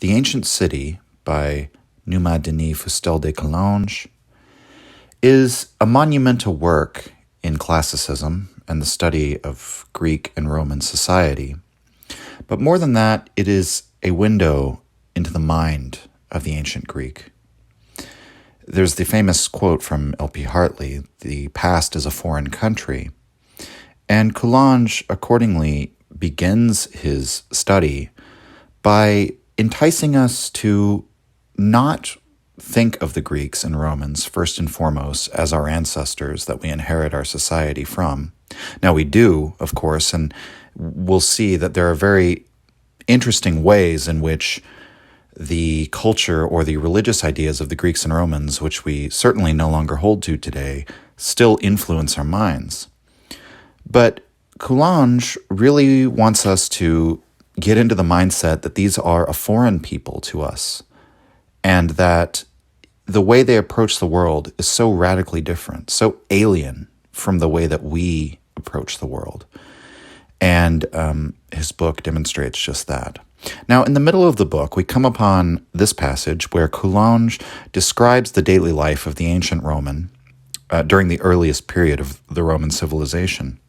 The Ancient City by Numa Denis Fustel de Coulanges is a monumental work in classicism and the study of Greek and Roman society. But more than that, it is a window into the mind of the ancient Greek. There's the famous quote from L.P. Hartley, "The past is a foreign country." And Coulanges accordingly begins his study by enticing us to not think of the Greeks and Romans first and foremost as our ancestors that we inherit our society from. Now we do, of course, and we'll see that there are very interesting ways in which the culture or the religious ideas of the Greeks and Romans, which we certainly no longer hold to today, still influence our minds. But Coulanges really wants us to get into the mindset that these are a foreign people to us, and that the way they approach the world is so radically different, so alien from the way that we approach the world. And his book demonstrates just that. Now, in the middle of the book, we come upon this passage where Coulanges describes the daily life of the ancient Roman during the earliest period of the Roman civilization.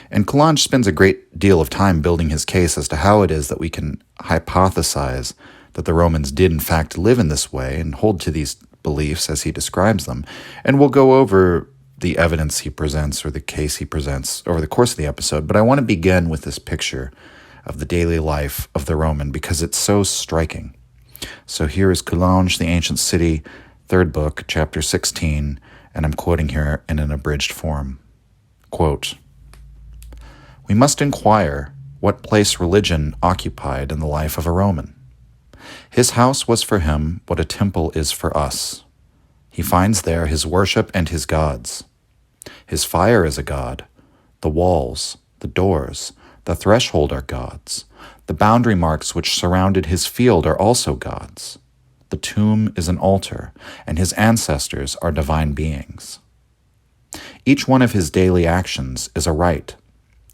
And Coulanges spends a great deal of time building his case as to how it is that we can hypothesize that the Romans did in fact live in this way and hold to these beliefs as he describes them. And we'll go over the evidence he presents or the case he presents over the course of the episode. But I want to begin with this picture of the daily life of the Roman because it's so striking. So here is Coulanges, The Ancient City, third book, chapter 16, and I'm quoting here in an abridged form. Quote, "We must inquire what place religion occupied in the life of a Roman. His house was for him what a temple is for us. He finds there his worship and his gods. His fire is a god. The walls, the doors, the threshold are gods. The boundary marks which surrounded his field are also gods. The tomb is an altar, and his ancestors are divine beings. Each one of his daily actions is a rite.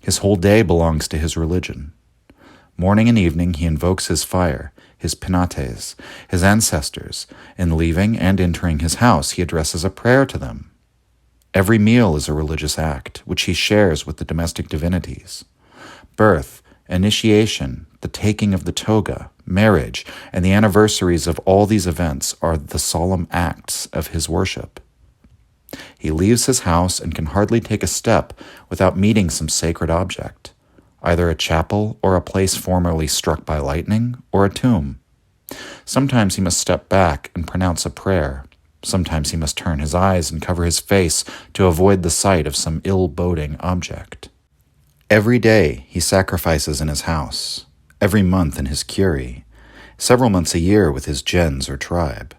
His whole day belongs to his religion. Morning and evening he invokes his fire, his penates, his ancestors. In leaving and entering his house, he addresses a prayer to them. Every meal is a religious act, which he shares with the domestic divinities. Birth, initiation, the taking of the toga, marriage, and the anniversaries of all these events are the solemn acts of his worship. He leaves his house and can hardly take a step without meeting some sacred object, either a chapel or a place formerly struck by lightning or a tomb. Sometimes he must step back and pronounce a prayer. Sometimes he must turn his eyes and cover his face to avoid the sight of some ill-boding object. Every day he sacrifices in his house, every month in his curie, several months a year with his gens or tribe.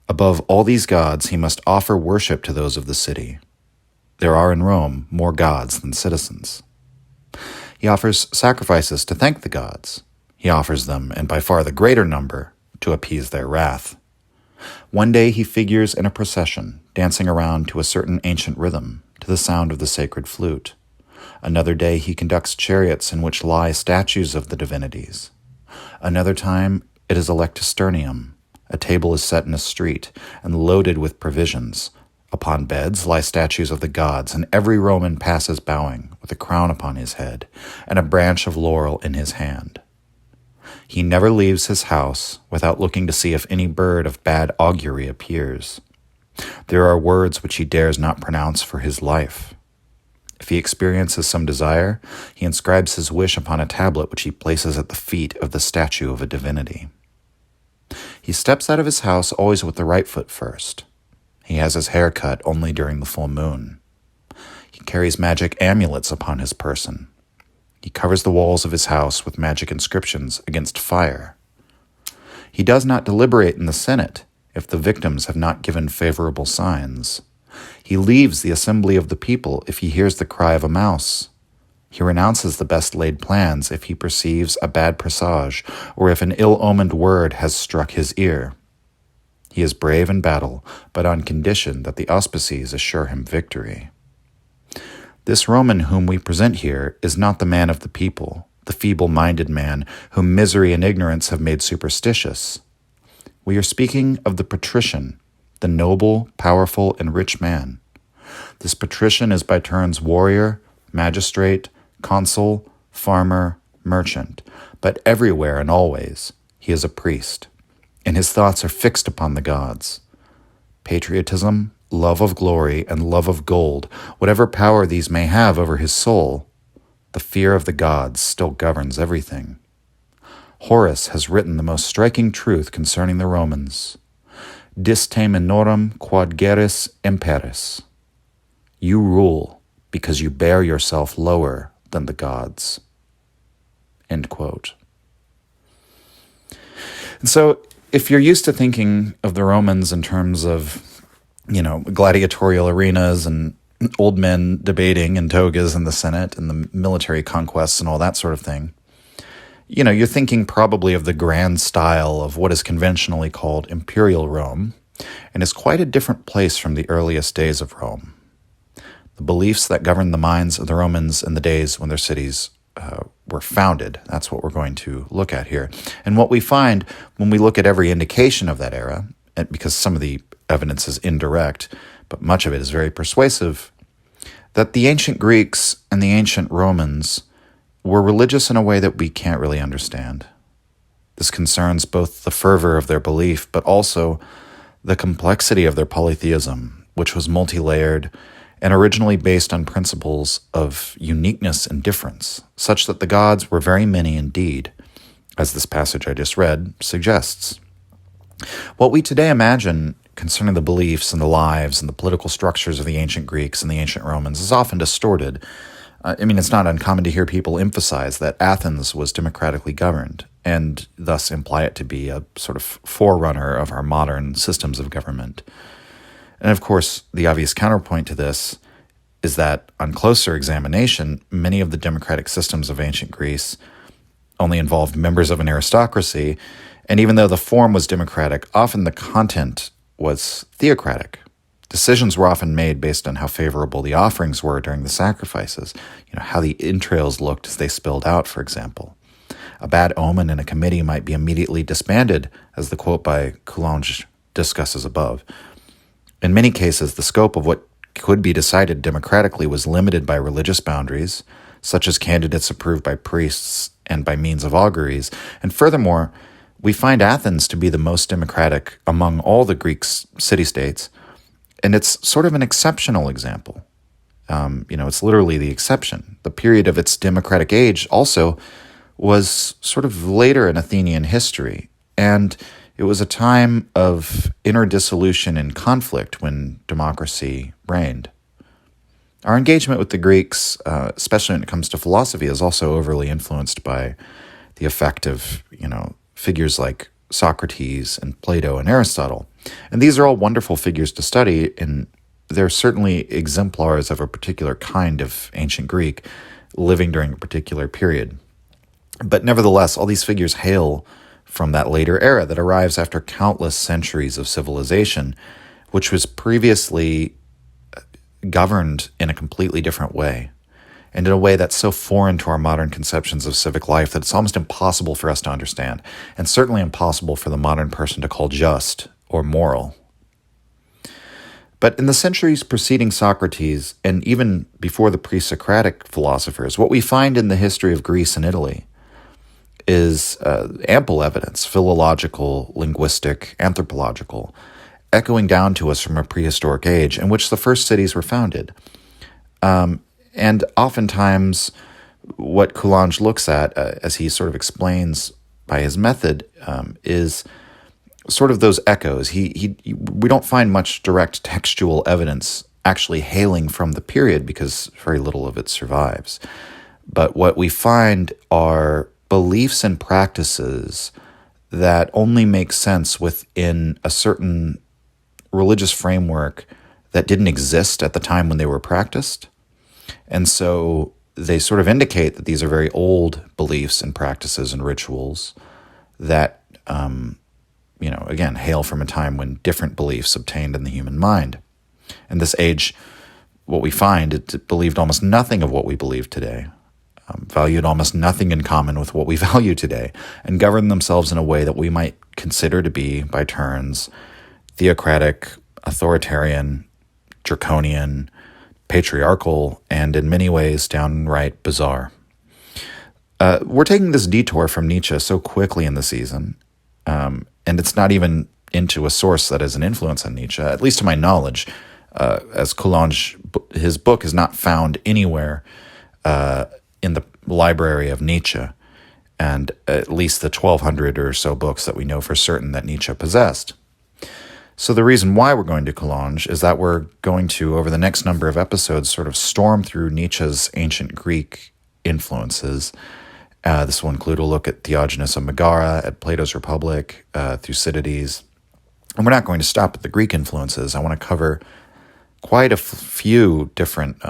Above all these gods he must offer worship to those of the city. There are in Rome more gods than citizens. He offers sacrifices to thank the gods. He offers them, and by far the greater number, to appease their wrath. One day he figures in a procession, dancing around to a certain ancient rhythm, to the sound of the sacred flute. Another day he conducts chariots in which lie statues of the divinities. Another time it is a lectisternium. A table is set in a street and loaded with provisions. Upon beds lie statues of the gods, and every Roman passes bowing, with a crown upon his head and a branch of laurel in his hand. He never leaves his house without looking to see if any bird of bad augury appears. There are words which he dares not pronounce for his life. If he experiences some desire, he inscribes his wish upon a tablet which he places at the feet of the statue of a divinity. He steps out of his house always with the right foot first. He has his hair cut only during the full moon. He carries magic amulets upon his person. He covers the walls of his house with magic inscriptions against fire. He does not deliberate in the Senate if the victims have not given favorable signs. He leaves the assembly of the people if he hears the cry of a mouse. He renounces the best laid plans if he perceives a bad presage or if an ill-omened word has struck his ear. He is brave in battle, but on condition that the auspices assure him victory. This Roman whom we present here is not the man of the people, the feeble-minded man whom misery and ignorance have made superstitious. We are speaking of the patrician, the noble, powerful, and rich man. This patrician is by turns warrior, magistrate, consul, farmer, merchant, but everywhere and always he is a priest, and his thoughts are fixed upon the gods. Patriotism, love of glory, and love of gold, whatever power these may have over his soul, the fear of the gods still governs everything. Horace has written the most striking truth concerning the Romans. Diste minorum quod geris imperis. You rule because you bear yourself lower than the gods. End quote. And so if you're used to thinking of the Romans in terms of, gladiatorial arenas and old men debating in togas in the Senate and the military conquests and all that sort of thing, you're thinking probably of the grand style of what is conventionally called imperial Rome, and is quite a different place from the earliest days of Rome. The beliefs that governed the minds of the Romans in the days when their cities were founded, that's what we're going to look at here. And what we find when we look at every indication of that era, because some of the evidence is indirect, but much of it is very persuasive, that the ancient Greeks and the ancient Romans were religious in a way that we can't really understand. This concerns both the fervor of their belief, but also the complexity of their polytheism, which was multi-layered and originally based on principles of uniqueness and difference, such that the gods were very many indeed, as this passage I just read suggests. What we today imagine concerning the beliefs and the lives and the political structures of the ancient Greeks and the ancient Romans is often distorted. It's not uncommon to hear people emphasize that Athens was democratically governed, and thus imply it to be a sort of forerunner of our modern systems of government. And of course, the obvious counterpoint to this is that on closer examination, many of the democratic systems of ancient Greece only involved members of an aristocracy, and even though the form was democratic, often the content was theocratic. Decisions were often made based on how favorable the offerings were during the sacrifices, how the entrails looked as they spilled out, for example. A bad omen in a committee might be immediately disbanded, as the quote by Coulanges discusses above. In many cases, the scope of what could be decided democratically was limited by religious boundaries, such as candidates approved by priests and by means of auguries. And furthermore, we find Athens to be the most democratic among all the Greek city-states, and it's sort of an exceptional example. It's literally the exception. The period of its democratic age also was sort of later in Athenian history, and it was a time of inner dissolution and conflict when democracy reigned. Our engagement with the Greeks, especially when it comes to philosophy, is also overly influenced by the effect of, figures like Socrates and Plato and Aristotle. And these are all wonderful figures to study, and they're certainly exemplars of a particular kind of ancient Greek living during a particular period. But nevertheless, all these figures hail from that later era that arrives after countless centuries of civilization, which was previously governed in a completely different way, and in a way that's so foreign to our modern conceptions of civic life that it's almost impossible for us to understand, and certainly impossible for the modern person to call just or moral. But in the centuries preceding Socrates, and even before the pre-Socratic philosophers, what we find in the history of Greece and Italy is ample evidence, philological, linguistic, anthropological, echoing down to us from a prehistoric age in which the first cities were founded. And oftentimes what Coulanges looks at, as he sort of explains by his method, is sort of those echoes. We don't find much direct textual evidence actually hailing from the period because very little of it survives. But what we find are beliefs and practices that only make sense within a certain religious framework that didn't exist at the time when they were practiced. And so they sort of indicate that these are very old beliefs and practices and rituals that, again, hail from a time when different beliefs obtained in the human mind. In this age, what we find, it believed almost nothing of what we believe today. valued almost nothing in common with what we value today, and governed themselves in a way that we might consider to be, by turns, theocratic, authoritarian, draconian, patriarchal, and in many ways downright bizarre. We're taking this detour from Nietzsche so quickly in the season, and it's not even into a source that is an influence on Nietzsche, at least to my knowledge, as Coulanges, his book is not found anywhere in the library of Nietzsche, and at least the 1,200 or so books that we know for certain that Nietzsche possessed. So the reason why we're going to Coulanges is that we're going to, over the next number of episodes, sort of storm through Nietzsche's ancient Greek influences. This will include a look at Theognis of Megara, at Plato's Republic, Thucydides. And we're not going to stop at the Greek influences. I want to cover quite a few different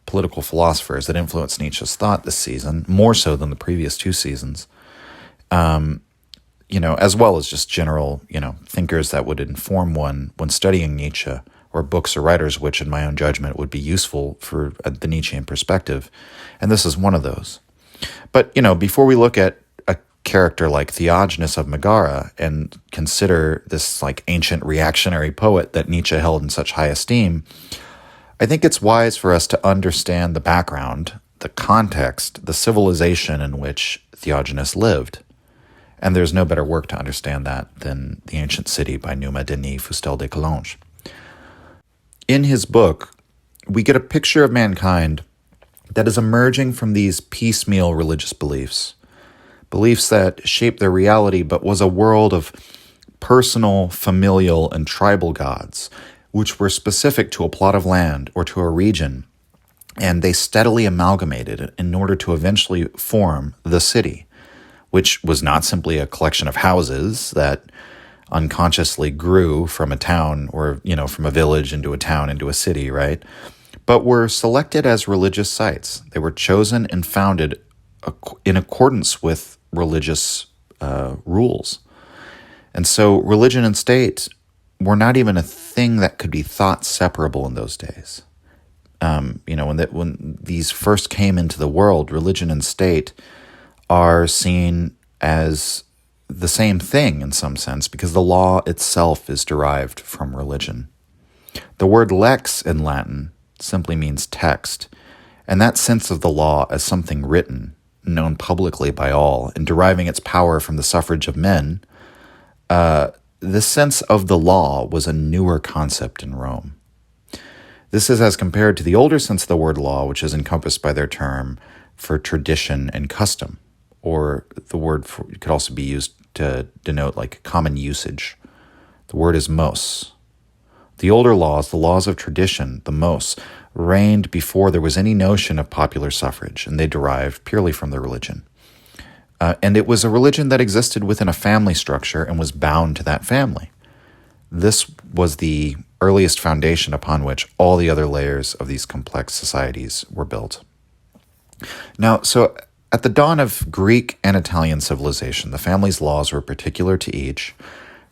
political philosophers that influenced Nietzsche's thought this season, more so than the previous two seasons, as well as just general, thinkers that would inform one when studying Nietzsche, or books or writers which, in my own judgment, would be useful for the Nietzschean perspective. And this is one of those. But, before we look at a character like Theognis of Megara and consider this ancient reactionary poet that Nietzsche held in such high esteem, I think it's wise for us to understand the background, the context, the civilization in which Theognis lived. And there's no better work to understand that than The Ancient City by Numa Denis Fustel de Coulanges. In his book, we get a picture of mankind that is emerging from these piecemeal religious beliefs that shape their reality, but was a world of personal, familial, and tribal gods, which were specific to a plot of land or to a region, and they steadily amalgamated in order to eventually form the city, which was not simply a collection of houses that unconsciously grew from a town or, from a village into a town into a city, right? But were selected as religious sites. They were chosen and founded in accordance with religious rules. And so religion and state were not even a thing that could be thought separable in those days. When these first came into the world, religion and state are seen as the same thing in some sense, because the law itself is derived from religion. The word lex in Latin simply means text, and that sense of the law as something written, known publicly by all, and deriving its power from the suffrage of men, the sense of the law was a newer concept in Rome. This is as compared to the older sense of the word law, which is encompassed by their term for tradition and custom, or the word could also be used to denote common usage. The word is mos. The older laws, the laws of tradition, the mos, reigned before there was any notion of popular suffrage, and they derived purely from the religion. And it was a religion that existed within a family structure and was bound to that family. This was the earliest foundation upon which all the other layers of these complex societies were built. Now, so at the dawn of Greek and Italian civilization, the family's laws were particular to each.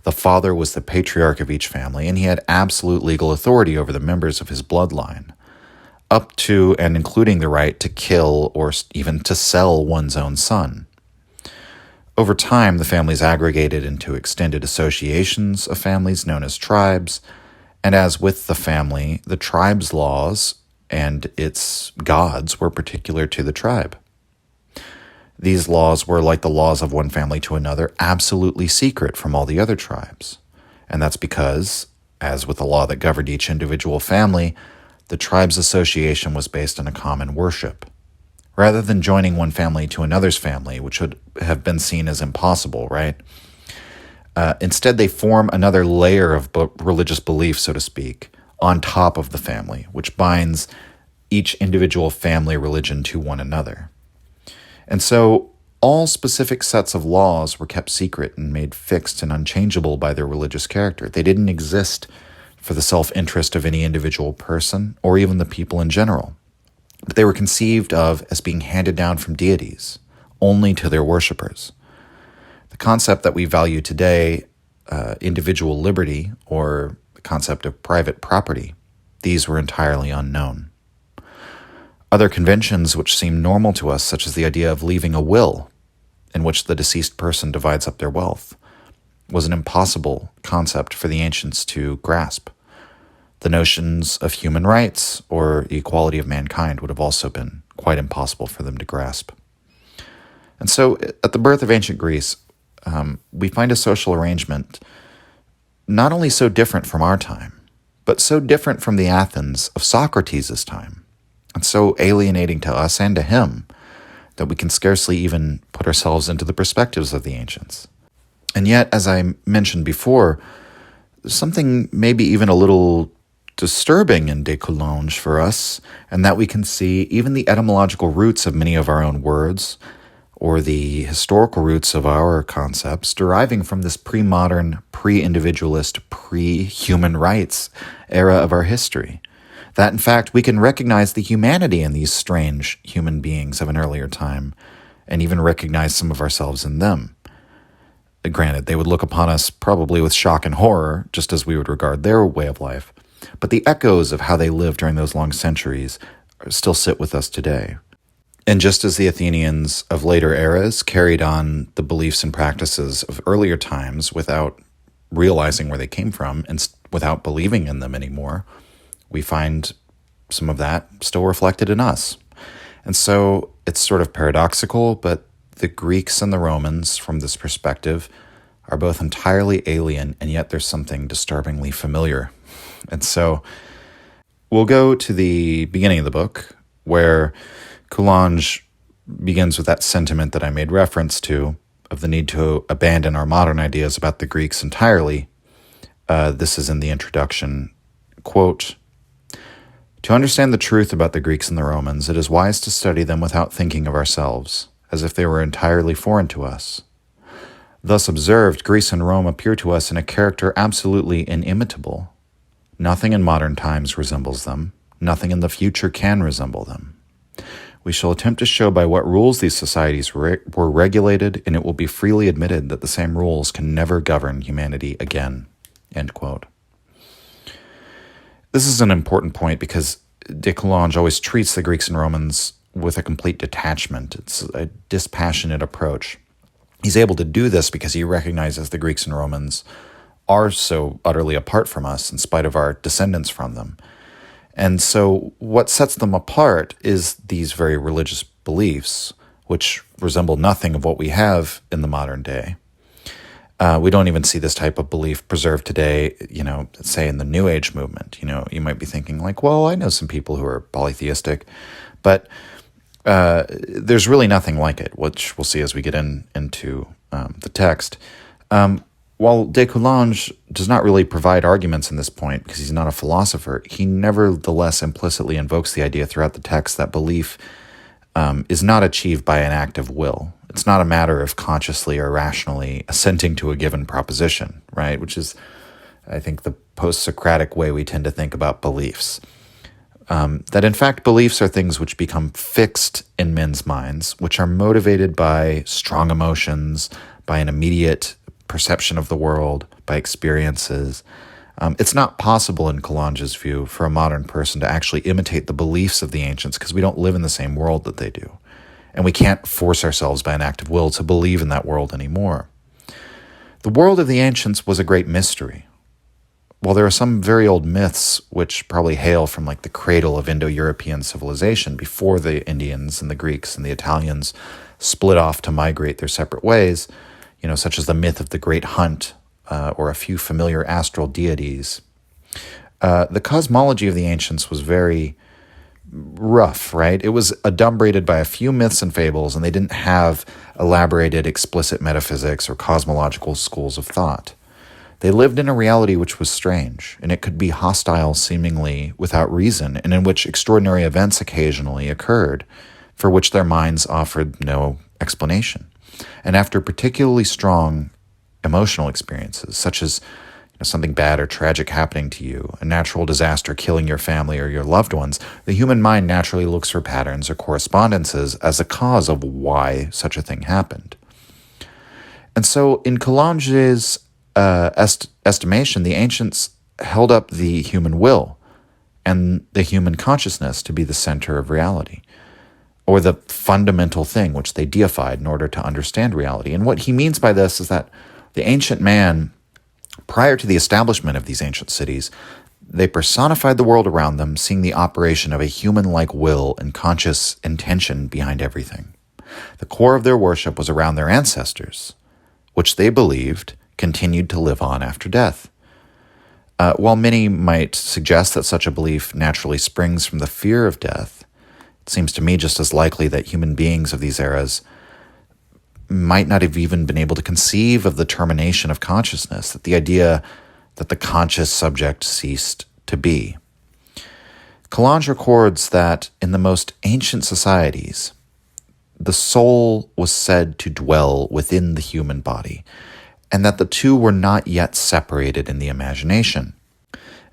The father was the patriarch of each family, and he had absolute legal authority over the members of his bloodline, up to and including the right to kill or even to sell one's own son. Over time, the families aggregated into extended associations of families known as tribes, and as with the family, the tribe's laws and its gods were particular to the tribe. These laws were, like the laws of one family to another, absolutely secret from all the other tribes. And that's because, as with the law that governed each individual family, the tribe's association was based on a common worship. Rather than joining one family to another's family, which would have been seen as impossible, right? Instead, they form another layer of religious belief, so to speak, on top of the family, which binds each individual family religion to one another. And so all specific sets of laws were kept secret and made fixed and unchangeable by their religious character. They didn't exist for the self-interest of any individual person or even the people in general. But they were conceived of as being handed down from deities, only to their worshipers. The concept that we value today, individual liberty, or the concept of private property, these were entirely unknown. Other conventions which seem normal to us, such as the idea of leaving a will in which the deceased person divides up their wealth, was an impossible concept for the ancients to grasp. The notions of human rights or the equality of mankind would have also been quite impossible for them to grasp. And so, at the birth of ancient Greece, we find a social arrangement not only so different from our time, but so different from the Athens of Socrates' time, and so alienating to us and to him that we can scarcely even put ourselves into the perspectives of the ancients. And yet, as I mentioned before, there's something maybe even a little disturbing in De Coulanges for us, and that we can see even the etymological roots of many of our own words, or the historical roots of our concepts, deriving from this pre-modern, pre-individualist, pre-human rights era of our history. That, in fact, we can recognize the humanity in these strange human beings of an earlier time, and even recognize some of ourselves in them. Granted, they would look upon us probably with shock and horror, just as we would regard their way of life. But the echoes of how they lived during those long centuries still sit with us today. And just as the Athenians of later eras carried on the beliefs and practices of earlier times without realizing where they came from and without believing in them anymore, we find some of that still reflected in us. And so it's sort of paradoxical, but the Greeks and the Romans, from this perspective, are both entirely alien, and yet there's something disturbingly familiar. And so we'll go to the beginning of the book, where Coulanges begins with that sentiment that I made reference to, of the need to abandon our modern ideas about the Greeks entirely. This is in the introduction, quote, "To understand the truth about the Greeks and the Romans, it is wise to study them without thinking of ourselves, as if they were entirely foreign to us. Thus observed, Greece and Rome appear to us in a character absolutely inimitable. Nothing in modern times resembles them. Nothing in the future can resemble them. We shall attempt to show by what rules these societies were regulated, and it will be freely admitted that the same rules can never govern humanity again." End quote. This is an important point because De Coulanges always treats the Greeks and Romans with a complete detachment. It's a dispassionate approach. He's able to do this because he recognizes the Greeks and Romans are so utterly apart from us in spite of our descendants from them. And so what sets them apart is these very religious beliefs, which resemble nothing of what we have in the modern day. We don't even see this type of belief preserved today, say in the New Age movement. You might be thinking like, well, I know some people who are polytheistic, but there's really nothing like it, which we'll see as we get into the text. While De Coulanges does not really provide arguments in this point because he's not a philosopher, he nevertheless implicitly invokes the idea throughout the text that belief is not achieved by an act of will. It's not a matter of consciously or rationally assenting to a given proposition, right? Which is, I think, the post-Socratic way we tend to think about beliefs. That in fact beliefs are things which become fixed in men's minds, which are motivated by strong emotions, by an immediate perception of the world, by experiences. It's not possible in Coulanges' view for a modern person to actually imitate the beliefs of the ancients because we don't live in the same world that they do. And we can't force ourselves by an act of will to believe in that world anymore. The world of the ancients was a great mystery. While there are some very old myths which probably hail from like the cradle of Indo-European civilization before the Indians and the Greeks and the Italians split off to migrate their separate ways, such as the myth of the Great Hunt or a few familiar astral deities. The cosmology of the ancients was very rough, right? It was adumbrated by a few myths and fables, and they didn't have elaborated, explicit metaphysics or cosmological schools of thought. They lived in a reality which was strange, and it could be hostile seemingly without reason, and in which extraordinary events occasionally occurred, for which their minds offered no explanation. And after particularly strong emotional experiences, such as something bad or tragic happening to you, a natural disaster killing your family or your loved ones, the human mind naturally looks for patterns or correspondences as a cause of why such a thing happened. And so in Coulanges' estimation, the ancients held up the human will and the human consciousness to be the center of reality, or the fundamental thing which they deified in order to understand reality. And what he means by this is that the ancient man, prior to the establishment of these ancient cities, they personified the world around them, seeing the operation of a human-like will and conscious intention behind everything. The core of their worship was around their ancestors, which they believed continued to live on after death. While many might suggest that such a belief naturally springs from the fear of death, it seems to me just as likely that human beings of these eras might not have even been able to conceive of the termination of consciousness, that the idea that the conscious subject ceased to be. Coulanges records that in the most ancient societies, the soul was said to dwell within the human body, and that the two were not yet separated in the imagination.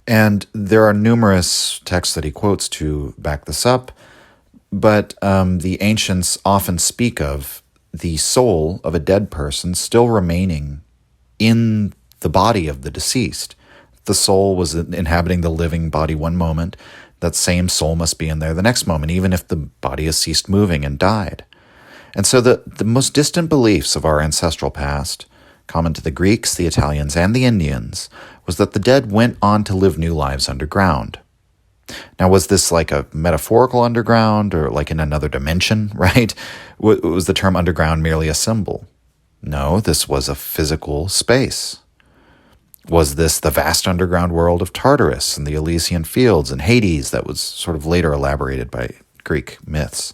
And there are numerous texts that he quotes to back this up, but the ancients often speak of the soul of a dead person still remaining in the body of the deceased. The soul was inhabiting the living body one moment, that same soul must be in there the next moment, even if the body has ceased moving and died. And so the most distant beliefs of our ancestral past, common to the Greeks, the Italians, and the Indians, was that the dead went on to live new lives underground. Now, was this like a metaphorical underground or like in another dimension, right? Was the term underground merely a symbol? No, this was a physical space. Was this the vast underground world of Tartarus and the Elysian fields and Hades that was sort of later elaborated by Greek myths?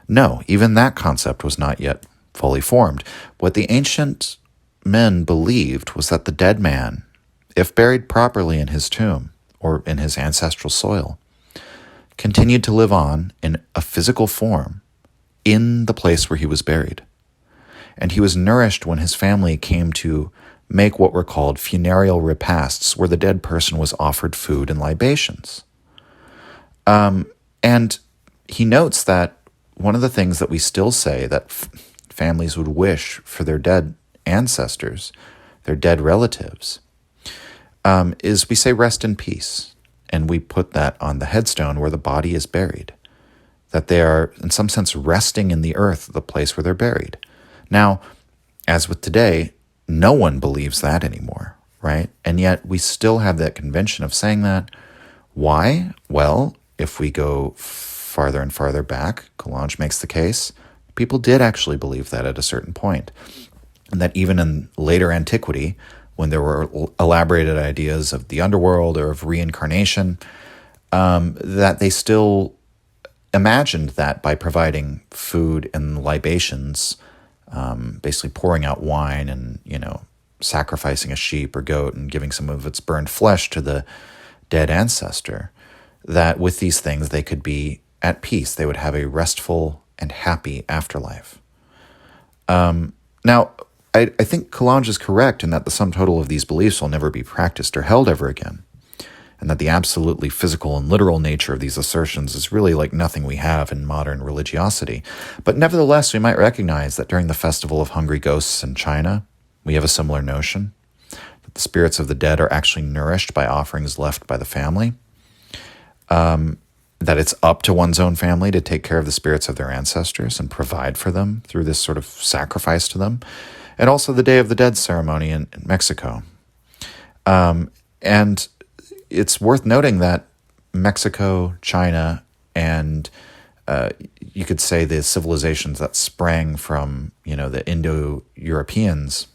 No, even that concept was not yet fully formed. What the ancient men believed was that the dead man, if buried properly in his tomb or in his ancestral soil, continued to live on in a physical form in the place where he was buried. And he was nourished when his family came to make what were called funereal repasts, where the dead person was offered food and libations. And he notes that one of the things that we still say that families would wish for their dead ancestors, their dead relatives, is we say rest in peace. And we put that on the headstone where the body is buried, that they are in some sense resting in the earth, the place where they're buried. Now, as with today, no one believes that anymore, right? And yet we still have that convention of saying that. Why? Well, if we go farther and farther back, Coulanges makes the case, people did actually believe that at a certain point. And that even in later antiquity, when there were elaborated ideas of the underworld or of reincarnation, that they still imagined that by providing food and libations, basically pouring out wine and, sacrificing a sheep or goat and giving some of its burned flesh to the dead ancestor, that with these things they could be at peace. They would have a restful and happy afterlife. Now, I think Coulanges is correct in that the sum total of these beliefs will never be practiced or held ever again, and that the absolutely physical and literal nature of these assertions is really like nothing we have in modern religiosity. But nevertheless, we might recognize that during the Festival of Hungry Ghosts in China, we have a similar notion, that the spirits of the dead are actually nourished by offerings left by the family, that it's up to one's own family to take care of the spirits of their ancestors and provide for them through this sort of sacrifice to them, and also the Day of the Dead ceremony in Mexico. And it's worth noting that Mexico, China, and you could say the civilizations that sprang from, the Indo-Europeans,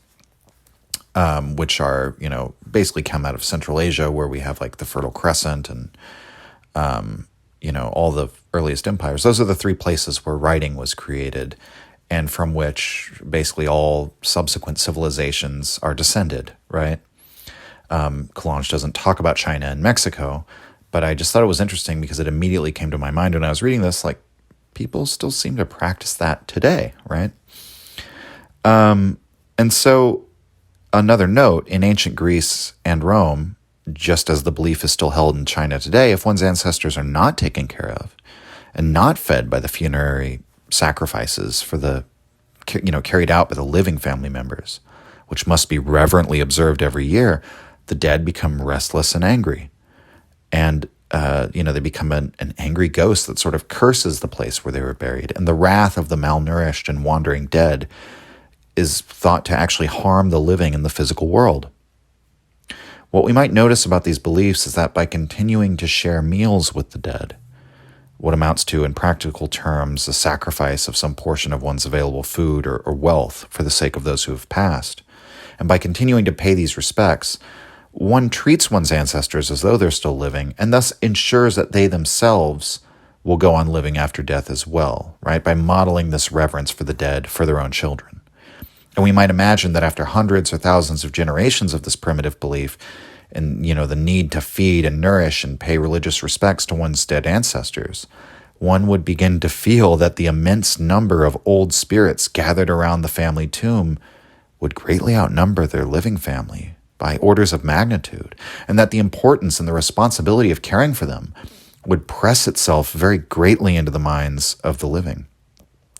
which are, basically come out of Central Asia, where we have like the Fertile Crescent and, all the earliest empires. Those are the three places where writing was created and from which basically all subsequent civilizations are descended, right? Coulanges doesn't talk about China and Mexico, but I just thought it was interesting because it immediately came to my mind when I was reading this, like, people still seem to practice that today, right? And so another note, in ancient Greece and Rome, just as the belief is still held in China today, if one's ancestors are not taken care of and not fed by the funerary sacrifices for the, carried out by the living family members, which must be reverently observed every year, the dead become restless and angry. And they become an angry ghost that sort of curses the place where they were buried. And the wrath of the malnourished and wandering dead is thought to actually harm the living in the physical world. What we might notice about these beliefs is that by continuing to share meals with the dead, what amounts to, in practical terms, a sacrifice of some portion of one's available food or wealth for the sake of those who have passed, and by continuing to pay these respects, one treats one's ancestors as though they're still living, and thus ensures that they themselves will go on living after death as well, right? By modeling this reverence for the dead for their own children. And we might imagine that after hundreds or thousands of generations of this primitive belief, and the need to feed and nourish and pay religious respects to one's dead ancestors, one would begin to feel that the immense number of old spirits gathered around the family tomb would greatly outnumber their living family by orders of magnitude, and that the importance and the responsibility of caring for them would press itself very greatly into the minds of the living.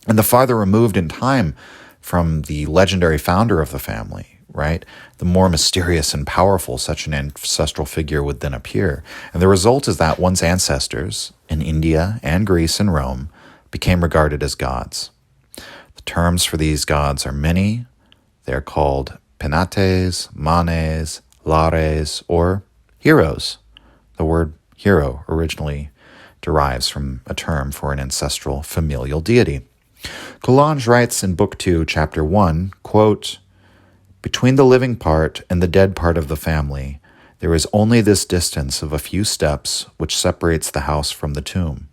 And the farther removed in time from the legendary founder of the family, right, the more mysterious and powerful such an ancestral figure would then appear. And the result is that one's ancestors in India and Greece and Rome became regarded as gods. The terms for these gods are many. They're called penates, manes, lares, or heroes. The word hero originally derives from a term for an ancestral familial deity. Coulanges writes in Book 2, Chapter 1, quote, "Between the living part and the dead part of the family, there is only this distance of a few steps which separates the house from the tomb.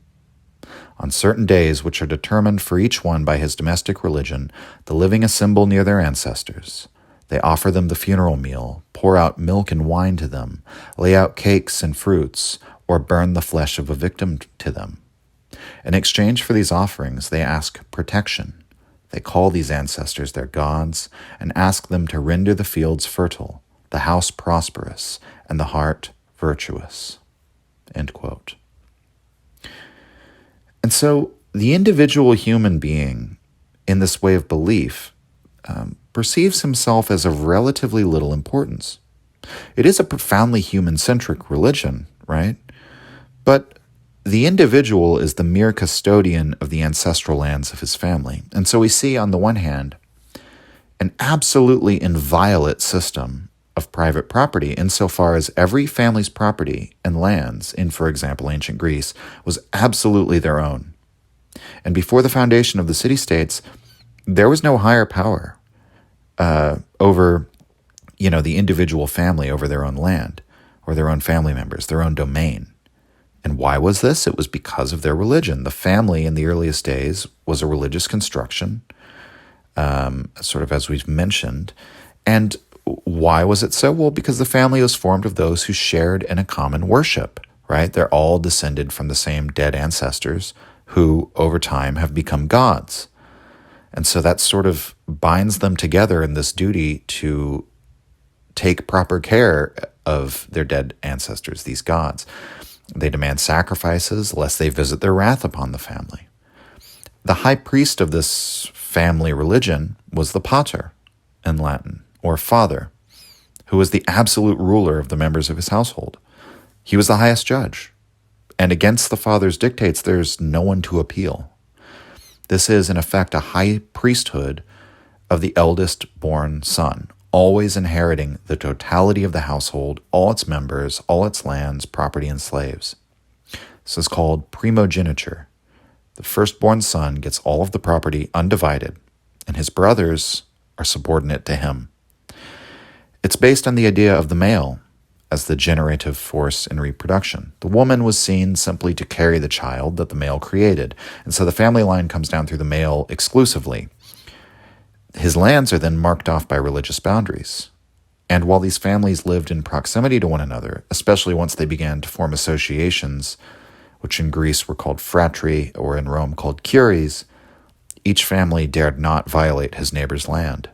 On certain days, which are determined for each one by his domestic religion, the living assemble near their ancestors. They offer them the funeral meal, pour out milk and wine to them, lay out cakes and fruits, or burn the flesh of a victim to them. In exchange for these offerings, they ask protection. They call these ancestors their gods and ask them to render the fields fertile, the house prosperous, and the heart virtuous." End quote. And so the individual human being in this way of belief perceives himself as of relatively little importance. It is a profoundly human-centric religion, right? But the individual is the mere custodian of the ancestral lands of his family. And so we see, on the one hand, an absolutely inviolate system of private property insofar as every family's property and lands in, for example, ancient Greece, was absolutely their own. And before the foundation of the city-states, there was no higher power over, the individual family over their own land or their own family members, their own domain. And why was this? It was because of their religion. The family in the earliest days was a religious construction, sort of as we've mentioned. And why was it so? Well, because the family was formed of those who shared in a common worship, right? They're all descended from the same dead ancestors who, over time, have become gods. And so that sort of binds them together in this duty to take proper care of their dead ancestors, these gods. They demand sacrifices lest they visit their wrath upon the family. The high priest of this family religion was the pater in Latin, or father, who was the absolute ruler of the members of his household. He was the highest judge, and against the father's dictates, there's no one to appeal. This is, in effect, a high priesthood of the eldest born son, always inheriting the totality of the household, all its members, all its lands, property, and slaves. This is called primogeniture. The firstborn son gets all of the property undivided, and his brothers are subordinate to him. It's based on the idea of the male as the generative force in reproduction. The woman was seen simply to carry the child that the male created, and so the family line comes down through the male exclusively. His lands are then marked off by religious boundaries. And while these families lived in proximity to one another, especially once they began to form associations, which in Greece were called fratri or in Rome called curies, each family dared not violate his neighbor's land.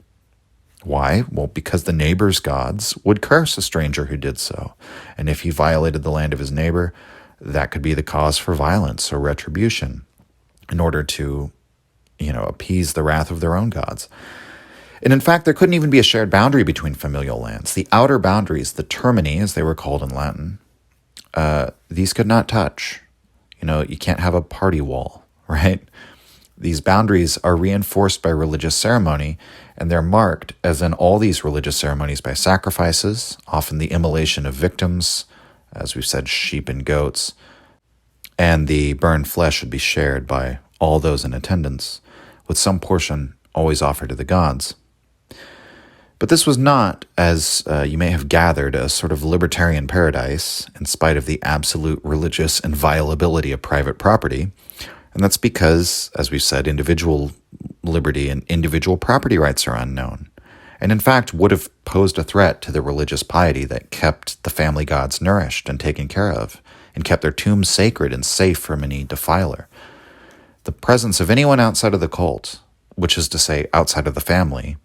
Why? Well, because the neighbor's gods would curse a stranger who did so. And if he violated the land of his neighbor, that could be the cause for violence or retribution in order to, appease the wrath of their own gods. And in fact, there couldn't even be a shared boundary between familial lands. The outer boundaries, the termini, as they were called in Latin, these could not touch. You can't have a party wall, right? These boundaries are reinforced by religious ceremony, and they're marked, as in all these religious ceremonies, by sacrifices, often the immolation of victims, as we've said, sheep and goats, and the burned flesh should be shared by all those in attendance, with some portion always offered to the gods. But this was not, as you may have gathered, a sort of libertarian paradise, in spite of the absolute religious inviolability of private property. And that's because, as we've said, individual liberty and individual property rights are unknown, and in fact would have posed a threat to the religious piety that kept the family gods nourished and taken care of, and kept their tombs sacred and safe from any defiler. The presence of anyone outside of the cult, which is to say outside of the family,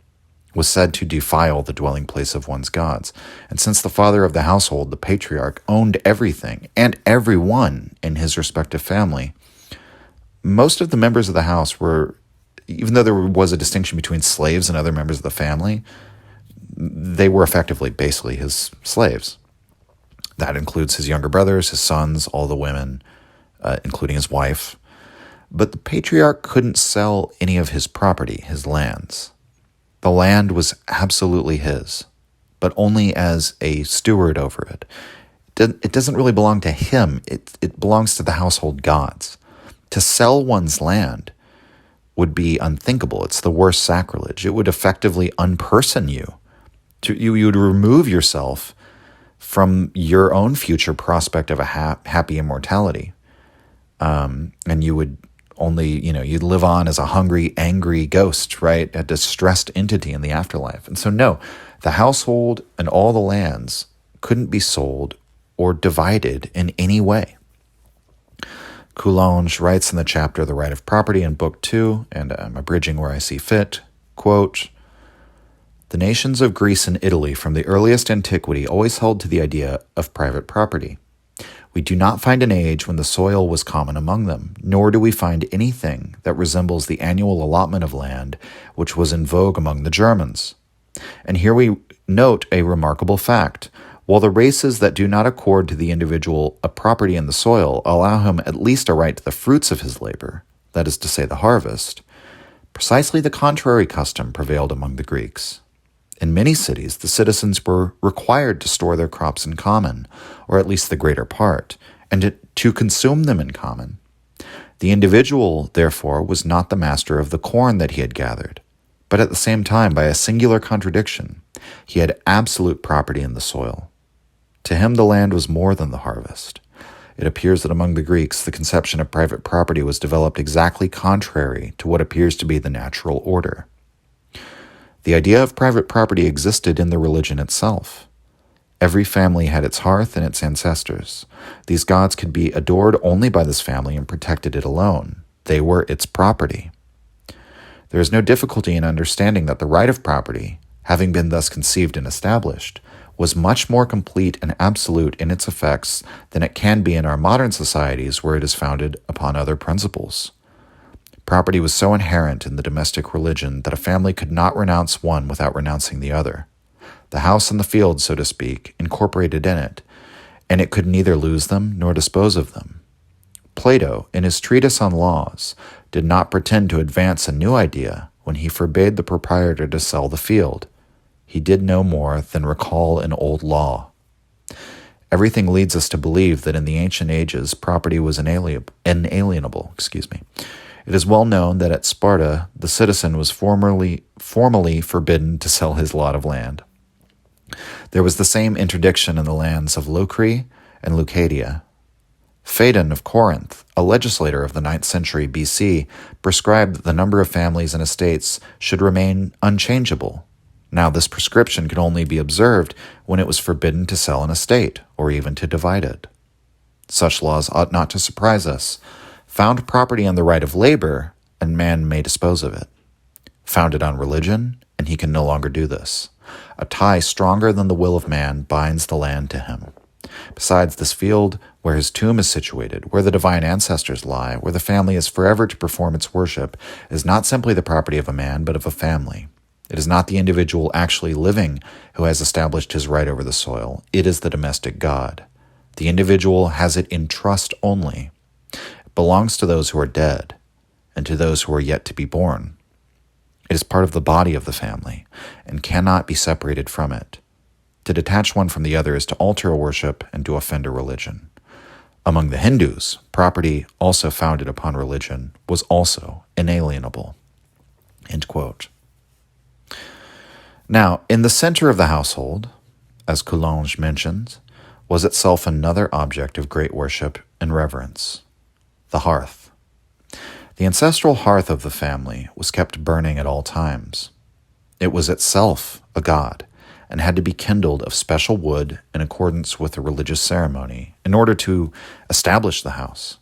was said to defile the dwelling place of one's gods. And since the father of the household, the patriarch, owned everything and everyone in his respective family, most of the members of the house were, even though there was a distinction between slaves and other members of the family, they were effectively basically his slaves. That includes his younger brothers, his sons, all the women, including his wife. But the patriarch couldn't sell any of his property, his lands. The land was absolutely his, but only as a steward over it. It doesn't really belong to him. It belongs to the household gods. To sell one's land would be unthinkable. It's the worst sacrilege. It would effectively unperson you. You would remove yourself from your own future prospect of a happy immortality. And you would only, you'd live on as a hungry, angry ghost, right? A distressed entity in the afterlife. And so no, the household and all the lands couldn't be sold or divided in any way. Coulanges writes in the chapter The Right of Property in Book 2, and I'm abridging where I see fit, quote, "The nations of Greece and Italy from the earliest antiquity always held to the idea of private property. We do not find an age when the soil was common among them, nor do we find anything that resembles the annual allotment of land which was in vogue among the Germans. And here we note a remarkable fact. While the races that do not accord to the individual a property in the soil allow him at least a right to the fruits of his labor, that is to say the harvest, precisely the contrary custom prevailed among the Greeks. In many cities, the citizens were required to store their crops in common, or at least the greater part, and to consume them in common. The individual, therefore, was not the master of the corn that he had gathered, but at the same time, by a singular contradiction, he had absolute property in the soil. To him the land was more than the harvest. It appears that among the Greeks, the conception of private property was developed exactly contrary to what appears to be the natural order. The idea of private property existed in the religion itself. Every family had its hearth and its ancestors. These gods could be adored only by this family and protected it alone. They were its property. There is no difficulty in understanding that the right of property, having been thus conceived and established, was much more complete and absolute in its effects than it can be in our modern societies where it is founded upon other principles. Property was so inherent in the domestic religion that a family could not renounce one without renouncing the other. The house and the field, so to speak, incorporated in it, and it could neither lose them nor dispose of them. Plato, in his treatise on laws, did not pretend to advance a new idea when he forbade the proprietor to sell the field. He did no more than recall an old law. Everything leads us to believe that in the ancient ages, property was inalienable. It is well known that at Sparta, the citizen was formally forbidden to sell his lot of land. There was the same interdiction in the lands of Locri and Leucadia. Phaedon of Corinth, a legislator of the 9th century BC, prescribed that the number of families and estates should remain unchangeable. Now, this prescription could only be observed when it was forbidden to sell an estate, or even to divide it. Such laws ought not to surprise us. Found property on the right of labor, and man may dispose of it. Found it on religion, and he can no longer do this. A tie stronger than the will of man binds the land to him. Besides, this field, where his tomb is situated, where the divine ancestors lie, where the family is forever to perform its worship, is not simply the property of a man, but of a family. It is not the individual actually living who has established his right over the soil. It is the domestic god. The individual has it in trust only. It belongs to those who are dead and to those who are yet to be born. It is part of the body of the family and cannot be separated from it. To detach one from the other is to alter a worship and to offend a religion. Among the Hindus, property also founded upon religion was also inalienable." End quote. Now, in the center of the household, as Coulanges mentions, was itself another object of great worship and reverence, the hearth. The ancestral hearth of the family was kept burning at all times. It was itself a god and had to be kindled of special wood in accordance with a religious ceremony in order to establish the house.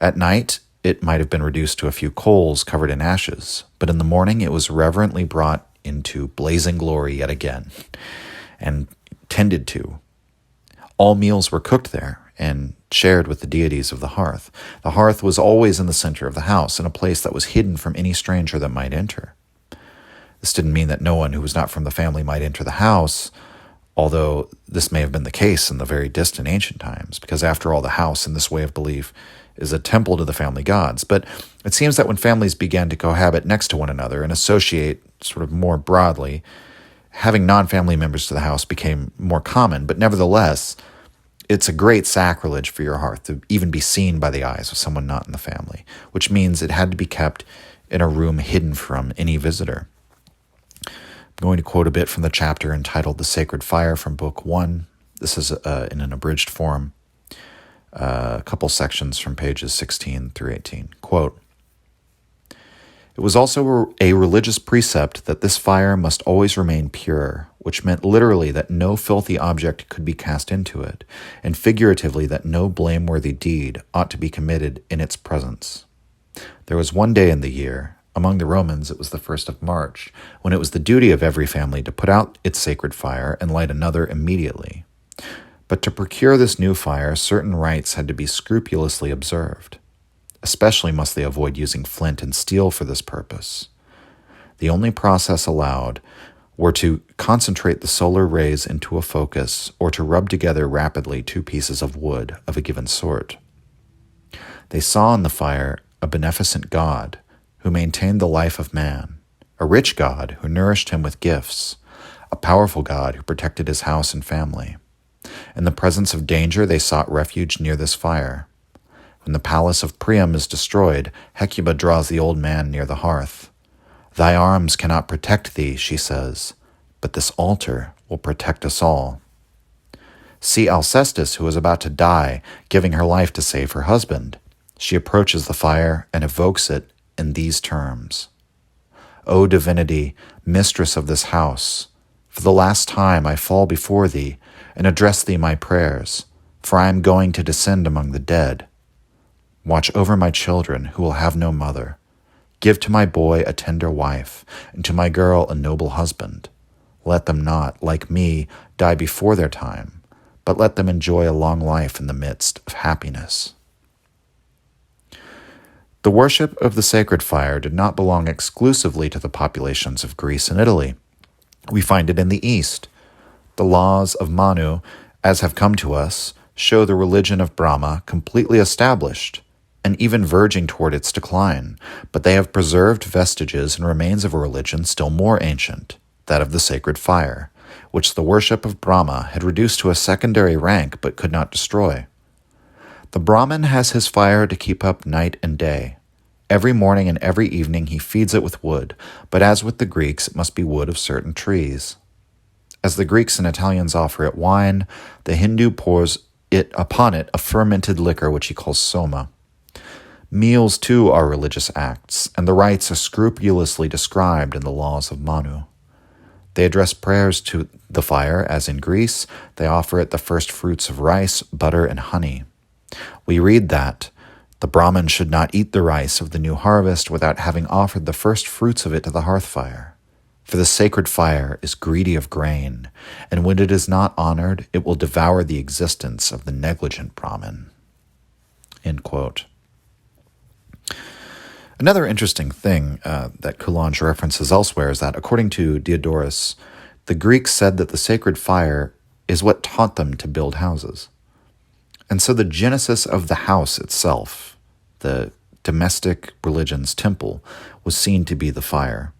At night, it might have been reduced to a few coals covered in ashes, but in the morning it was reverently brought into blazing glory yet again and tended to. All meals were cooked there and shared with the deities of the hearth. The hearth was always in the center of the house, in a place that was hidden from any stranger that might enter. This didn't mean that no one who was not from the family might enter the house, although this may have been the case in the very distant ancient times, because after all, the house, in this way of belief, is a temple to the family gods. But it seems that when families began to cohabit next to one another and associate sort of more broadly, having non-family members to the house became more common. But nevertheless, it's a great sacrilege for your hearth to even be seen by the eyes of someone not in the family, which means it had to be kept in a room hidden from any visitor. I'm going to quote a bit from the chapter entitled "The Sacred Fire" from Book 1. This is in an abridged form, a couple sections from pages 16 through 18. Quote, "It was also a religious precept that this fire must always remain pure, which meant literally that no filthy object could be cast into it, and figuratively that no blameworthy deed ought to be committed in its presence. There was one day in the year, among the Romans it was the 1st of March, when it was the duty of every family to put out its sacred fire and light another immediately. But to procure this new fire, certain rites had to be scrupulously observed. Especially must they avoid using flint and steel for this purpose. The only process allowed were to concentrate the solar rays into a focus or to rub together rapidly 2 pieces of wood of a given sort. They saw in the fire a beneficent god who maintained the life of man, a rich god who nourished him with gifts, a powerful god who protected his house and family. In the presence of danger, they sought refuge near this fire. When the palace of Priam is destroyed, Hecuba draws the old man near the hearth. 'Thy arms cannot protect thee,' she says, 'but this altar will protect us all.' See Alcestis, who is about to die, giving her life to save her husband. She approaches the fire and evokes it in these terms. 'O divinity, mistress of this house, for the last time I fall before thee and address thee my prayers, for I am going to descend among the dead. Watch over my children who will have no mother. Give to my boy a tender wife, and to my girl a noble husband. Let them not, like me, die before their time, but let them enjoy a long life in the midst of happiness.'" The worship of the sacred fire did not belong exclusively to the populations of Greece and Italy. We find it in the East. The laws of Manu, as have come to us, show the religion of Brahma completely established, and even verging toward its decline, but they have preserved vestiges and remains of a religion still more ancient, that of the sacred fire, which the worship of Brahma had reduced to a secondary rank but could not destroy. The Brahmin has his fire to keep up night and day. Every morning and every evening he feeds it with wood, but as with the Greeks, it must be wood of certain trees. As the Greeks and Italians offer it wine, the Hindu pours upon it a fermented liquor which he calls soma. Meals, too, are religious acts, and the rites are scrupulously described in the laws of Manu. They address prayers to the fire, as in Greece, they offer it the first fruits of rice, butter, and honey. We read that the Brahmin should not eat the rice of the new harvest without having offered the first fruits of it to the hearthfire. For the sacred fire is greedy of grain, and when it is not honored, it will devour the existence of the negligent Brahmin. End quote. Another interesting thing that Coulanges references elsewhere is that, according to Diodorus, the Greeks said that the sacred fire is what taught them to build houses. And so the genesis of the house itself, the domestic religion's temple, was seen to be the fire.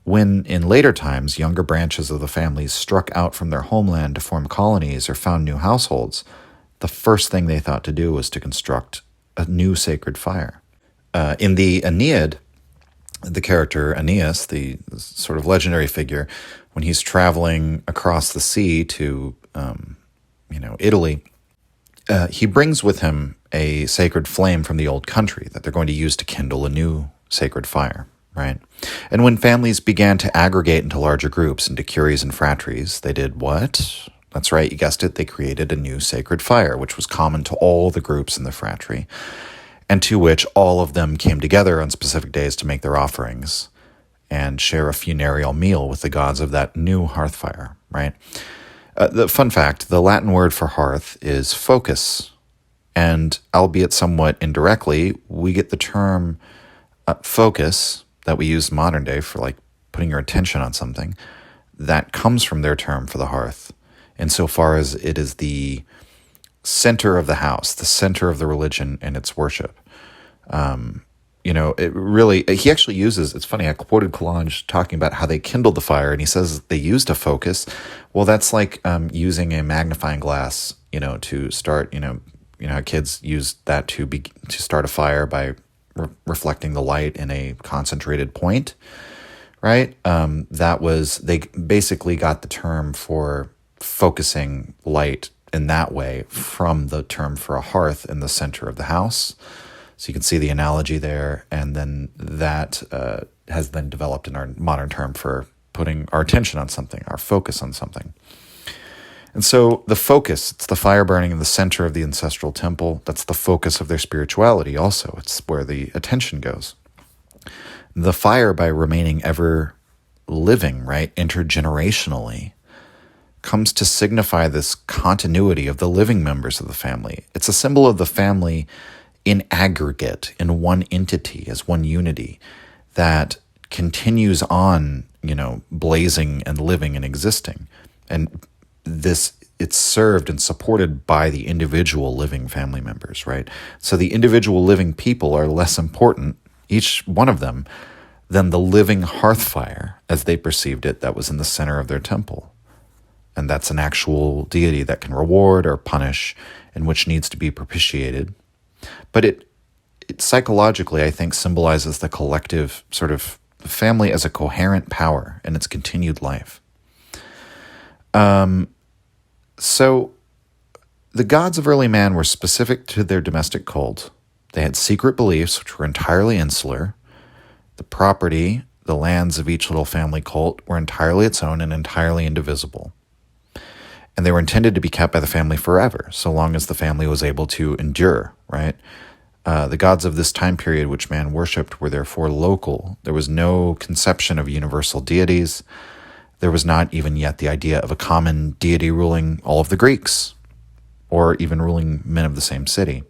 When, in later times, younger branches of the families struck out from their homeland to form colonies or found new households, the first thing they thought to do was to construct a new sacred fire. In the Aeneid, the character Aeneas, the sort of legendary figure, when he's traveling across the sea to, Italy, he brings with him a sacred flame from the old country that they're going to use to kindle a new sacred fire, right? And when families began to aggregate into larger groups, into curies and phratries, they did what? That's right, you guessed it, they created a new sacred fire, which was common to all the groups in the phratry, and to which all of them came together on specific days to make their offerings and share a funereal meal with the gods of that new hearthfire, right? The fun fact, the Latin word for hearth is focus, and albeit somewhat indirectly, we get the term focus that we use modern day for like putting your attention on something. That comes from their term for the hearth, insofar as it is the center of the house, the center of the religion and its worship. It really, he actually uses, it's funny, I quoted Coulanges talking about how they kindled the fire, and he says they used a focus. Well, that's like using a magnifying glass, to start, how kids use that to start a fire by reflecting the light in a concentrated point, right? They basically got the term for focusing light in that way from the term for a hearth in the center of the house. So you can see the analogy there, and then that has then developed in our modern term for putting our attention on something, our focus on something. And so the focus, it's the fire burning in the center of the ancestral temple. That's the focus of their spirituality also. It's where the attention goes. The fire, by remaining ever living, right, intergenerationally, comes to signify this continuity of the living members of the family. It's a symbol of the family in aggregate, in one entity, as one unity that continues on, blazing and living and existing. And it's served and supported by the individual living family members, right? So the individual living people are less important, each one of them, than the living hearthfire, as they perceived it, that was in the center of their temple. And that's an actual deity that can reward or punish, and which needs to be propitiated. But it psychologically, I think, symbolizes the collective sort of family as a coherent power in its continued life. So the gods of early man were specific to their domestic cult. They had secret beliefs which were entirely insular. The property, the lands of each little family cult were entirely its own and entirely indivisible. And they were intended to be kept by the family forever, so long as the family was able to endure, right? The gods of this time period which man worshipped were therefore local. There was no conception of universal deities. There was not even yet the idea of a common deity ruling all of the Greeks, or even ruling men of the same city.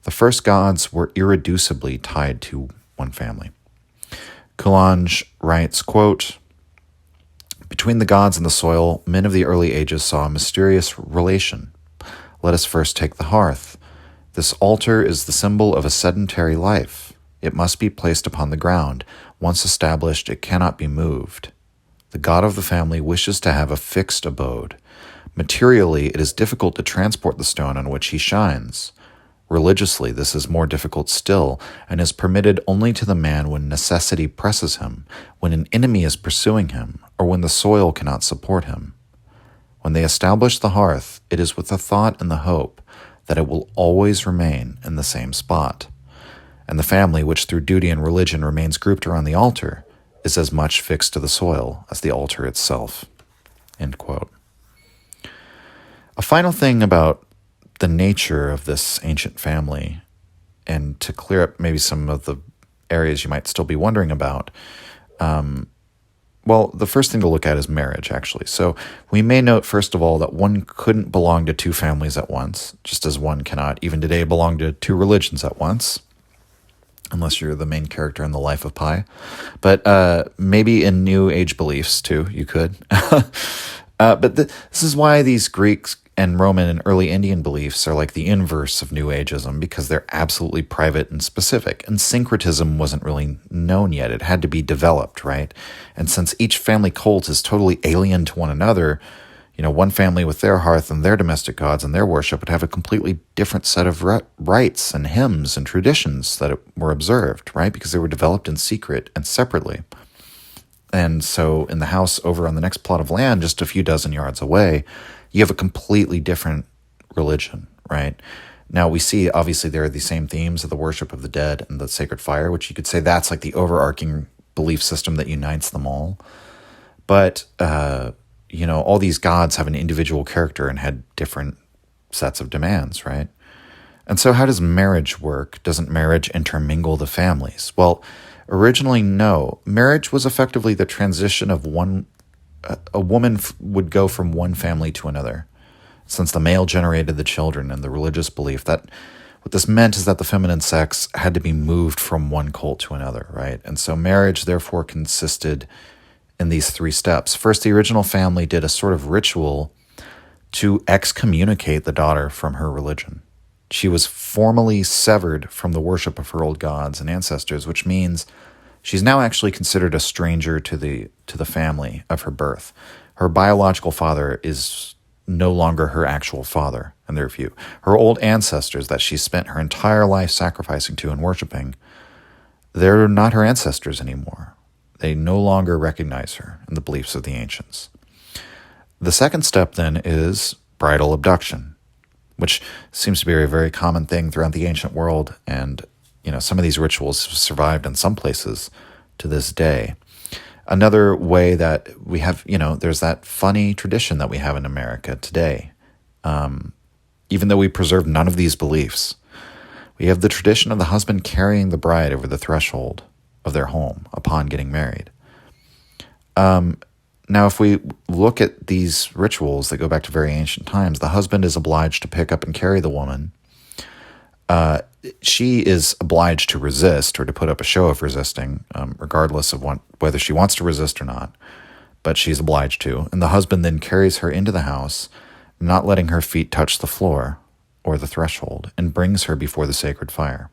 The first gods were irreducibly tied to one family. Coulanges writes, quote, "Between the gods and the soil, men of the early ages saw a mysterious relation. Let us first take the hearth. This altar is the symbol of a sedentary life. It must be placed upon the ground. Once established, it cannot be moved. The god of the family wishes to have a fixed abode. Materially, it is difficult to transport the stone on which he shines. Religiously, this is more difficult still, and is permitted only to the man when necessity presses him, when an enemy is pursuing him, or when the soil cannot support him. When they establish the hearth, it is with the thought and the hope that it will always remain in the same spot. And the family, which through duty and religion remains grouped around the altar, is as much fixed to the soil as the altar itself." End quote. A final thing about the nature of this ancient family, and to clear up maybe some of the areas you might still be wondering about, the first thing to look at is marriage, actually. So we may note, first of all, that one couldn't belong to two families at once, just as one cannot, even today, belong to two religions at once, unless you're the main character in the Life of Pi. But maybe in New Age beliefs, too, you could. But this is why these Greeks and Roman and early Indian beliefs are like the inverse of New Ageism because they're absolutely private and specific. And syncretism wasn't really known yet. It had to be developed, right? And since each family cult is totally alien to one another, one family with their hearth and their domestic gods and their worship would have a completely different set of rites and hymns and traditions that were observed, right? Because they were developed in secret and separately. And so in the house over on the next plot of land, just a few dozen yards away, you have a completely different religion, right? Now we see, obviously, there are the same themes of the worship of the dead and the sacred fire, which you could say that's like the overarching belief system that unites them all. But, all these gods have an individual character and had different sets of demands, right? And so how does marriage work? Doesn't marriage intermingle the families? Well, originally, no. Marriage was effectively the transition of a woman would go from one family to another, since the male generated the children and the religious belief that what this meant is that the feminine sex had to be moved from one cult to another, right? And so marriage, therefore, consisted in these three steps. First, the original family did a sort of ritual to excommunicate the daughter from her religion. She was formally severed from the worship of her old gods and ancestors, which means she's now actually considered a stranger to the family of her birth. Her biological father is no longer her actual father in their view. Her old ancestors that she spent her entire life sacrificing to and worshiping, they're not her ancestors anymore. They no longer recognize her in the beliefs of the ancients. The second step then is bridal abduction, which seems to be a very common thing throughout the ancient world. And, some of these rituals have survived in some places to this day. Another way that we have, there's that funny tradition that we have in America today. Even though we preserve none of these beliefs, we have the tradition of the husband carrying the bride over the threshold of their home upon getting married. Now, if we look at these rituals that go back to very ancient times, the husband is obliged to pick up and carry the woman. She is obliged to resist or to put up a show of resisting, regardless of whether she wants to resist or not. But she's obliged to. And the husband then carries her into the house, not letting her feet touch the floor or the threshold, and brings her before the sacred fire.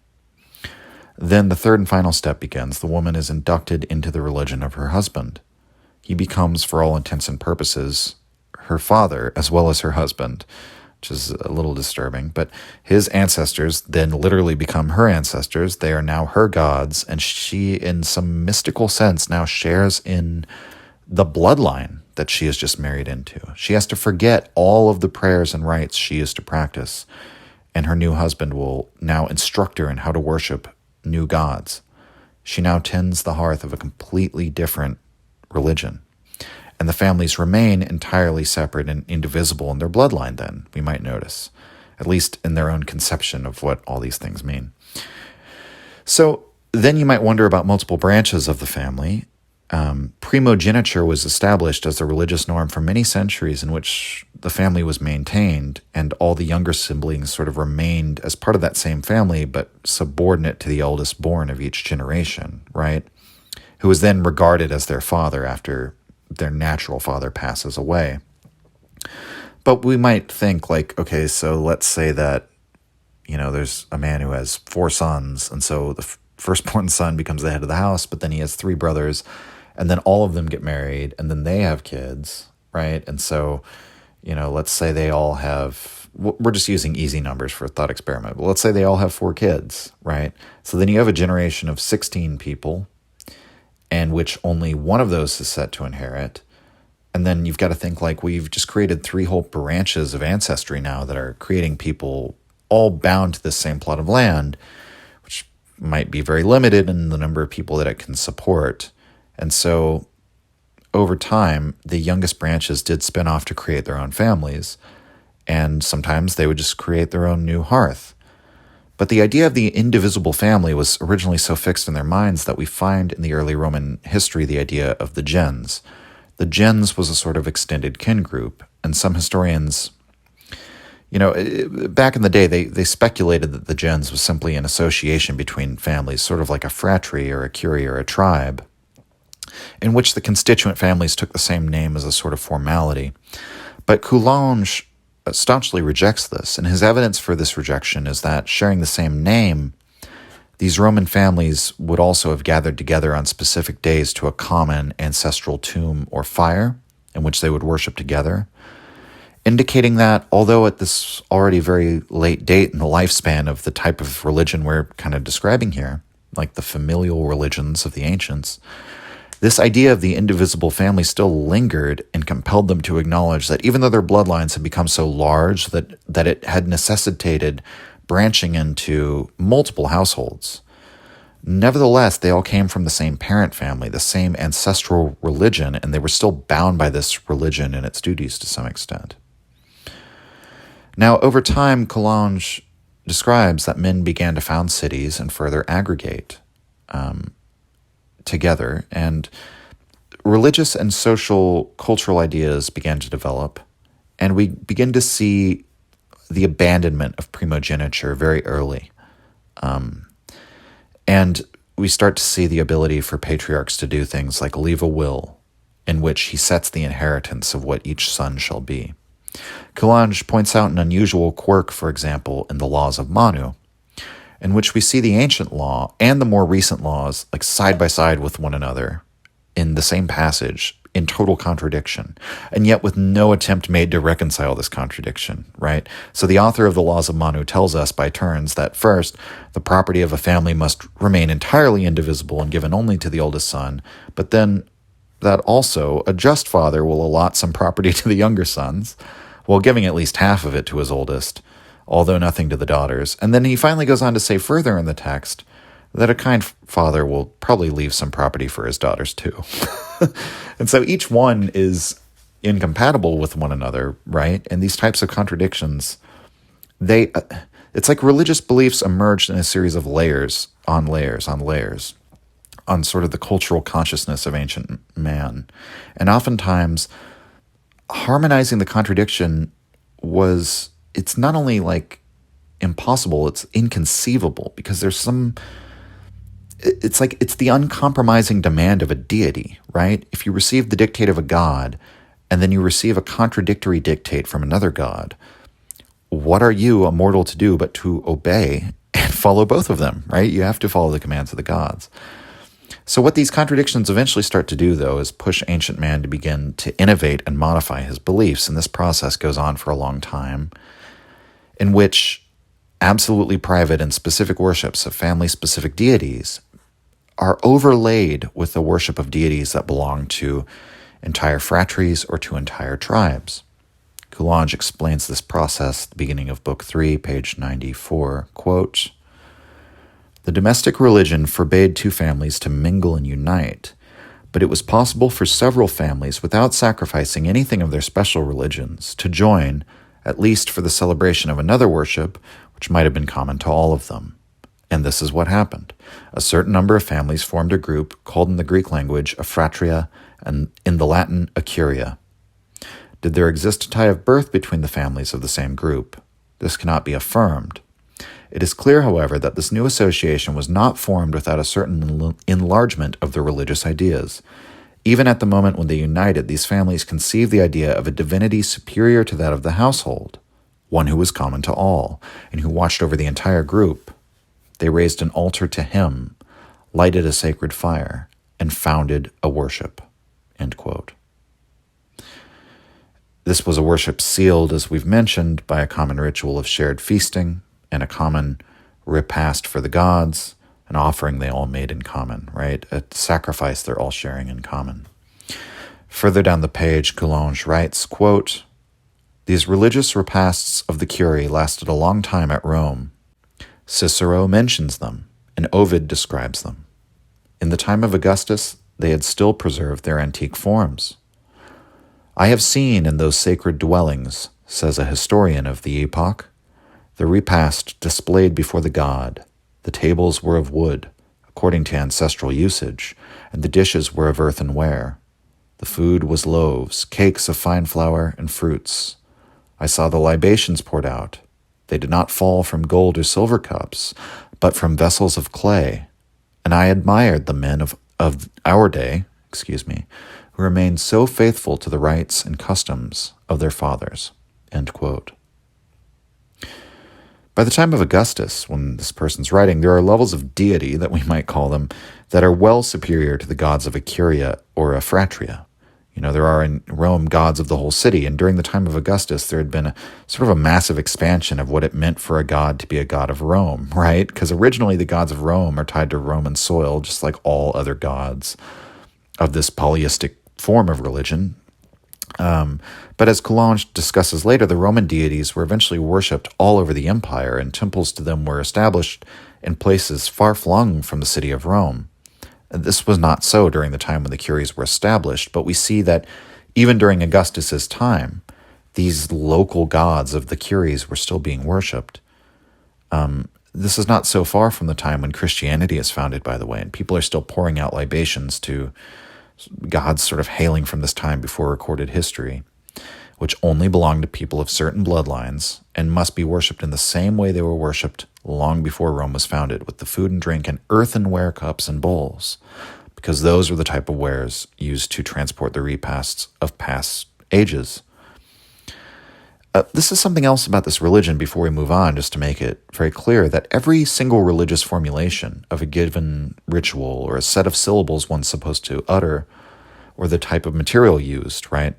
Then the third and final step begins. The woman is inducted into the religion of her husband. He becomes, for all intents and purposes, her father as well as her husband, which is a little disturbing. But his ancestors then literally become her ancestors. They are now her gods, and she, in some mystical sense, now shares in the bloodline that she has just married into. She has to forget all of the prayers and rites she used to practice, and her new husband will now instruct her in how to worship new gods. She now tends the hearth of a completely different religion. And the families remain entirely separate and indivisible in their bloodline then, we might notice, at least in their own conception of what all these things mean. So then you might wonder about multiple branches of the family. Primogeniture was established as a religious norm for many centuries in which the family was maintained, and all the younger siblings sort of remained as part of that same family, but subordinate to the eldest born of each generation, right? Who was then regarded as their father after their natural father passes away. But we might think okay, so let's say that, there's a man who has 4 sons, and so the firstborn son becomes the head of the house, but then he has 3 brothers, and then all of them get married, and then they have kids, right? And so, let's say they all have, we're just using easy numbers for a thought experiment, but let's say they all have 4 kids, right? So then you have a generation of 16 people, and which only one of those is set to inherit. And then you've got to think we've just created 3 whole branches of ancestry now that are creating people all bound to the same plot of land, which might be very limited in the number of people that it can support. And so over time, the youngest branches did spin off to create their own families, and sometimes they would just create their own new hearth. But the idea of the indivisible family was originally so fixed in their minds that we find in the early Roman history the idea of the gens. The gens was a sort of extended kin group, and some historians, back in the day, they speculated that the gens was simply an association between families, sort of like a phratry or a curie or a tribe, in which the constituent families took the same name as a sort of formality. But Coulanges staunchly rejects this, and his evidence for this rejection is that, sharing the same name, these Roman families would also have gathered together on specific days to a common ancestral tomb or fire in which they would worship together, indicating that, although at this already very late date in the lifespan of the type of religion we're kind of describing here, like the familial religions of the ancients, this idea of the indivisible family still lingered and compelled them to acknowledge that even though their bloodlines had become so large that it had necessitated branching into multiple households, nevertheless, they all came from the same parent family, the same ancestral religion, and they were still bound by this religion and its duties to some extent. Now, over time, Coulanges describes that men began to found cities and further aggregate together, and religious and social cultural ideas began to develop, and we begin to see the abandonment of primogeniture very early. And we start to see the ability for patriarchs to do things like leave a will in which he sets the inheritance of what each son shall be. Coulanges points out an unusual quirk, for example, in the laws of Manu, in which we see the ancient law and the more recent laws like side by side with one another in the same passage in total contradiction, and yet with no attempt made to reconcile this contradiction, right? So the author of the laws of Manu tells us by turns that first, the property of a family must remain entirely indivisible and given only to the oldest son, but then that also a just father will allot some property to the younger sons, while giving at least half of it to his oldest, although nothing to the daughters. And then he finally goes on to say further in the text that a kind father will probably leave some property for his daughters too. And so each one is incompatible with one another, right? And these types of contradictions, it's like religious beliefs emerged in a series of layers on layers on layers on sort of the cultural consciousness of ancient man. And oftentimes harmonizing the contradiction it's not only like impossible, it's inconceivable, because it's the uncompromising demand of a deity, right? If you receive the dictate of a god and then you receive a contradictory dictate from another god, what are you, a mortal, to do but to obey and follow both of them, right? You have to follow the commands of the gods. So what these contradictions eventually start to do, though, is push ancient man to begin to innovate and modify his beliefs. And this process goes on for a long time, in which absolutely private and specific worships of family-specific deities are overlaid with the worship of deities that belong to entire phratries or to entire tribes. Coulanges explains this process at the beginning of Book 3, page 94, quote, "The domestic religion forbade two families to mingle and unite, but it was possible for several families, without sacrificing anything of their special religions, to join, at least for the celebration of another worship, which might have been common to all of them. And this is what happened. A certain number of families formed a group called in the Greek language a fratria and in the Latin a curia. Did there exist a tie of birth between the families of the same group? This cannot be affirmed. It is clear, however, that this new association was not formed without a certain enlargement of the religious ideas. Even at the moment when they united, these families conceived the idea of a divinity superior to that of the household, one who was common to all, and who watched over the entire group. They raised an altar to him, lighted a sacred fire, and founded a worship." End quote. This was a worship sealed, as we've mentioned, by a common ritual of shared feasting and a common repast for the gods, an offering they all made in common, right? A sacrifice they're all sharing in common. Further down the page, Coulanges writes, quote, "These religious repasts of the Curie lasted a long time at Rome. Cicero mentions them, and Ovid describes them. In the time of Augustus, they had still preserved their antique forms. I have seen in those sacred dwellings, says a historian of the epoch, the repast displayed before the god. The tables were of wood, according to ancestral usage, and the dishes were of earthenware. The food was loaves, cakes of fine flour, and fruits. I saw the libations poured out. They did not fall from gold or silver cups, but from vessels of clay. And I admired the men of our day, who remained so faithful to the rites and customs of their fathers." End quote. By the time of Augustus, when this person's writing, there are levels of deity, that we might call them, that are well superior to the gods of a curia or a fratria. There are in Rome gods of the whole city, and during the time of Augustus, there had been a sort of a massive expansion of what it meant for a god to be a god of Rome, right? Because originally the gods of Rome are tied to Roman soil, just like all other gods of this polyistic form of religion. But as Coulanges discusses later, the Roman deities were eventually worshipped all over the empire, and temples to them were established in places far flung from the city of Rome. This was not so during the time when the Curies were established, but we see that even during Augustus's time, these local gods of the Curies were still being worshipped. This is not so far from the time when Christianity is founded, by the way, and people are still pouring out libations to gods sort of hailing from this time before recorded history, which only belong to people of certain bloodlines and must be worshipped in the same way they were worshipped long before Rome was founded, with the food and drink in earthenware cups and bowls, because those were the type of wares used to transport the repasts of past ages. This is something else about this religion before we move on, just to make it very clear that every single religious formulation of a given ritual or a set of syllables one's supposed to utter, or the type of material used, right,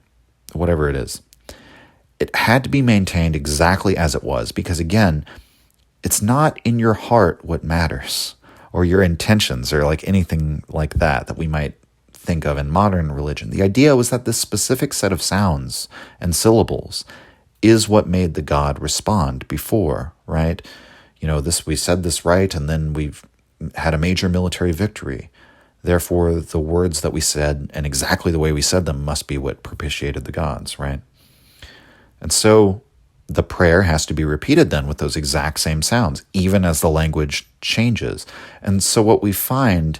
whatever it is, it had to be maintained exactly as it was, because again, it's not in your heart what matters, or your intentions, or like anything like that we might think of in modern religion. The idea was that this specific set of sounds and syllables is what made the god respond before, right? We said this right, and then we've had a major military victory. Therefore, the words that we said and exactly the way we said them must be what propitiated the gods, right? And so the prayer has to be repeated then with those exact same sounds, even as the language changes. And so what we find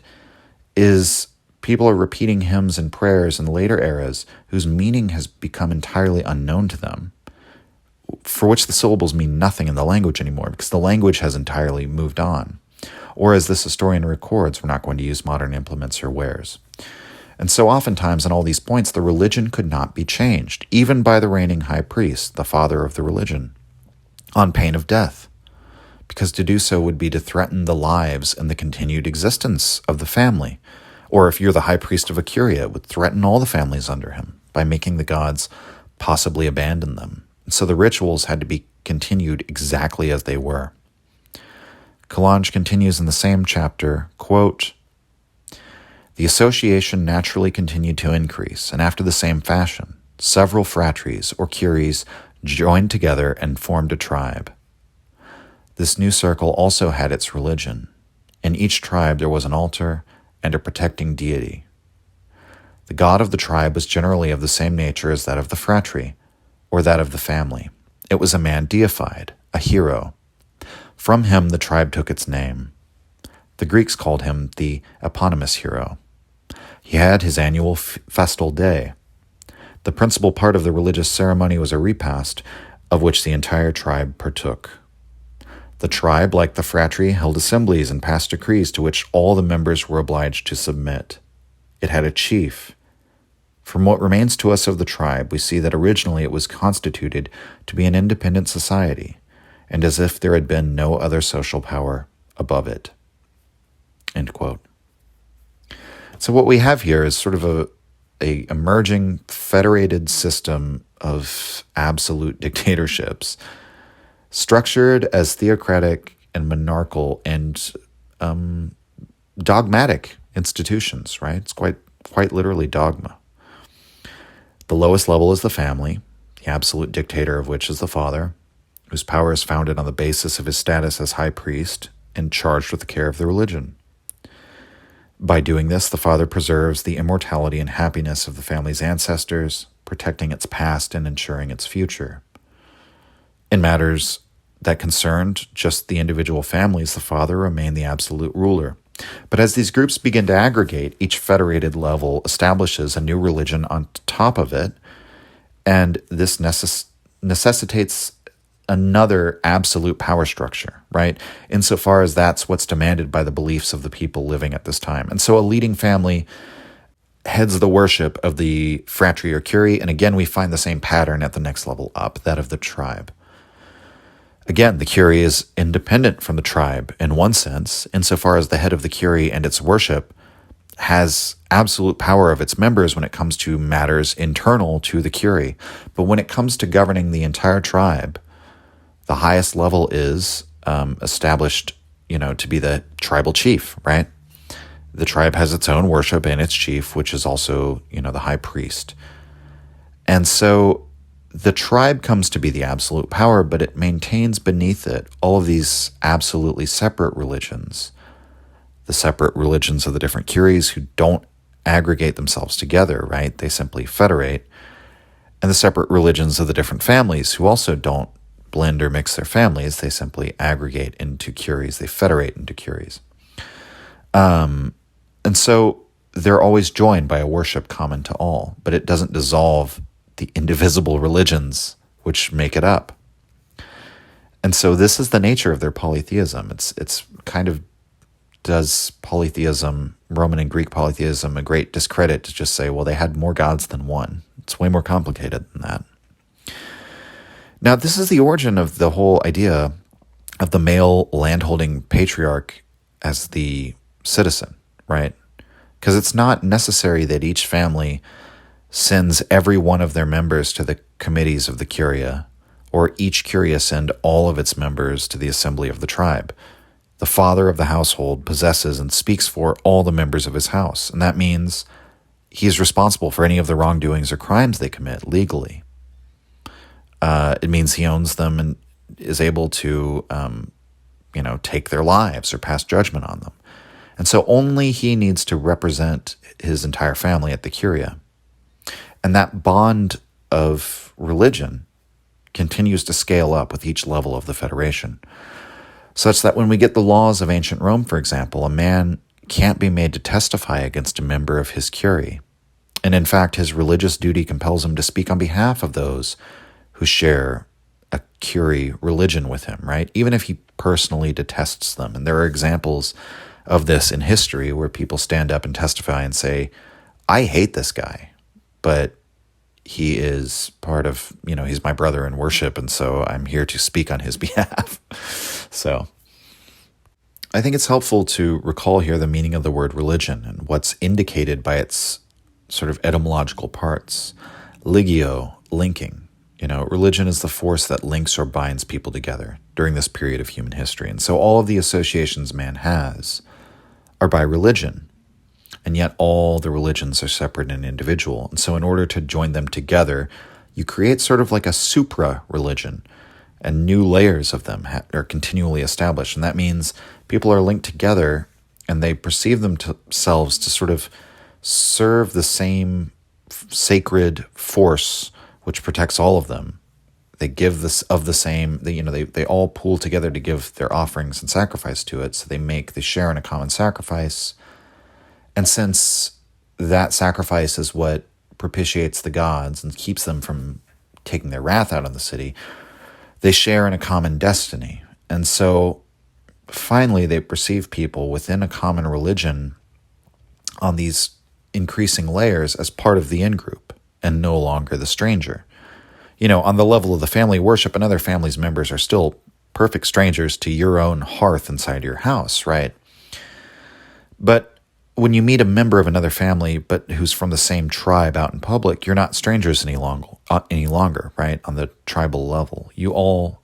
is people are repeating hymns and prayers in later eras whose meaning has become entirely unknown to them, for which the syllables mean nothing in the language anymore, because the language has entirely moved on. Or as this historian records, we're not going to use modern implements or wares. And so oftentimes in all these points, the religion could not be changed, even by the reigning high priest, the father of the religion, on pain of death, because to do so would be to threaten the lives and the continued existence of the family. Or if you're the high priest of a curia, it would threaten all the families under him by making the gods possibly abandon them. And so the rituals had to be continued exactly as they were. Coulanges continues in the same chapter, quote, "The association naturally continued to increase, and after the same fashion, several phratries or curies joined together and formed a tribe. This new circle also had its religion. In each tribe there was an altar and a protecting deity. The god of the tribe was generally of the same nature as that of the phratry, or that of the family. It was a man deified, a hero. From him the tribe took its name. The Greeks called him the eponymous hero. He had his annual festal day. The principal part of the religious ceremony was a repast, of which the entire tribe partook. The tribe, like the phratry, held assemblies and passed decrees to which all the members were obliged to submit. It had a chief. From what remains to us of the tribe, we see that originally it was constituted to be an independent society, and as if there had been no other social power above it." End quote. So what we have here is sort of a emerging federated system of absolute dictatorships, structured as theocratic and monarchical and dogmatic institutions, right? It's quite literally dogma. The lowest level is the family, the absolute dictator of which is the father, whose power is founded on the basis of his status as high priest and charged with the care of the religion. By doing this, the father preserves the immortality and happiness of the family's ancestors, protecting its past and ensuring its future. In matters that concerned just the individual families, the father remained the absolute ruler. But as these groups begin to aggregate, each federated level establishes a new religion on top of it, and this necessitates another absolute power structure, right? Insofar as that's what's demanded by the beliefs of the people living at this time. And so a leading family heads the worship of the phratry or curie, and again we find the same pattern at the next level up, that of the tribe. Again, the curie is independent from the tribe in one sense, insofar as the head of the curie and its worship has absolute power of its members when it comes to matters internal to the curie. But when it comes to governing the entire tribe, the highest level is established, to be the tribal chief, right? The tribe has its own worship and its chief, which is also, the high priest. And so the tribe comes to be the absolute power, but it maintains beneath it all of these absolutely separate religions, the separate religions of the different curies who don't aggregate themselves together, right? They simply federate. And the separate religions of the different families who also don't blend or mix their families. They simply aggregate into curies. They federate into curies. And so they're always joined by a worship common to all, but it doesn't dissolve the indivisible religions which make it up. And so this is the nature of their polytheism. It's kind of does polytheism, Roman and Greek polytheism, a great discredit to just say, well, they had more gods than one. It's way more complicated than that. Now, this is the origin of the whole idea of the male landholding patriarch as the citizen, right? Because it's not necessary that each family sends every one of their members to the committees of the curia, or each curia send all of its members to the assembly of the tribe. The father of the household possesses and speaks for all the members of his house, and that means he is responsible for any of the wrongdoings or crimes they commit legally. It means he owns them and is able to, take their lives or pass judgment on them. And so only he needs to represent his entire family at the curia. And that bond of religion continues to scale up with each level of the federation, such that when we get the laws of ancient Rome, for example, a man can't be made to testify against a member of his curie. And in fact, his religious duty compels him to speak on behalf of those who share a curie religion with him, right? Even if he personally detests them. And there are examples of this in history where people stand up and testify and say, I hate this guy, but he is part of, he's my brother in worship, and so I'm here to speak on his behalf. So I think it's helpful to recall here the meaning of the word religion and what's indicated by its sort of etymological parts. Ligio, linking. Religion is the force that links or binds people together during this period of human history. And so all of the associations man has are by religion. And yet all the religions are separate and individual. And so in order to join them together, you create sort of like a supra-religion, and new layers of them are continually established. And that means people are linked together and they perceive themselves to sort of serve the same sacred force which protects all of them. They give this of the same, they all pool together to give their offerings and sacrifice to it. So they share in a common sacrifice. And since that sacrifice is what propitiates the gods and keeps them from taking their wrath out on the city, they share in a common destiny. And so finally they perceive people within a common religion on these increasing layers as part of the in-group and no longer the stranger. On the level of the family worship, another family's members are still perfect strangers to your own hearth inside your house, right? But when you meet a member of another family, but who's from the same tribe out in public, you're not strangers any longer, right? On the tribal level, you all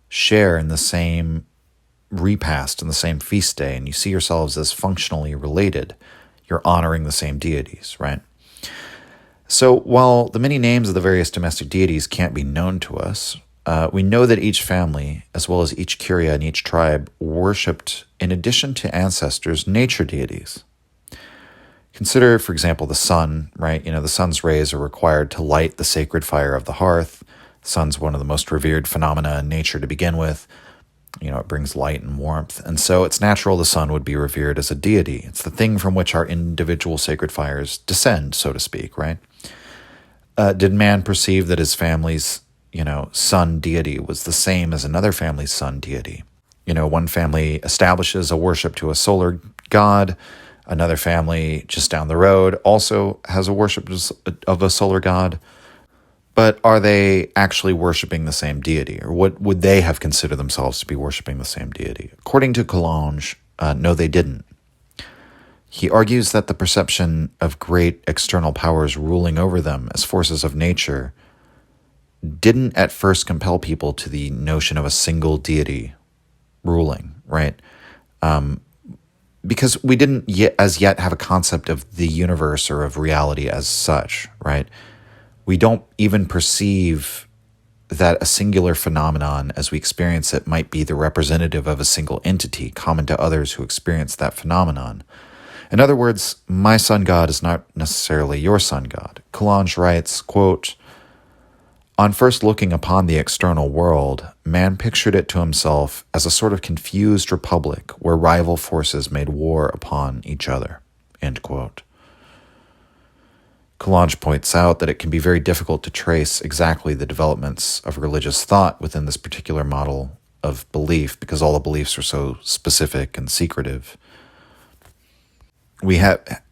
share in the same repast and the same feast day, and you see yourselves as functionally related. You're honoring the same deities, right? So while the many names of the various domestic deities can't be known to us, we know that each family, as well as each curia and each tribe, worshipped, in addition to ancestors, nature deities. Consider, for example, the sun, right? The sun's rays are required to light the sacred fire of the hearth. The sun's one of the most revered phenomena in nature to begin with. It brings light and warmth. And so it's natural the sun would be revered as a deity. It's the thing from which our individual sacred fires descend, so to speak, right? Did man perceive that his family's, sun deity was the same as another family's sun deity? One family establishes a worship to a solar god. Another family just down the road also has a worship of a solar god. But are they actually worshiping the same deity? Or what would they have considered themselves to be worshiping the same deity? According to Coulanges, no, they didn't. He argues that the perception of great external powers ruling over them as forces of nature didn't at first compel people to the notion of a single deity ruling, right? Because we didn't as yet have a concept of the universe or of reality as such, right? We don't even perceive that a singular phenomenon as we experience it might be the representative of a single entity common to others who experience that phenomenon. In other words, my sun god is not necessarily your sun god. Coulanges writes, quote, "On first looking upon the external world, man pictured it to himself as a sort of confused republic where rival forces made war upon each other." End quote. Coulanges points out that it can be very difficult to trace exactly the developments of religious thought within this particular model of belief because all the beliefs are so specific and secretive.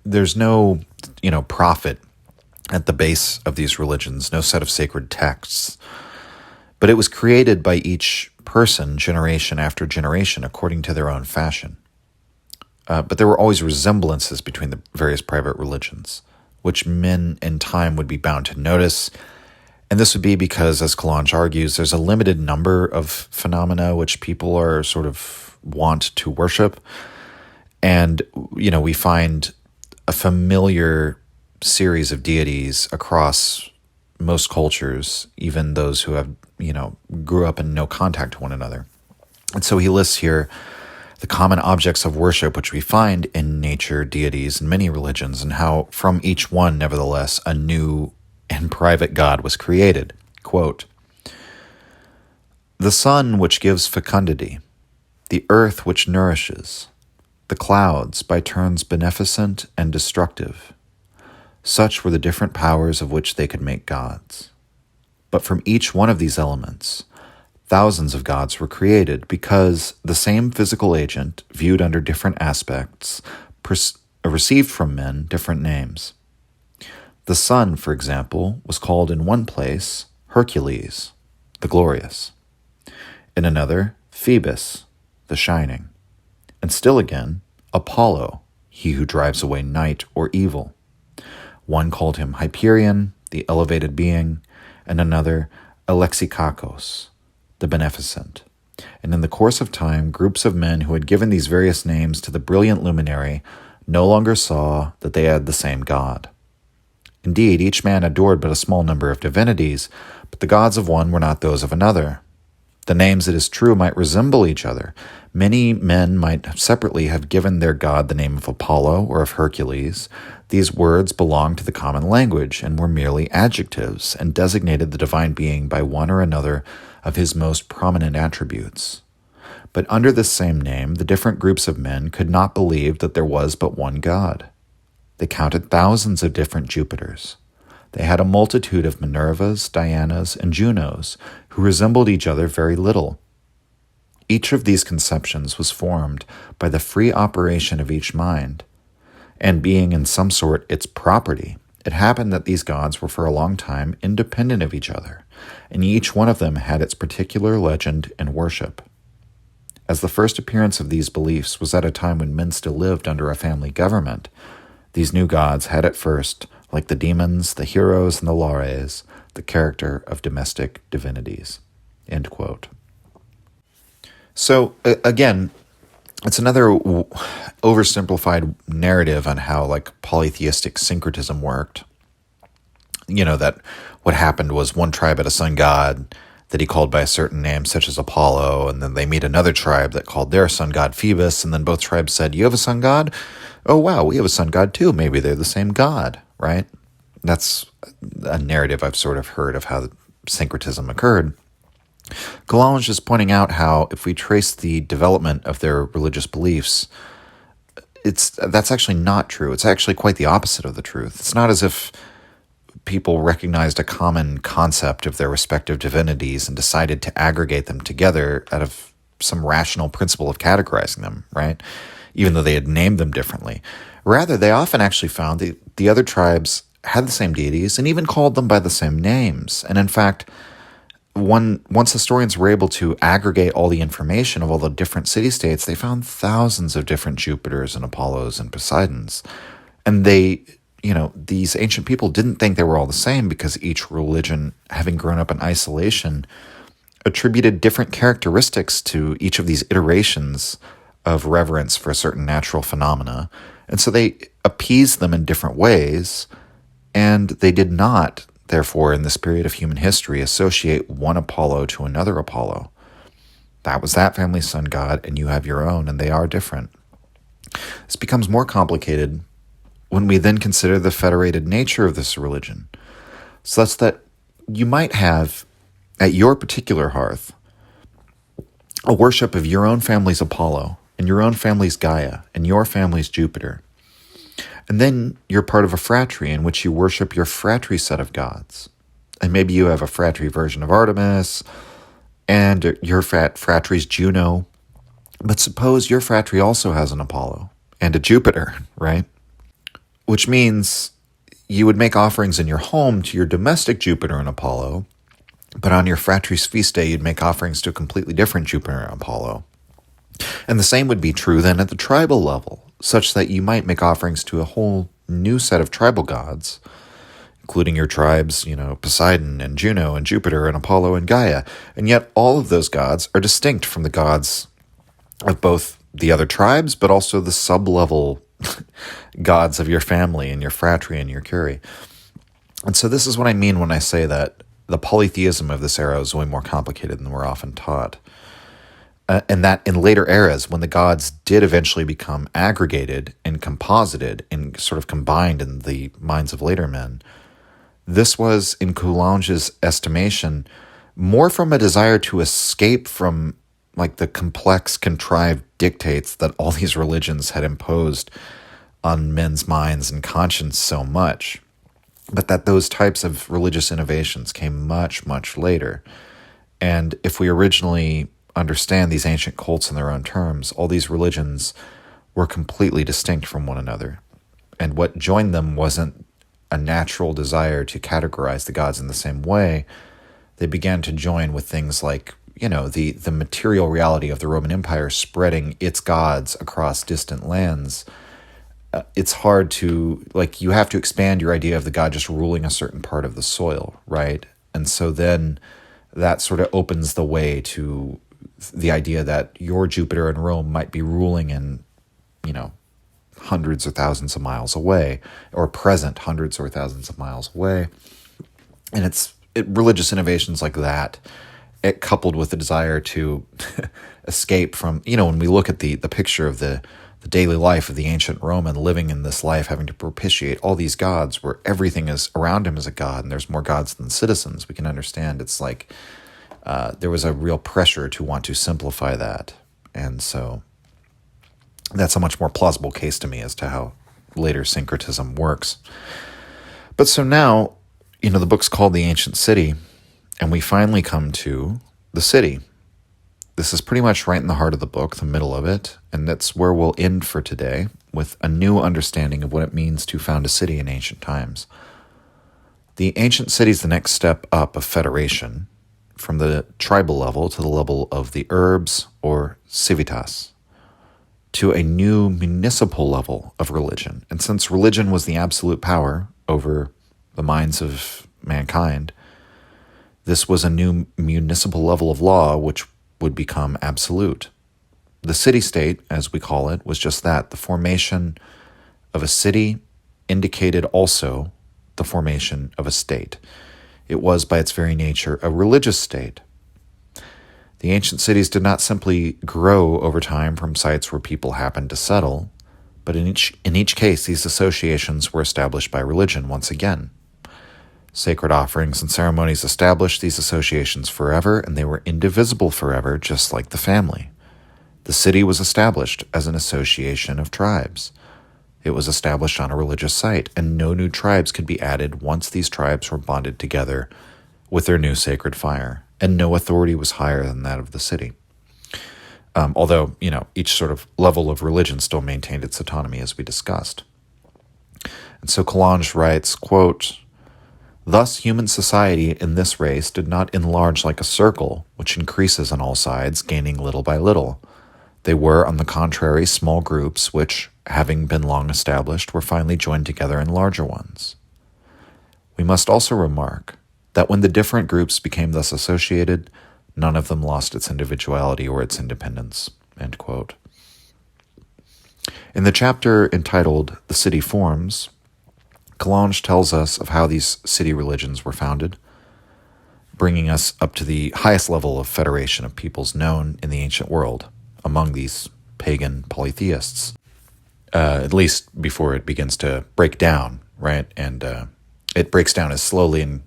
There's no, prophet at the base of these religions, no set of sacred texts. But it was created by each person, generation after generation, according to their own fashion. But there were always resemblances between the various private religions, which men in time would be bound to notice. And this would be because, as Coulanges argues, there's a limited number of phenomena which people are sort of want to worship. And, we find a familiar series of deities across most cultures, even those who have, grew up in no contact to one another. And so he lists here the common objects of worship which we find in nature, deities, and many religions, and how from each one, nevertheless, a new and private god was created. Quote, "The sun which gives fecundity, the earth which nourishes, the clouds by turns beneficent and destructive, such were the different powers of which they could make gods. But from each one of these elements, thousands of gods were created because the same physical agent, viewed under different aspects, received from men different names. The sun, for example, was called in one place Hercules, the glorious, in another Phoebus, the shining, and still again Apollo, he who drives away night or evil. One called him Hyperion, the elevated being, and another Alexikakos, the beneficent. And in the course of time, groups of men who had given these various names to the brilliant luminary no longer saw that they had the same god. Indeed, each man adored but a small number of divinities, but the gods of one were not those of another. The names, it is true, might resemble each other. Many men might separately have given their god the name of Apollo or of Hercules. These words belonged to the common language and were merely adjectives and designated the divine being by one or another of his most prominent attributes. But under this same name, the different groups of men could not believe that there was but one god. They counted thousands of different Jupiters. They had a multitude of Minervas, Dianas, and Junos, who resembled each other very little. Each of these conceptions was formed by the free operation of each mind, and being in some sort its property, it happened that these gods were for a long time independent of each other, and each one of them had its particular legend and worship. As the first appearance of these beliefs was at a time when men still lived under a family government, these new gods had at first, like the demons, the heroes, and the laures, the character of domestic divinities." End quote. So, again, it's another oversimplified narrative on how, polytheistic syncretism worked. That what happened was one tribe had a sun god that he called by a certain name, such as Apollo, and then they meet another tribe that called their sun god Phoebus, and then both tribes said, "You have a sun god? Oh, wow, we have a sun god too. Maybe they're the same god," right? That's a narrative I've sort of heard of how syncretism occurred. Coulanges is pointing out how if we trace the development of their religious beliefs, that's actually not true. It's actually quite the opposite of the truth. It's not as if people recognized a common concept of their respective divinities and decided to aggregate them together out of some rational principle of categorizing them, right? Even though they had named them differently. Rather, they often actually found that the other tribes had the same deities and even called them by the same names. And in fact, once historians were able to aggregate all the information of all the different city-states, they found thousands of different Jupiters and Apollos and Poseidons. And these ancient people didn't think they were all the same because each religion, having grown up in isolation, attributed different characteristics to each of these iterations of reverence for certain natural phenomena. And so they appeased them in different ways, and they did not, therefore, in this period of human history, associate one Apollo to another Apollo. That was that family's sun god, and you have your own, and they are different. This becomes more complicated when we then consider the federated nature of this religion, such that you might have, at your particular hearth, a worship of your own family's Apollo, and your own family's Gaia, and your family's Jupiter. And then you're part of a phratry in which you worship your phratry set of gods. And maybe you have a phratry version of Artemis, and your phratry's Juno. But suppose your phratry also has an Apollo and a Jupiter, right? Which means you would make offerings in your home to your domestic Jupiter and Apollo, but on your phratry's feast day, you'd make offerings to a completely different Jupiter and Apollo. And the same would be true then at the tribal level, such that you might make offerings to a whole new set of tribal gods, including your tribes, Poseidon and Juno and Jupiter and Apollo and Gaia. And yet all of those gods are distinct from the gods of both the other tribes, but also the sub-level gods of your family and your phratry and your curie. And so this is what I mean when I say that the polytheism of this era is way more complicated than we're often taught. And that in later eras, when the gods did eventually become aggregated and composited and sort of combined in the minds of later men, this was, in Coulanges' estimation, more from a desire to escape from the complex, contrived dictates that all these religions had imposed on men's minds and conscience so much, but that those types of religious innovations came much, much later. And if we originally understand these ancient cults in their own terms, all these religions were completely distinct from one another. And what joined them wasn't a natural desire to categorize the gods in the same way. They began to join with things like, the material reality of the Roman Empire spreading its gods across distant lands. It's hard to, you have to expand your idea of the god just ruling a certain part of the soil, right? And so then that sort of opens the way to the idea that your Jupiter in Rome might be ruling in, hundreds or thousands of miles away, or present hundreds or thousands of miles away. And it's religious innovations like that, it coupled with the desire to escape from, when we look at the picture of the daily life of the ancient Roman living in this life, having to propitiate all these gods where everything is around him is a god and there's more gods than citizens, we can understand it's like there was a real pressure to want to simplify that. And so that's a much more plausible case to me as to how later syncretism works. But so now, the book's called The Ancient City, and we finally come to the city. This is pretty much right in the heart of the book, the middle of it, and that's where we'll end for today, with a new understanding of what it means to found a city in ancient times. The ancient city is the next step up of federation, from the tribal level to the level of the urbs or civitas, to a new municipal level of religion. And since religion was the absolute power over the minds of mankind, this was a new municipal level of law which would become absolute. The city-state, as we call it, was just that. The formation of a city indicated also the formation of a state. It was, by its very nature, a religious state. The ancient cities did not simply grow over time from sites where people happened to settle, but in each case, these associations were established by religion once again. Sacred offerings and ceremonies established these associations forever, and they were indivisible forever, just like the family. The city was established as an association of tribes. It was established on a religious site, and no new tribes could be added once these tribes were bonded together with their new sacred fire, and no authority was higher than that of the city. Although, each sort of level of religion still maintained its autonomy, as we discussed. And so Coulanges writes, quote, "Thus human society in this race did not enlarge like a circle, which increases on all sides, gaining little by little. They were, on the contrary, small groups which, having been long established, were finally joined together in larger ones. We must also remark that when the different groups became thus associated, none of them lost its individuality or its independence." End quote. In the chapter entitled "The City Forms," Coulanges tells us of how these city religions were founded, bringing us up to the highest level of federation of peoples known in the ancient world among these pagan polytheists, at least before it begins to break down, right? And it breaks down as slowly and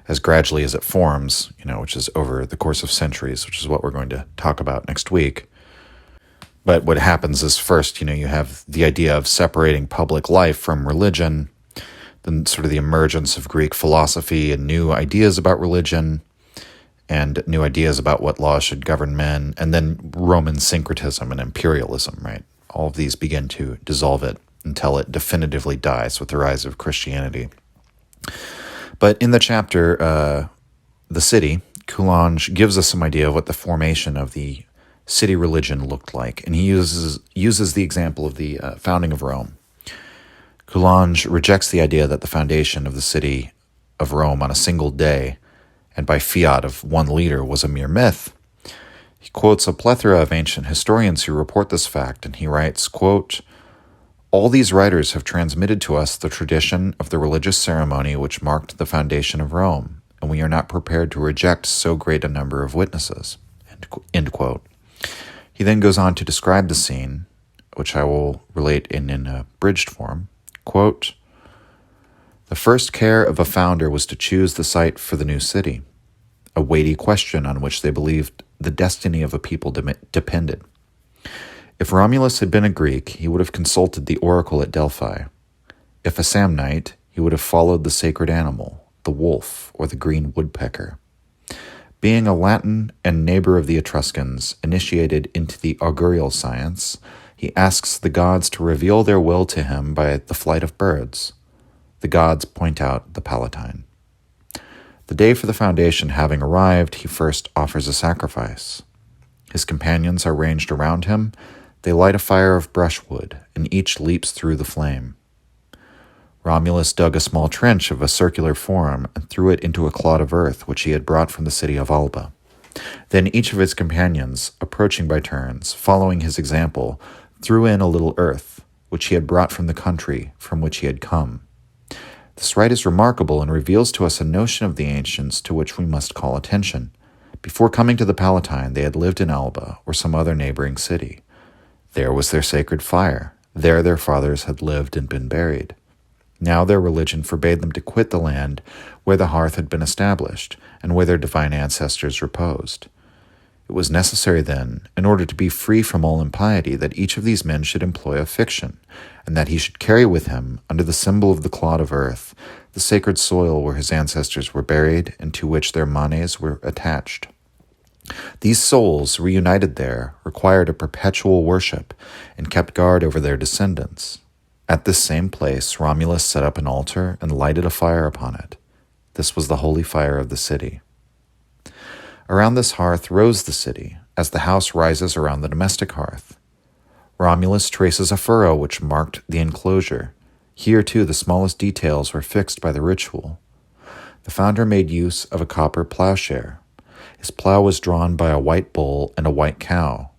as gradually as it forms, which is over the course of centuries, which is what we're going to talk about next week. But what happens is first, you have the idea of separating public life from religion, then sort of the emergence of Greek philosophy and new ideas about religion and new ideas about what laws should govern men, and then Roman syncretism and imperialism, right? All of these begin to dissolve it until it definitively dies with the rise of Christianity. But in the chapter, The City, Coulanges gives us some idea of what the formation of the city religion looked like, and he uses the example of the founding of Rome. Coulanges rejects the idea that the foundation of the city of Rome on a single day and by fiat of one leader was a mere myth. He quotes a plethora of ancient historians who report this fact, and he writes, quote, "All these writers have transmitted to us the tradition of the religious ceremony which marked the foundation of Rome, and we are not prepared to reject so great a number of witnesses." End quote. He then goes on to describe the scene, which I will relate in a abridged form. Quote, "The first care of a founder was to choose the site for the new city, a weighty question on which they believed the destiny of a people depended. If Romulus had been a Greek, he would have consulted the oracle at Delphi. If a Samnite, he would have followed the sacred animal, the wolf or the green woodpecker. Being a Latin and neighbor of the Etruscans, initiated into the augurial science, he asks the gods to reveal their will to him by the flight of birds. The gods point out the Palatine. The day for the foundation having arrived, he first offers a sacrifice. His companions are ranged around him. They light a fire of brushwood, and each leaps through the flame. Romulus dug a small trench of a circular form and threw it into a clod of earth which he had brought from the city of Alba. Then each of his companions, approaching by turns, following his example, threw in a little earth, which he had brought from the country from which he had come. This rite is remarkable and reveals to us a notion of the ancients to which we must call attention. Before coming to the Palatine, they had lived in Alba or some other neighboring city. There was their sacred fire. There their fathers had lived and been buried. Now their religion forbade them to quit the land where the hearth had been established and where their divine ancestors reposed. It was necessary then, in order to be free from all impiety, that each of these men should employ a fiction, and that he should carry with him, under the symbol of the clod of earth, the sacred soil where his ancestors were buried and to which their manes were attached. These souls, reunited there, required a perpetual worship and kept guard over their descendants. At this same place, Romulus set up an altar and lighted a fire upon it. This was the holy fire of the city. Around this hearth rose the city, as the house rises around the domestic hearth. Romulus traces a furrow which marked the enclosure. Here, too, the smallest details were fixed by the ritual. The founder made use of a copper plowshare. His plow was drawn by a white bull and a white cow.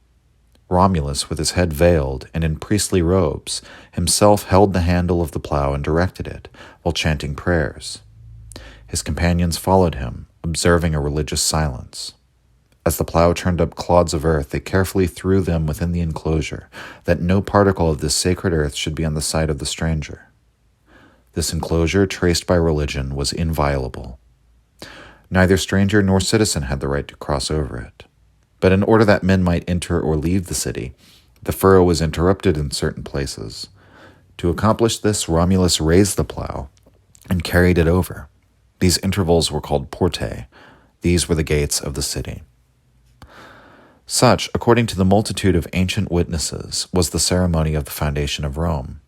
Romulus, with his head veiled and in priestly robes, himself held the handle of the plow and directed it, while chanting prayers. His companions followed him, observing a religious silence. As the plow turned up clods of earth, they carefully threw them within the enclosure, that no particle of this sacred earth should be on the sight of the stranger. This enclosure, traced by religion, was inviolable. Neither stranger nor citizen had the right to cross over it. But in order that men might enter or leave the city, the furrow was interrupted in certain places. To accomplish this, Romulus raised the plow and carried it over. These intervals were called portae. These were the gates of the city. Such, according to the multitude of ancient witnesses, was the ceremony of the foundation of Rome.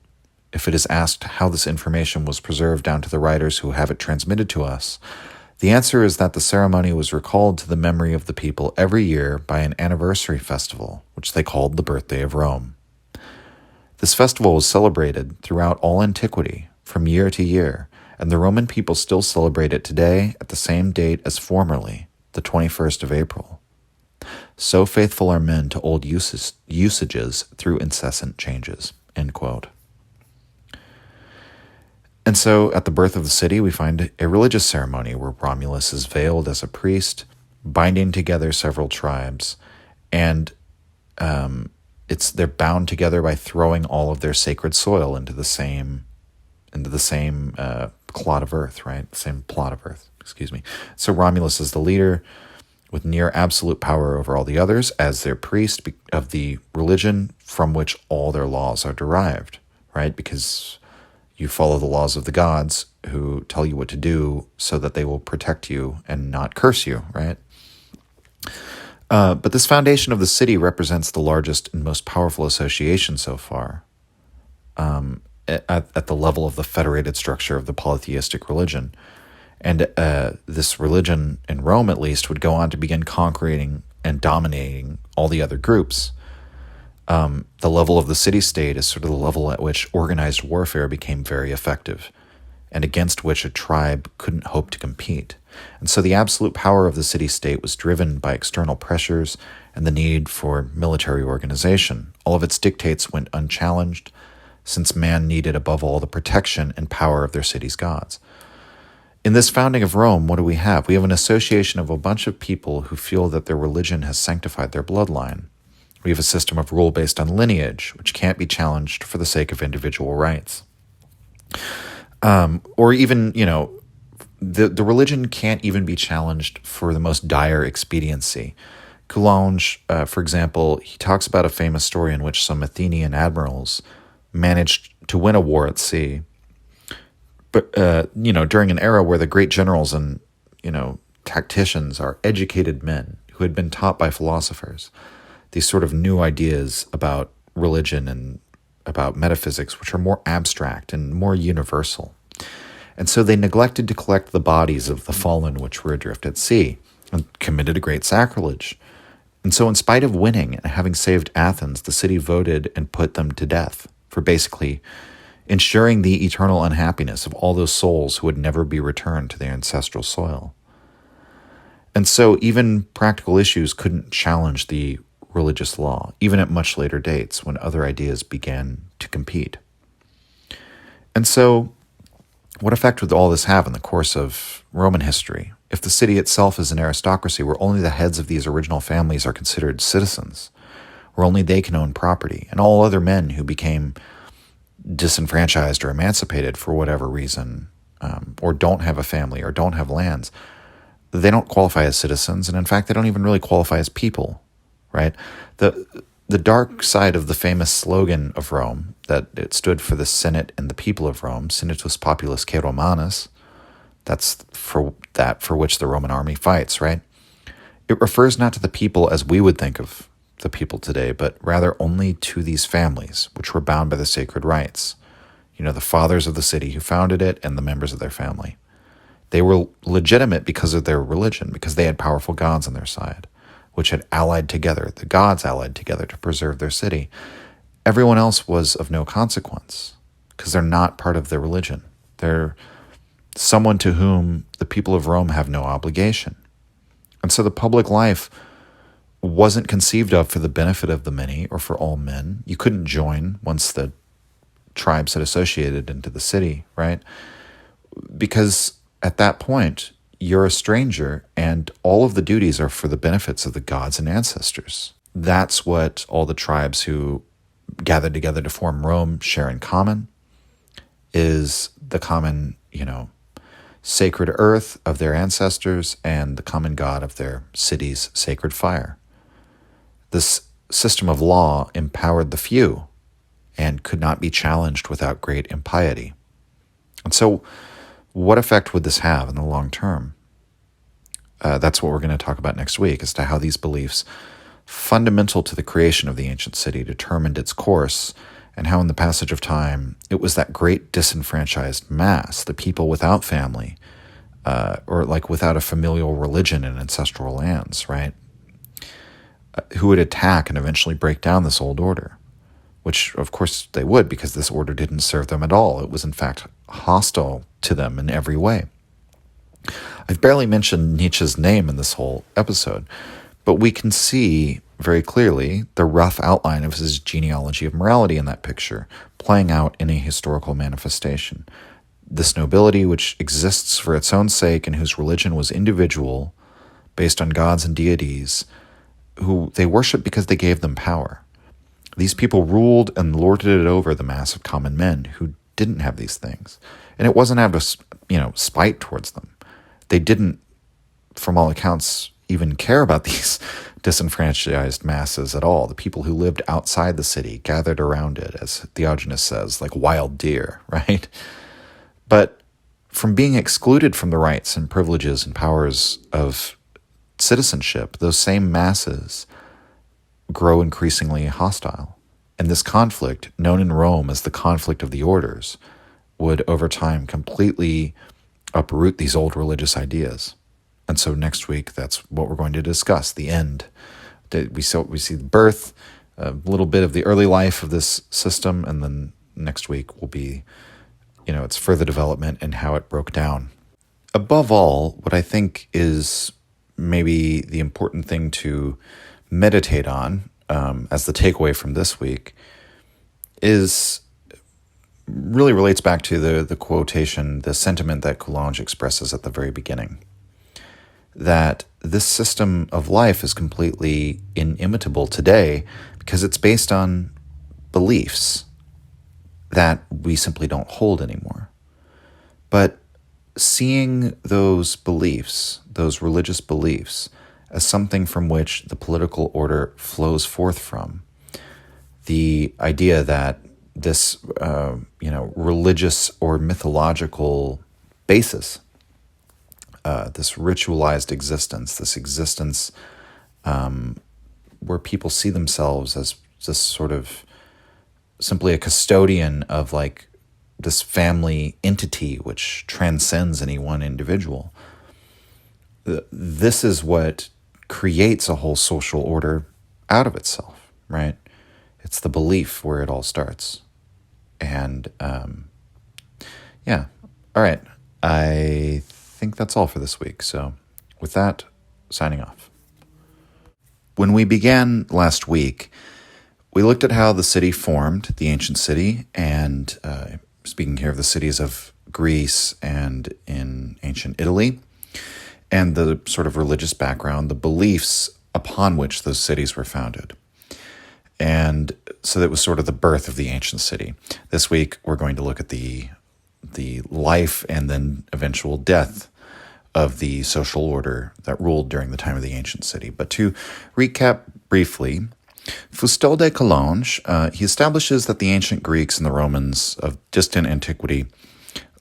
if it is asked how this information was preserved down to the writers who have it transmitted to us, the answer is that the ceremony was recalled to the memory of the people every year by an anniversary festival, which they called the birthday of Rome. This festival was celebrated throughout all antiquity, from year to year, and the Roman people still celebrate it today at the same date as formerly, the 21st of April. So faithful are men to old usages through incessant changes." End quote. And so at the birth of the city, we find a religious ceremony where Romulus is veiled as a priest, binding together several tribes, and they're bound together by throwing all of their sacred soil into the same clod of earth, right? Same plot of earth, excuse me. So Romulus is the leader with near absolute power over all the others as their priest of the religion from which all their laws are derived, right? Because you follow the laws of the gods who tell you what to do so that they will protect you and not curse you, right? But this foundation of the city represents the largest and most powerful association so far at the level of the federated structure of the polytheistic religion. And this religion, in Rome at least, would go on to begin conquering and dominating all the other groups. The level of the city-state is sort of the level at which organized warfare became very effective, and against which a tribe couldn't hope to compete. And so the absolute power of the city-state was driven by external pressures and the need for military organization. All of its dictates went unchallenged, since man needed above all the protection and power of their city's gods. In this founding of Rome, what do we have? We have an association of a bunch of people who feel that their religion has sanctified their bloodline. We have a system of rule based on lineage, which can't be challenged for the sake of individual rights. Or even, the religion can't even be challenged for the most dire expediency. Coulanges, for example, he talks about a famous story in which some Athenian admirals managed to win a war at sea. But, during an era where the great generals and, tacticians are educated men who had been taught by philosophers these sort of new ideas about religion and about metaphysics, which are more abstract and more universal. And so they neglected to collect the bodies of the fallen which were adrift at sea and committed a great sacrilege. And so in spite of winning and having saved Athens, the city voted and put them to death for basically ensuring the eternal unhappiness of all those souls who would never be returned to their ancestral soil. And so even practical issues couldn't challenge the religious law, even at much later dates when other ideas began to compete. And so what effect would all this have in the course of Roman history? If the city itself is an aristocracy where only the heads of these original families are considered citizens, where only they can own property, and all other men who became disenfranchised or emancipated for whatever reason, or don't have a family or don't have lands, they don't qualify as citizens, and in fact, they don't even really qualify as people, right? The dark side of the famous slogan of Rome, that it stood for the Senate and the people of Rome, Senatus Populus que Romanus, that's for which the Roman army fights, right? It refers not to the people as we would think of the people today, but rather only to these families, which were bound by the sacred rights. The fathers of the city who founded it and the members of their family. They were legitimate because of their religion, because they had powerful gods on their side, which had allied together, the gods allied together to preserve their city. Everyone else was of no consequence because they're not part of their religion. They're someone to whom the people of Rome have no obligation. And so the public life wasn't conceived of for the benefit of the many or for all men. You couldn't join once the tribes had associated into the city, right? Because at that point, you're a stranger and all of the duties are for the benefits of the gods and ancestors. That's what all the tribes who gathered together to form Rome share in common, is the common, sacred earth of their ancestors and the common god of their city's sacred fire. This system of law empowered the few and could not be challenged without great impiety. And so what effect would this have in the long term? That's what we're going to talk about next week, as to how these beliefs, fundamental to the creation of the ancient city, determined its course and how in the passage of time, it was that great disenfranchised mass, the people without family, or like without a familial religion in ancestral lands, right? Who would attack and eventually break down this old order, which of course they would, because this order didn't serve them at all. It was in fact hostile to them in every way. I've barely mentioned Nietzsche's name in this whole episode, but we can see very clearly the rough outline of his genealogy of morality in that picture, playing out in a historical manifestation. This nobility, which exists for its own sake and whose religion was individual, based on gods and deities, who they worshiped because they gave them power. These people ruled and lorded it over the mass of common men who didn't have these things. And it wasn't out of, spite towards them. They didn't, from all accounts, even care about these disenfranchised masses at all. The people who lived outside the city gathered around it, as Diogenes says, like wild deer, right? But from being excluded from the rights and privileges and powers of citizenship, those same masses grow increasingly hostile. And this conflict, known in Rome as the conflict of the orders, would over time completely uproot these old religious ideas. And so next week, that's what we're going to discuss, the end. We see the birth, a little bit of the early life of this system, and then next week will be, its further development and how it broke down. Above all, what I think is maybe the important thing to meditate on as the takeaway from this week really relates back to the quotation, the sentiment that Coulanges expresses at the very beginning, that this system of life is completely inimitable today because it's based on beliefs that we simply don't hold anymore. But seeing those beliefs, those religious beliefs, as something from which the political order flows forth from, the idea that this, religious or mythological basis, this ritualized existence, this existence where people see themselves as this sort of simply a custodian of like this family entity which transcends any one individual. This is what creates a whole social order out of itself, right? It's the belief where it all starts. And all right. I think that's all for this week. So with that, signing off. When we began last week, we looked at how the city formed, the ancient city, and speaking here of the cities of Greece and in ancient Italy, and the sort of religious background, the beliefs upon which those cities were founded. And so that was sort of the birth of the ancient city. This week, we're going to look at the life and then eventual death of the social order that ruled during the time of the ancient city. But to recap briefly, Fustel de Coulanges, he establishes that the ancient Greeks and the Romans of distant antiquity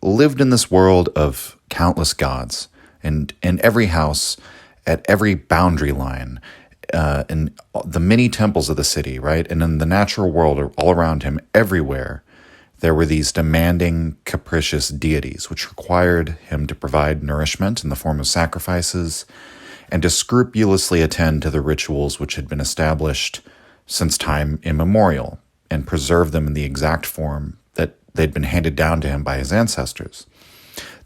lived in this world of countless gods, and in every house, at every boundary line, in the many temples of the city, right? And in the natural world all around him, everywhere, there were these demanding, capricious deities, which required him to provide nourishment in the form of sacrifices and to scrupulously attend to the rituals which had been established since time immemorial and preserve them in the exact form that they'd been handed down to him by his ancestors.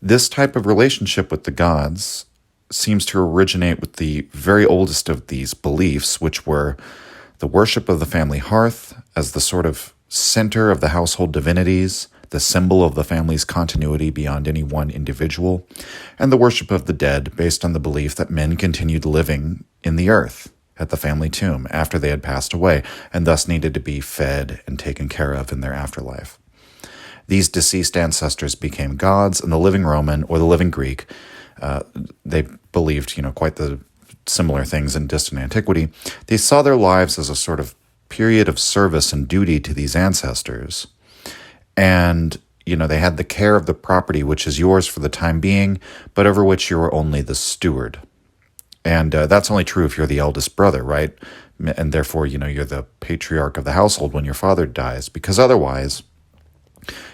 This type of relationship with the gods seems to originate with the very oldest of these beliefs, which were the worship of the family hearth as the sort of center of the household divinities, the symbol of the family's continuity beyond any one individual, and the worship of the dead based on the belief that men continued living in the earth at the family tomb after they had passed away, and thus needed to be fed and taken care of in their afterlife. These deceased ancestors became gods, and the living Roman or the living Greek, they believed, quite the similar things in distant antiquity. They saw their lives as a sort of period of service and duty to these ancestors. And, they had the care of the property, which is yours for the time being, but over which you are only the steward. And that's only true if you're the eldest brother, right? and therefore, you're the patriarch of the household when your father dies, because otherwise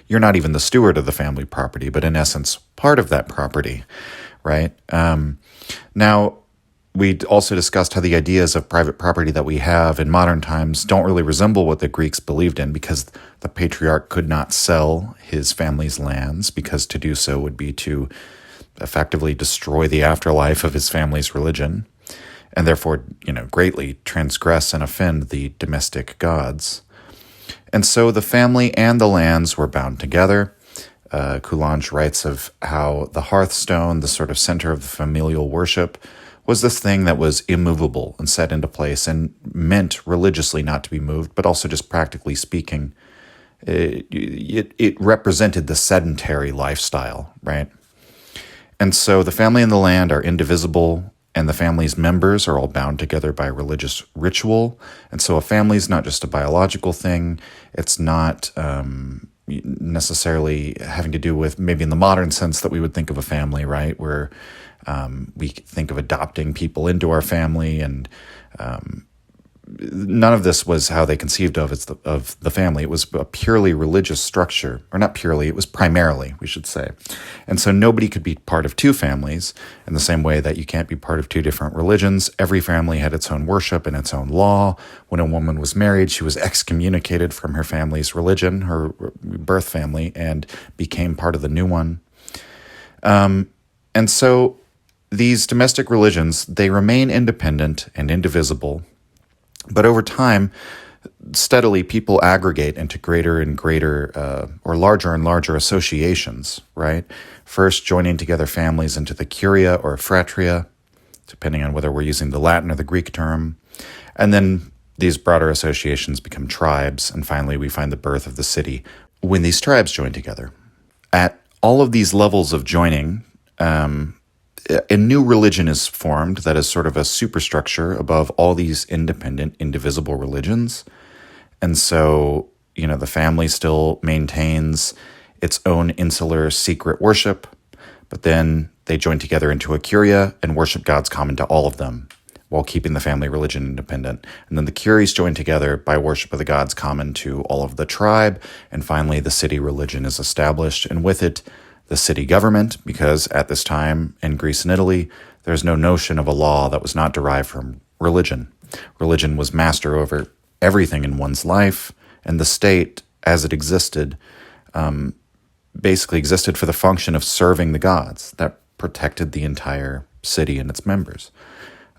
you're not even the steward of the family property, but in essence, part of that property, right? Now, we also discussed how the ideas of private property that we have in modern times don't really resemble what the Greeks believed in, because the patriarch could not sell his family's lands, because to do so would be to effectively destroy the afterlife of his family's religion, and therefore, greatly transgress and offend the domestic gods. And so the family and the lands were bound together. Coulanges writes of how the hearthstone, the sort of center of the familial worship, was this thing that was immovable and set into place and meant religiously not to be moved, but also just practically speaking, it represented the sedentary lifestyle, right? And so the family and the land are indivisible, and the family's members are all bound together by religious ritual. And so a family is not just a biological thing. It's not necessarily having to do with, maybe in the modern sense that we would think of a family, right? Where we think of adopting people into our family, and none of this was how they conceived of the family. It was a purely religious structure, or not purely, it was primarily, we should say. And so nobody could be part of two families in the same way that you can't be part of two different religions. Every family had its own worship and its own law. When a woman was married, she was excommunicated from her family's religion, her birth family, and became part of the new one. And so these domestic religions, they remain independent and indivisible. But over time, steadily, people aggregate into greater and greater, or larger and larger associations, right? First, joining together families into the curia or fratria, depending on whether we're using the Latin or the Greek term. And then these broader associations become tribes, and finally we find the birth of the city when these tribes join together. At all of these levels of joining, a new religion is formed that is sort of a superstructure above all these independent, indivisible religions. And so, the family still maintains its own insular secret worship, but then they join together into a curia and worship gods common to all of them, while keeping the family religion independent. And then the curiae join together by worship of the gods common to all of the tribe, and finally the city religion is established, and with it, the city government, because at this time in Greece and Italy, there's no notion of a law that was not derived from religion. Religion was master over everything in one's life, and the state, as it existed, basically existed for the function of serving the gods that protected the entire city and its members.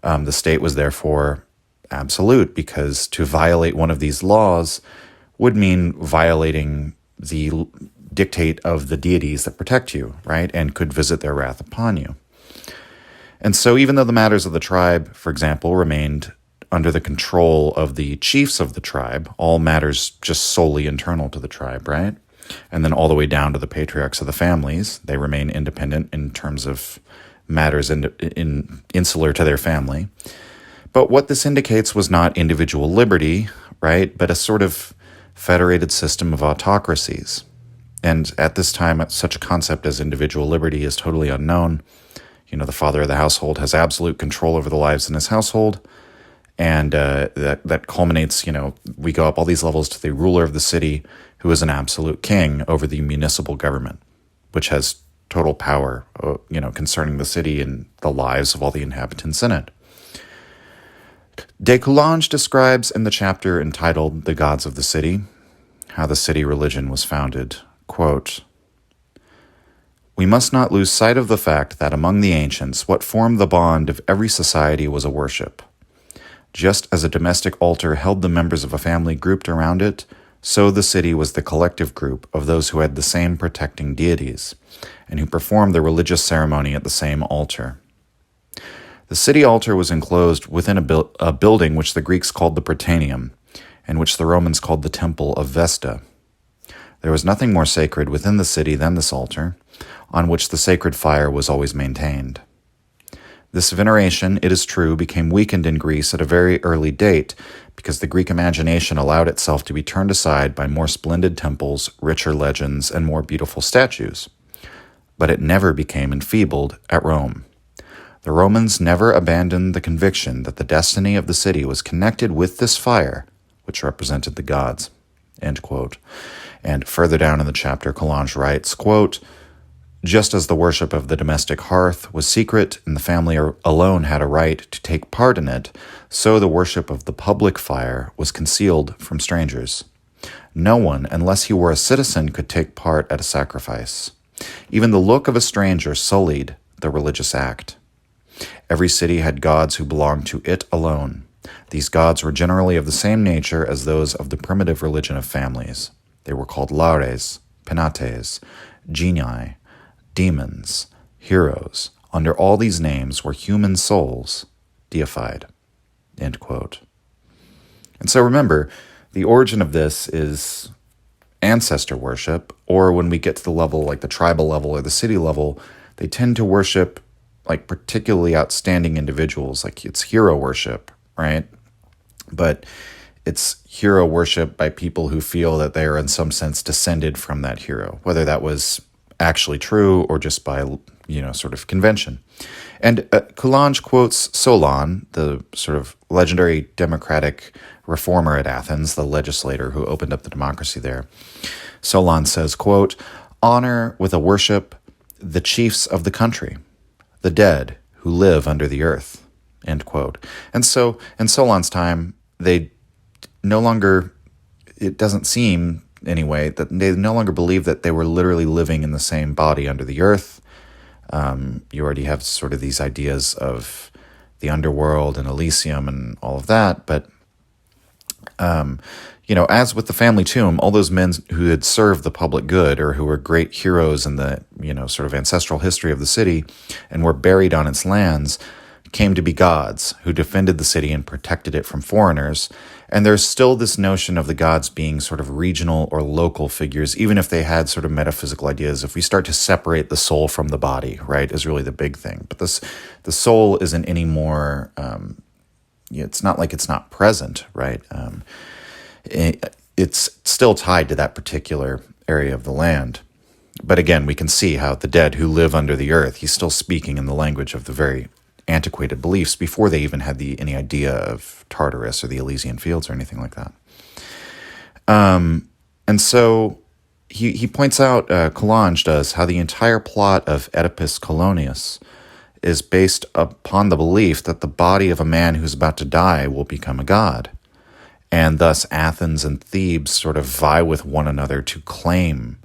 The state was therefore absolute, because to violate one of these laws would mean violating the dictate of the deities that protect you, right, and could visit their wrath upon you. And so even though the matters of the tribe, for example, remained under the control of the chiefs of the tribe, all matters just solely internal to the tribe, right, and then all the way down to the patriarchs of the families, they remain independent in terms of matters insular to their family. But what this indicates was not individual liberty, right, but a sort of federated system of autocracies. And at this time, such a concept as individual liberty is totally unknown. The father of the household has absolute control over the lives in his household. And that culminates, we go up all these levels to the ruler of the city, who is an absolute king over the municipal government, which has total power, concerning the city and the lives of all the inhabitants in it. De Coulanges describes in the chapter entitled The Gods of the City how the city religion was founded. Quote, "We must not lose sight of the fact that among the ancients what formed the bond of every society was a worship. Just as a domestic altar held the members of a family grouped around it, so the city was the collective group of those who had the same protecting deities, and who performed the religious ceremony at the same altar. The city altar was enclosed within a building which the Greeks called the Prytaneum, and which the Romans called the Temple of Vesta. There was nothing more sacred within the city than this altar, on which the sacred fire was always maintained. This veneration, it is true, became weakened in Greece at a very early date, because the Greek imagination allowed itself to be turned aside by more splendid temples, richer legends, and more beautiful statues. But it never became enfeebled at Rome. The Romans never abandoned the conviction that the destiny of the city was connected with this fire, which represented the gods." End quote. And further down in the chapter, Coulanges writes, quote, "Just as the worship of the domestic hearth was secret and the family alone had a right to take part in it, so the worship of the public fire was concealed from strangers. No one, unless he were a citizen, could take part at a sacrifice. Even the look of a stranger sullied the religious act. Every city had gods who belonged to it alone. These gods were generally of the same nature as those of the primitive religion of families. They were called lares, penates, genii, demons, heroes. Under all these names were human souls deified." End quote. And so remember, the origin of this is ancestor worship, or when we get to the level, like the tribal level or the city level, they tend to worship like particularly outstanding individuals, like it's hero worship, right? But it's hero worship by people who feel that they are in some sense descended from that hero, whether that was actually true or just by, sort of convention. And Coulanges quotes Solon, the sort of legendary democratic reformer at Athens, the legislator who opened up the democracy there. Solon says, quote, "Honor with a worship the chiefs of the country, the dead who live under the earth," end quote. And so in Solon's time, they no longer, it doesn't seem anyway, that they no longer believe that they were literally living in the same body under the earth. You already have sort of these ideas of the underworld and Elysium and all of that. But, as with the family tomb, all those men who had served the public good or who were great heroes in the, sort of ancestral history of the city and were buried on its lands came to be gods who defended the city and protected it from foreigners. And there's still this notion of the gods being sort of regional or local figures, even if they had sort of metaphysical ideas. If we start to separate the soul from the body, right, is really the big thing. But the soul isn't any more, it's not like it's not present, right? It's still tied to that particular area of the land. But again, we can see how the dead who live under the earth, he's still speaking in the language of the very antiquated beliefs before they even had any idea of Tartarus or the Elysian Fields or anything like that. And so he points out, Coulanges does, how the entire plot of Oedipus Coloneus is based upon the belief that the body of a man who's about to die will become a god. And thus Athens and Thebes sort of vie with one another to claim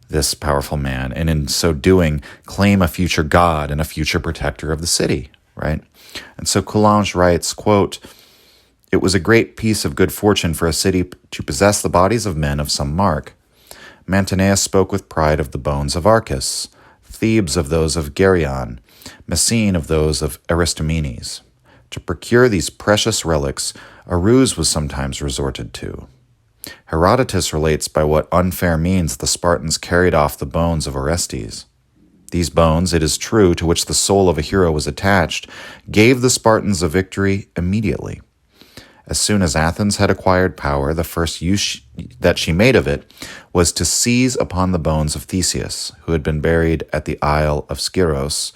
this powerful man, and in so doing, claim a future god and a future protector of the city, right? And so Coulanges writes, quote, "It was a great piece of good fortune for a city to possess the bodies of men of some mark. Mantineus spoke with pride of the bones of Archas, Thebes of those of Geryon, Messene of those of Aristomenes. To procure these precious relics, a ruse was sometimes resorted to. Herodotus relates by what unfair means the Spartans carried off the bones of Orestes. These bones, it is true, to which the soul of a hero was attached, gave the Spartans a victory immediately. As soon as Athens had acquired power, the first use that she made of it was to seize upon the bones of Theseus, who had been buried at the Isle of Skyros,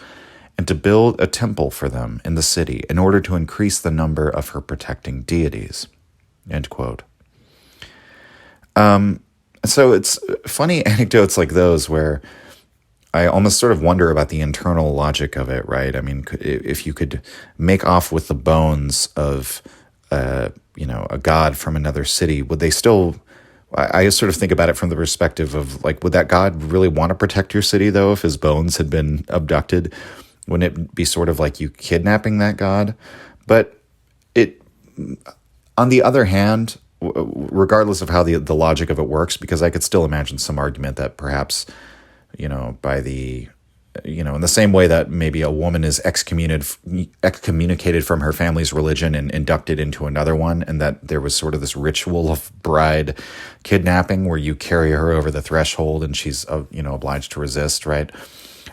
and to build a temple for them in the city in order to increase the number of her protecting deities." End quote. So it's funny anecdotes like those where I almost sort of wonder about the internal logic of it, right? I mean, if you could make off with the bones of, a god from another city, would they still, I sort of think about it from the perspective of, like, would that god really want to protect your city, though, if his bones had been abducted? Wouldn't it be sort of like you kidnapping that god? But on the other hand, regardless of how the logic of it works, because I could still imagine some argument that perhaps, by the, in the same way that maybe a woman is excommunicated from her family's religion and inducted into another one, and that there was sort of this ritual of bride kidnapping where you carry her over the threshold and she's, obliged to resist, right?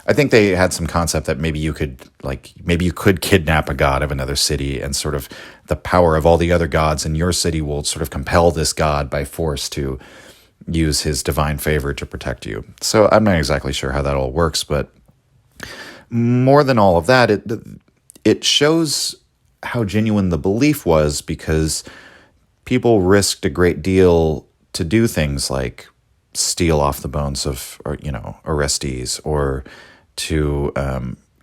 I think they had some concept that maybe you could kidnap a god of another city, and sort of the power of all the other gods in your city will sort of compel this god by force to use his divine favor to protect you. So I'm not exactly sure how that all works, but more than all of that, it shows how genuine the belief was, because people risked a great deal to do things like steal off the bones of, arrestees, or to,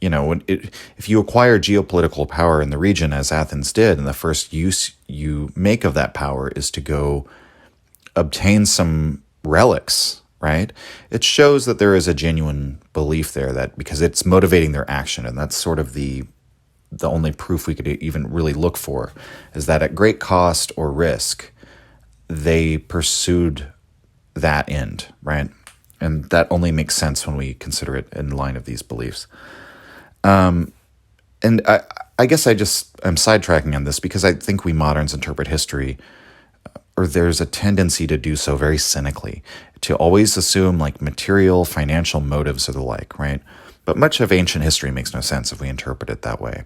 if you acquire geopolitical power in the region, as Athens did, and the first use you make of that power is to go obtain some relics, right? It shows that there is a genuine belief there, that because it's motivating their action, and that's sort of the only proof we could even really look for, is that at great cost or risk, they pursued that end, right? And that only makes sense when we consider it in line of these beliefs. And I guess I'm sidetracking on this because I think we moderns interpret history, or there's a tendency to do so very cynically, to always assume like material, financial motives or the like, right? But much of ancient history makes no sense if we interpret it that way.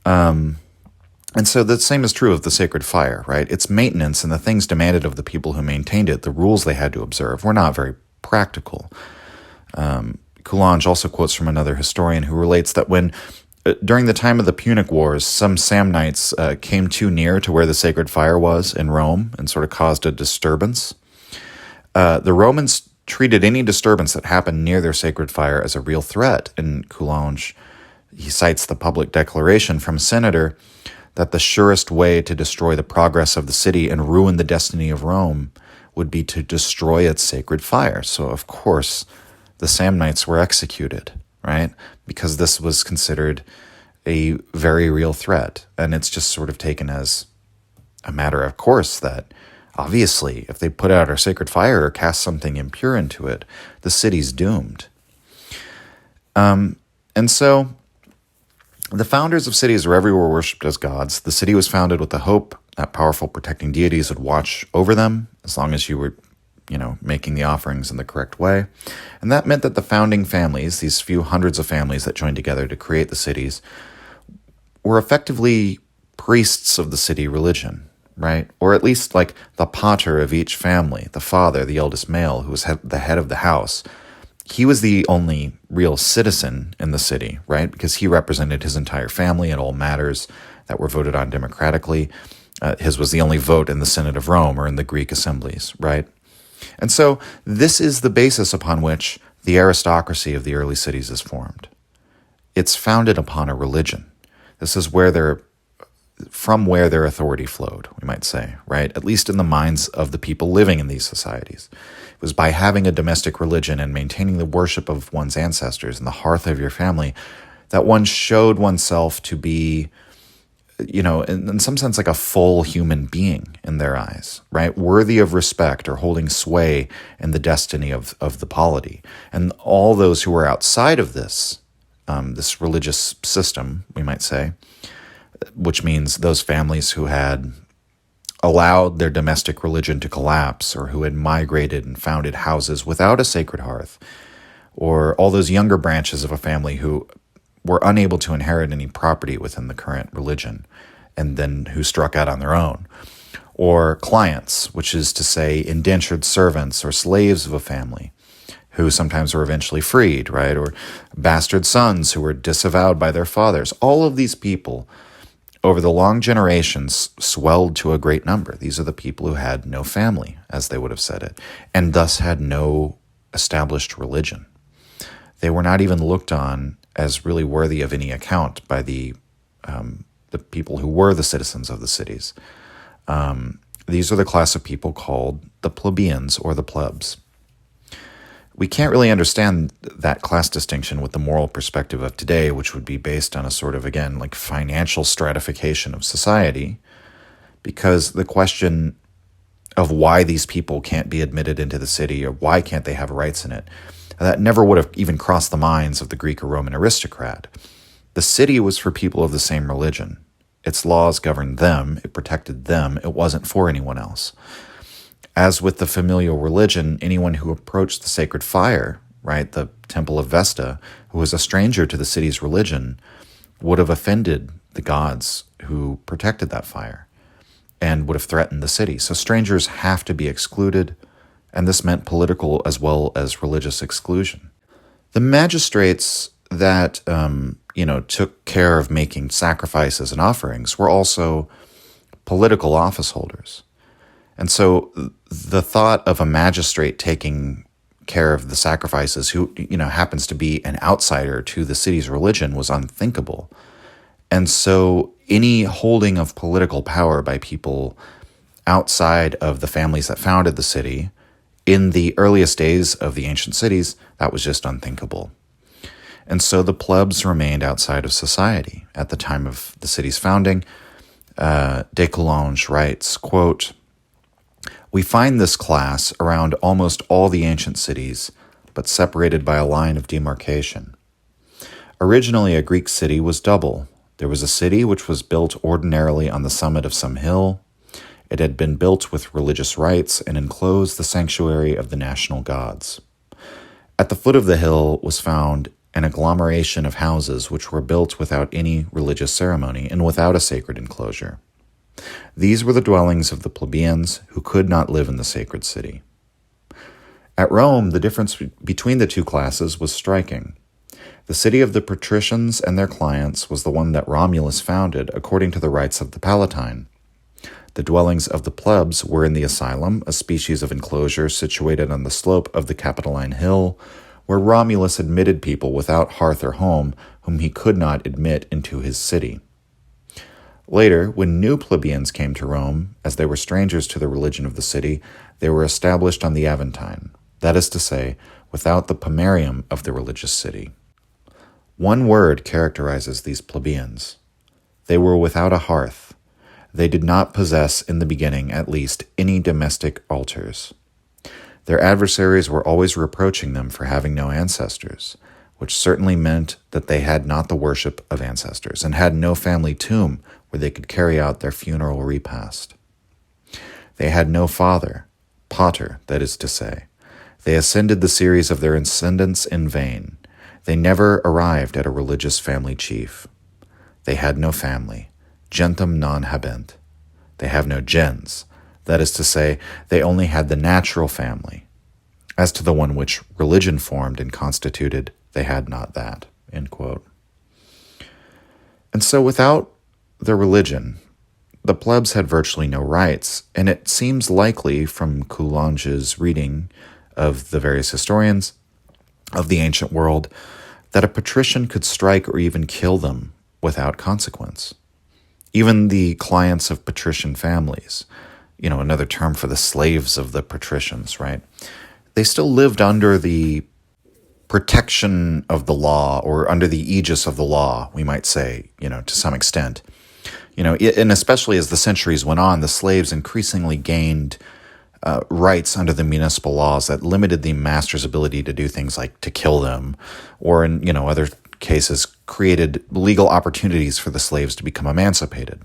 And so the same is true of the sacred fire, right? Its maintenance and the things demanded of the people who maintained it, the rules they had to observe, were not very practical. Coulanges also quotes from another historian who relates that when, during the time of the Punic Wars, some Samnites came too near to where the sacred fire was in Rome and sort of caused a disturbance. The Romans treated any disturbance that happened near their sacred fire as a real threat. And Coulanges, he cites the public declaration from a senator that the surest way to destroy the progress of the city and ruin the destiny of Rome would be to destroy its sacred fire. So, of course, the Samnites were executed, right? Because this was considered a very real threat. And it's just sort of taken as a matter of course that, obviously, if they put out our sacred fire or cast something impure into it, the city's doomed. And so the founders of cities were everywhere worshipped as gods. The city was founded with the hope that powerful protecting deities would watch over them as long as you were, making the offerings in the correct way. And that meant that the founding families, these few hundreds of families that joined together to create the cities, were effectively priests of the city religion, right? Or at least like the pater of each family, the father, the eldest male, who was the head of the house. He was the only real citizen in the city, right? Because he represented his entire family in all matters that were voted on democratically. His was the only vote in the Senate of Rome or in the Greek assemblies, right? And so this is the basis upon which the aristocracy of the early cities is formed. It's founded upon a religion. This is from where their authority flowed, we might say, right? At least in the minds of the people living in these societies. It was by having a domestic religion and maintaining the worship of one's ancestors in the hearth of your family that one showed oneself to be, in some sense, like a full human being in their eyes, right? Worthy of respect or holding sway in the destiny of the polity. And all those who were outside of this religious system, we might say, which means those families who had allowed their domestic religion to collapse, or who had migrated and founded houses without a sacred hearth, or all those younger branches of a family who were unable to inherit any property within the current religion, and then who struck out on their own, or clients, which is to say indentured servants or slaves of a family, who sometimes were eventually freed, right? Or bastard sons who were disavowed by their fathers. All of these people, over the long generations, swelled to a great number. These are the people who had no family, as they would have said it, and thus had no established religion. They were not even looked on as really worthy of any account by the people who were the citizens of the cities. These are the class of people called the plebeians, or the plebs. We can't really understand that class distinction with the moral perspective of today, which would be based on a sort of, again, like financial stratification of society, because the question of why these people can't be admitted into the city, or why can't they have rights in it, that never would have even crossed the minds of the Greek or Roman aristocrat. The city was for people of the same religion. Its laws governed them, it protected them, it wasn't for anyone else. As with the familial religion, anyone who approached the sacred fire, right, the temple of Vesta, who was a stranger to the city's religion, would have offended the gods who protected that fire and would have threatened the city. So strangers have to be excluded, and this meant political as well as religious exclusion. The magistrates that, took care of making sacrifices and offerings were also political office holders. And so the thought of a magistrate taking care of the sacrifices who, happens to be an outsider to the city's religion was unthinkable. And so any holding of political power by people outside of the families that founded the city in the earliest days of the ancient cities, that was just unthinkable. And so the plebs remained outside of society. At the time of the city's founding, de Coulanges writes, quote, "We find this class around almost all the ancient cities, but separated by a line of demarcation. Originally, a Greek city was double. There was a city which was built ordinarily on the summit of some hill. It had been built with religious rites and enclosed the sanctuary of the national gods. At the foot of the hill was found an agglomeration of houses which were built without any religious ceremony and without a sacred enclosure. These were the dwellings of the plebeians who could not live in the sacred city. At Rome, the difference between the two classes was striking. The city of the patricians and their clients was the one that Romulus founded according to the rites of the Palatine. The dwellings of the plebs were in the asylum, a species of enclosure situated on the slope of the Capitoline Hill, where Romulus admitted people without hearth or home whom he could not admit into his city. Later, when new plebeians came to Rome, as they were strangers to the religion of the city, they were established on the Aventine, that is to say, without the pomerium of the religious city. One word characterizes these plebeians. They were without a hearth. They did not possess, in the beginning at least, any domestic altars. Their adversaries were always reproaching them for having no ancestors, which certainly meant that they had not the worship of ancestors and had no family tomb where they could carry out their funeral repast. They had no father, pater, that is to say. They ascended the series of their ascendants in vain. They never arrived at a religious family chief. They had no family, gentem non habent. They have no gens. That is to say, they only had the natural family. As to the one which religion formed and constituted, they had not that." End quote. And so without their religion, the plebs had virtually no rights, and it seems likely from Coulanges' reading of the various historians of the ancient world that a patrician could strike or even kill them without consequence. Even the clients of patrician families, another term for the slaves of the patricians, right? They still lived under the protection of the law or under the aegis of the law, we might say, to some extent. And especially as the centuries went on, the slaves increasingly gained rights under the municipal laws that limited the master's ability to do things like to kill them, or in, other cases created legal opportunities for the slaves to become emancipated.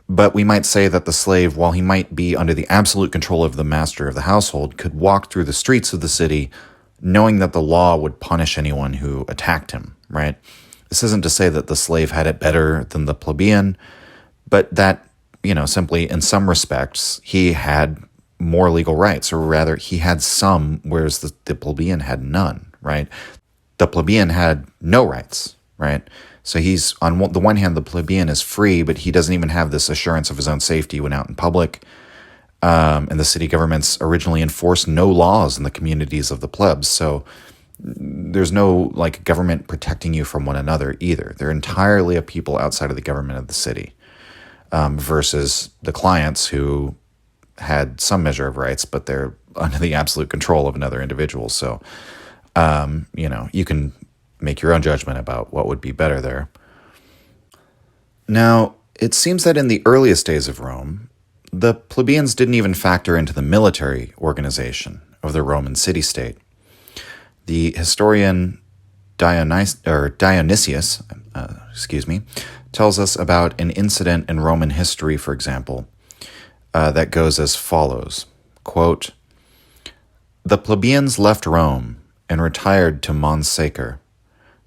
But we might say that the slave, while he might be under the absolute control of the master of the household, could walk through the streets of the city knowing that the law would punish anyone who attacked him, right? This isn't to say that the slave had it better than the plebeian, but that, simply in some respects, he had more legal rights, or rather, he had some, whereas the plebeian had none, right? The plebeian had no rights, right? So he's, on the one hand, the plebeian is free, but he doesn't even have this assurance of his own safety when out in public. And the city governments originally enforced no laws in the communities of the plebs. So there's no government protecting you from one another either. They're entirely a people outside of the government of the city, versus the clients who had some measure of rights, but they're under the absolute control of another individual. So, you can make your own judgment about what would be better there. Now, it seems that in the earliest days of Rome, the plebeians didn't even factor into the military organization of the Roman city-state. The historian Dionysius, tells us about an incident in Roman history, for example, that goes as follows, quote, "The plebeians left Rome and retired to Mons Sacer.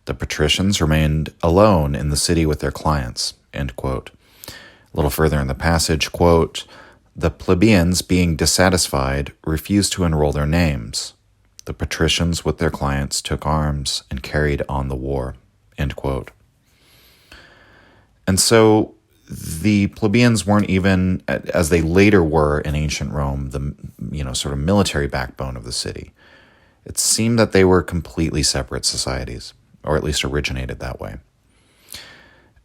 The patricians remained alone in the city with their clients," end quote. A little further in the passage, quote, "The plebeians, being dissatisfied, refused to enroll their names. The patricians with their clients took arms and carried on the war," end quote. And so the plebeians weren't even, as they later were in ancient Rome, the sort of military backbone of the city. It seemed that they were completely separate societies, or at least originated that way.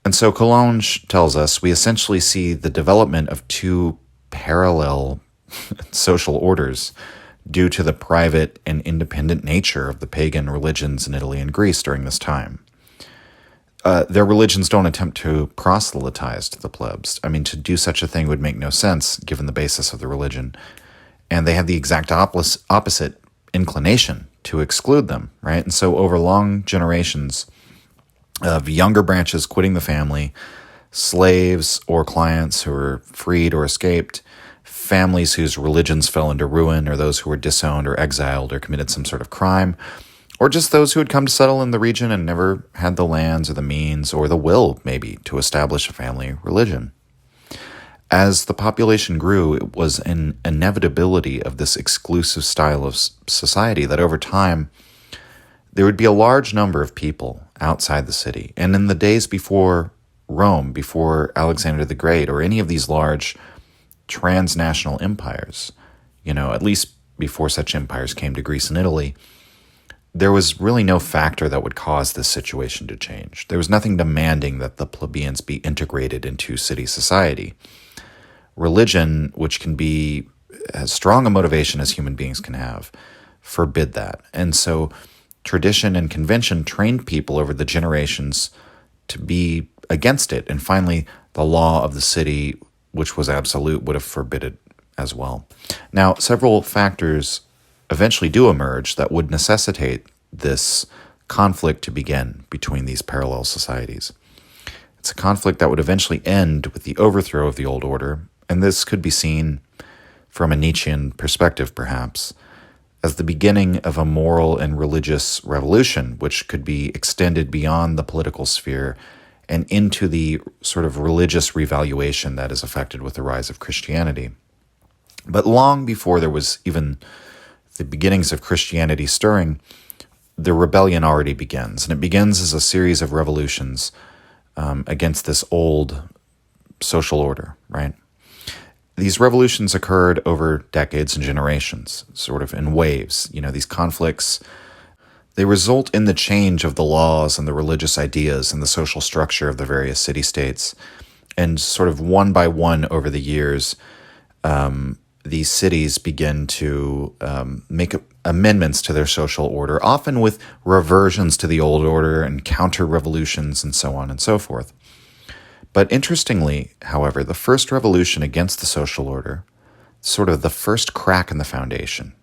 And so Coulanges tells us we essentially see the development of two parallel social orders due to the private and independent nature of the pagan religions in Italy and Greece during this time. Their religions don't attempt to proselytize to the plebs. I mean, to do such a thing would make no sense given the basis of the religion. And they have the exact opposite inclination to exclude them, right? And so over long generations of younger branches quitting the family, slaves or clients who were freed or escaped, families whose religions fell into ruin, or those who were disowned or exiled or committed some sort of crime, or just those who had come to settle in the region and never had the lands or the means or the will, maybe, to establish a family religion. As the population grew, it was an inevitability of this exclusive style of society that over time there would be a large number of people outside the city. And in the days before Rome, before Alexander the Great, or any of these large transnational empires, at least before such empires came to Greece and Italy, there was really no factor that would cause this situation to change. There was nothing demanding that the plebeians be integrated into city society. Religion, which can be as strong a motivation as human beings can have, forbid that. And so tradition and convention trained people over the generations to be against it. And finally, the law of the city, which was absolute, would have forbidden it as well. Now, several factors eventually do emerge that would necessitate this conflict to begin between these parallel societies. It's a conflict that would eventually end with the overthrow of the old order, and this could be seen from a Nietzschean perspective, perhaps, as the beginning of a moral and religious revolution, which could be extended beyond the political sphere and into the sort of religious revaluation that is affected with the rise of Christianity. But long before there was even the beginnings of Christianity stirring, the rebellion already begins. And it begins as a series of revolutions against this old social order, right? These revolutions occurred over decades and generations, sort of in waves. These conflicts, they result in the change of the laws and the religious ideas and the social structure of the various city-states. And sort of one by one over the years, these cities begin to make amendments to their social order, often with reversions to the old order and counter-revolutions and so on and so forth. But interestingly, however, the first revolution against the social order, sort of the first crack in the foundation,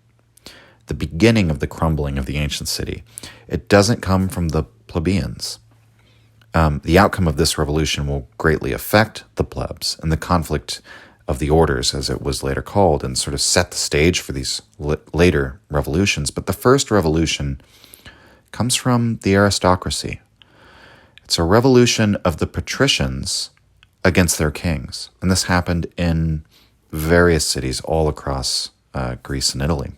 the beginning of the crumbling of the ancient city, it doesn't come from the plebeians. The outcome of this revolution will greatly affect the plebs and the conflict of the orders, as it was later called, and sort of set the stage for these later revolutions. But the first revolution comes from the aristocracy. It's a revolution of the patricians against their kings. And this happened in various cities all across Greece and Italy.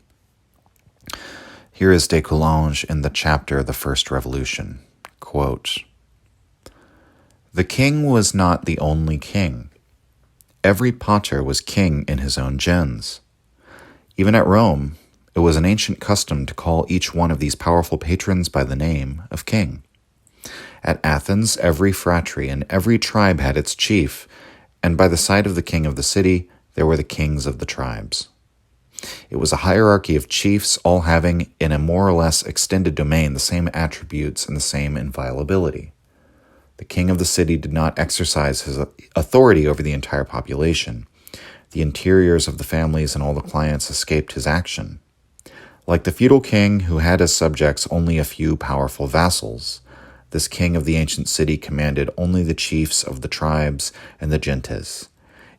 Here is de Coulanges in the chapter The First Revolution. Quote, "The king was not the only king. Every pater was king in his own gens. Even at Rome, it was an ancient custom to call each one of these powerful patrons by the name of king. At Athens, every phratry and every tribe had its chief, and by the side of the king of the city, there were the kings of the tribes. It was a hierarchy of chiefs, all having, in a more or less extended domain, the same attributes and the same inviolability. The king of the city did not exercise his authority over the entire population. The interiors of the families and all the clients escaped his action. Like the feudal king who had as subjects only a few powerful vassals, this king of the ancient city commanded only the chiefs of the tribes and the gentes,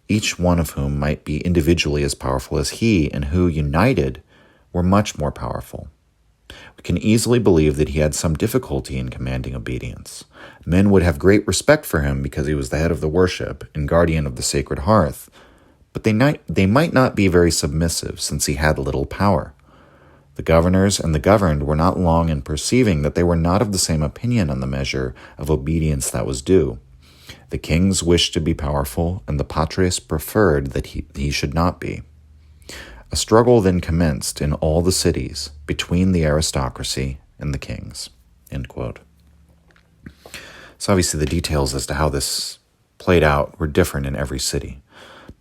each one of whom might be individually as powerful as he, and who, united, were much more powerful. We can easily believe that he had some difficulty in commanding obedience. Men would have great respect for him because he was the head of the worship and guardian of the sacred hearth, but they might not be very submissive since he had little power. The governors and the governed were not long in perceiving that they were not of the same opinion on the measure of obedience that was due. The kings wished to be powerful, and the patres preferred that he should not be. A struggle then commenced in all the cities between the aristocracy and the kings." End quote. So obviously the details as to how this played out were different in every city.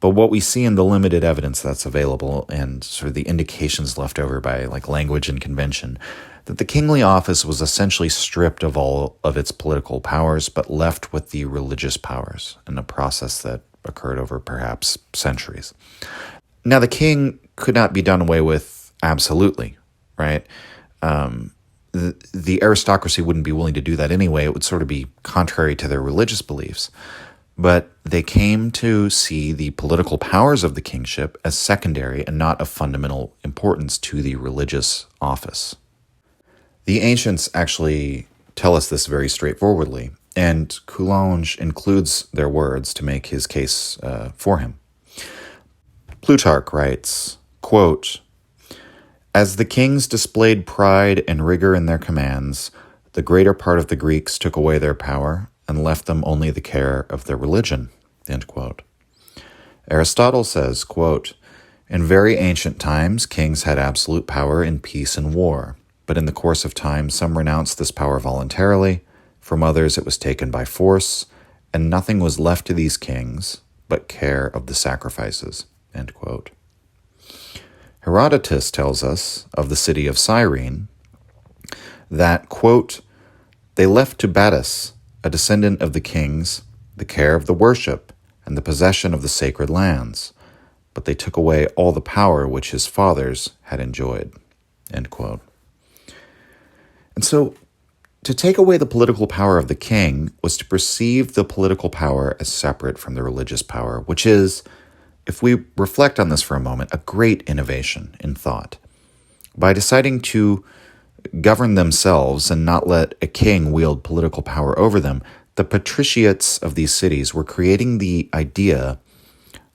But what we see in the limited evidence that's available and sort of the indications left over by like language and convention, that the kingly office was essentially stripped of all of its political powers, but left with the religious powers in a process that occurred over perhaps centuries. Now, the king could not be done away with absolutely, right? The aristocracy wouldn't be willing to do that anyway. It would sort of be contrary to their religious beliefs. But they came to see the political powers of the kingship as secondary and not of fundamental importance to the religious office. The ancients actually tell us this very straightforwardly, and Coulanges includes their words to make his case for him. Plutarch writes, quote, "As the kings displayed pride and rigor in their commands, the greater part of the Greeks took away their power and left them only the care of their religion." End quote. Aristotle says, quote, "In very ancient times, kings had absolute power in peace and war, but in the course of time some renounced this power voluntarily, from others it was taken by force, and nothing was left to these kings but care of the sacrifices." End quote. Herodotus tells us of the city of Cyrene that, quote, "They left to Battus, a descendant of the kings, the care of the worship and the possession of the sacred lands, but they took away all the power which his fathers had enjoyed." End quote. And so, to take away the political power of the king was to perceive the political power as separate from the religious power, which is, if we reflect on this for a moment, a great innovation in thought. By deciding to govern themselves and not let a king wield political power over them, the patriciates of these cities were creating the idea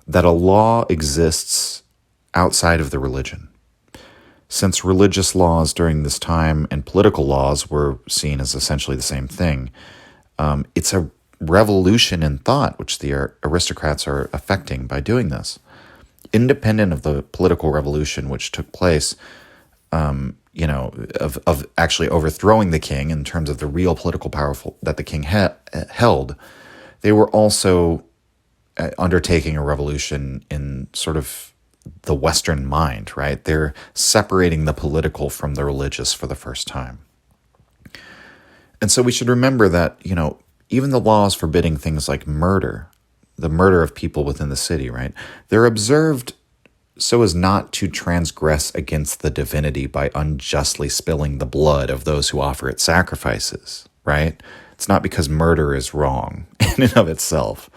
that a law exists outside of the religion. Since religious laws during this time and political laws were seen as essentially the same thing, it's a revolution in thought which the aristocrats are affecting by doing this. Independent of the political revolution which took place, of actually overthrowing the king in terms of the real political power that the king held, they were also undertaking a revolution in sort of the Western mind, right? They're separating the political from the religious for the first time. And so we should remember that, even the laws forbidding things like murder, the murder of people within the city, right? They're observed so as not to transgress against the divinity by unjustly spilling the blood of those who offer its sacrifices, right? It's not because murder is wrong in and of itself.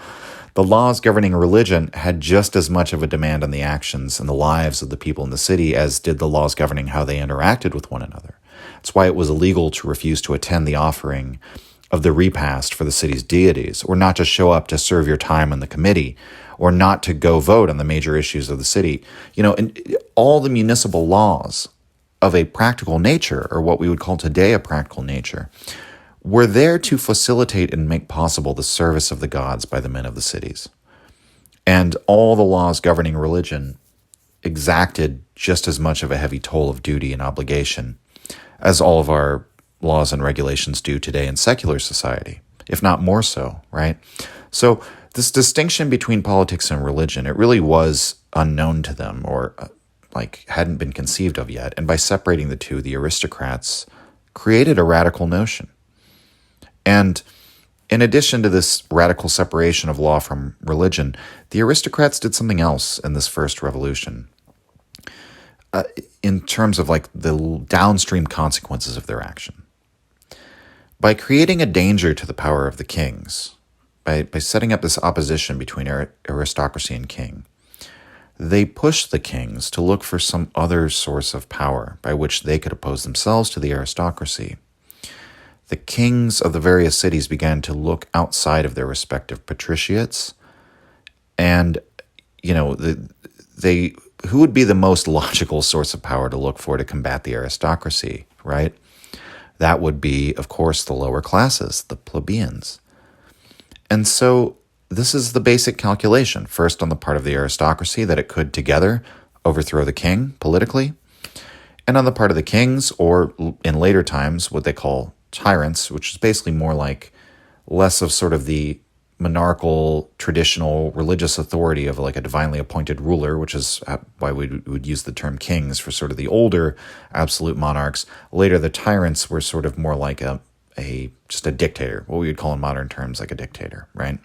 The laws governing religion had just as much of a demand on the actions and the lives of the people in the city as did the laws governing how they interacted with one another. That's why it was illegal to refuse to attend the offering of the repast for the city's deities, or not to show up to serve your time on the committee, or not to go vote on the major issues of the city. And all the municipal laws of a practical nature, or what we would call today a practical nature, were there to facilitate and make possible the service of the gods by the men of the cities. And all the laws governing religion exacted just as much of a heavy toll of duty and obligation as all of our laws and regulations do today in secular society, if not more so, right? So this distinction between politics and religion, it really was unknown to them, or hadn't been conceived of yet. And by separating the two, the aristocrats created a radical notion. And in addition to this radical separation of law from religion, the aristocrats did something else in this first revolution, in terms of the downstream consequences of their action. By creating a danger to the power of the kings, by setting up this opposition between aristocracy and king, they pushed the kings to look for some other source of power by which they could oppose themselves to the aristocracy. The kings of the various cities began to look outside of their respective patriciates, and who would be the most logical source of power to look for to combat the aristocracy, right? That would be, of course, the lower classes, the plebeians. And so this is the basic calculation. First, on the part of the aristocracy, that it could together overthrow the king politically, and on the part of the kings, or in later times, what they call tyrants, which is basically more like less of sort of the monarchical, traditional religious authority of like a divinely appointed ruler, which is why we would use the term kings for sort of the older absolute monarchs. Later, the tyrants were sort of more like just a dictator, what we would call in modern terms like a dictator, right?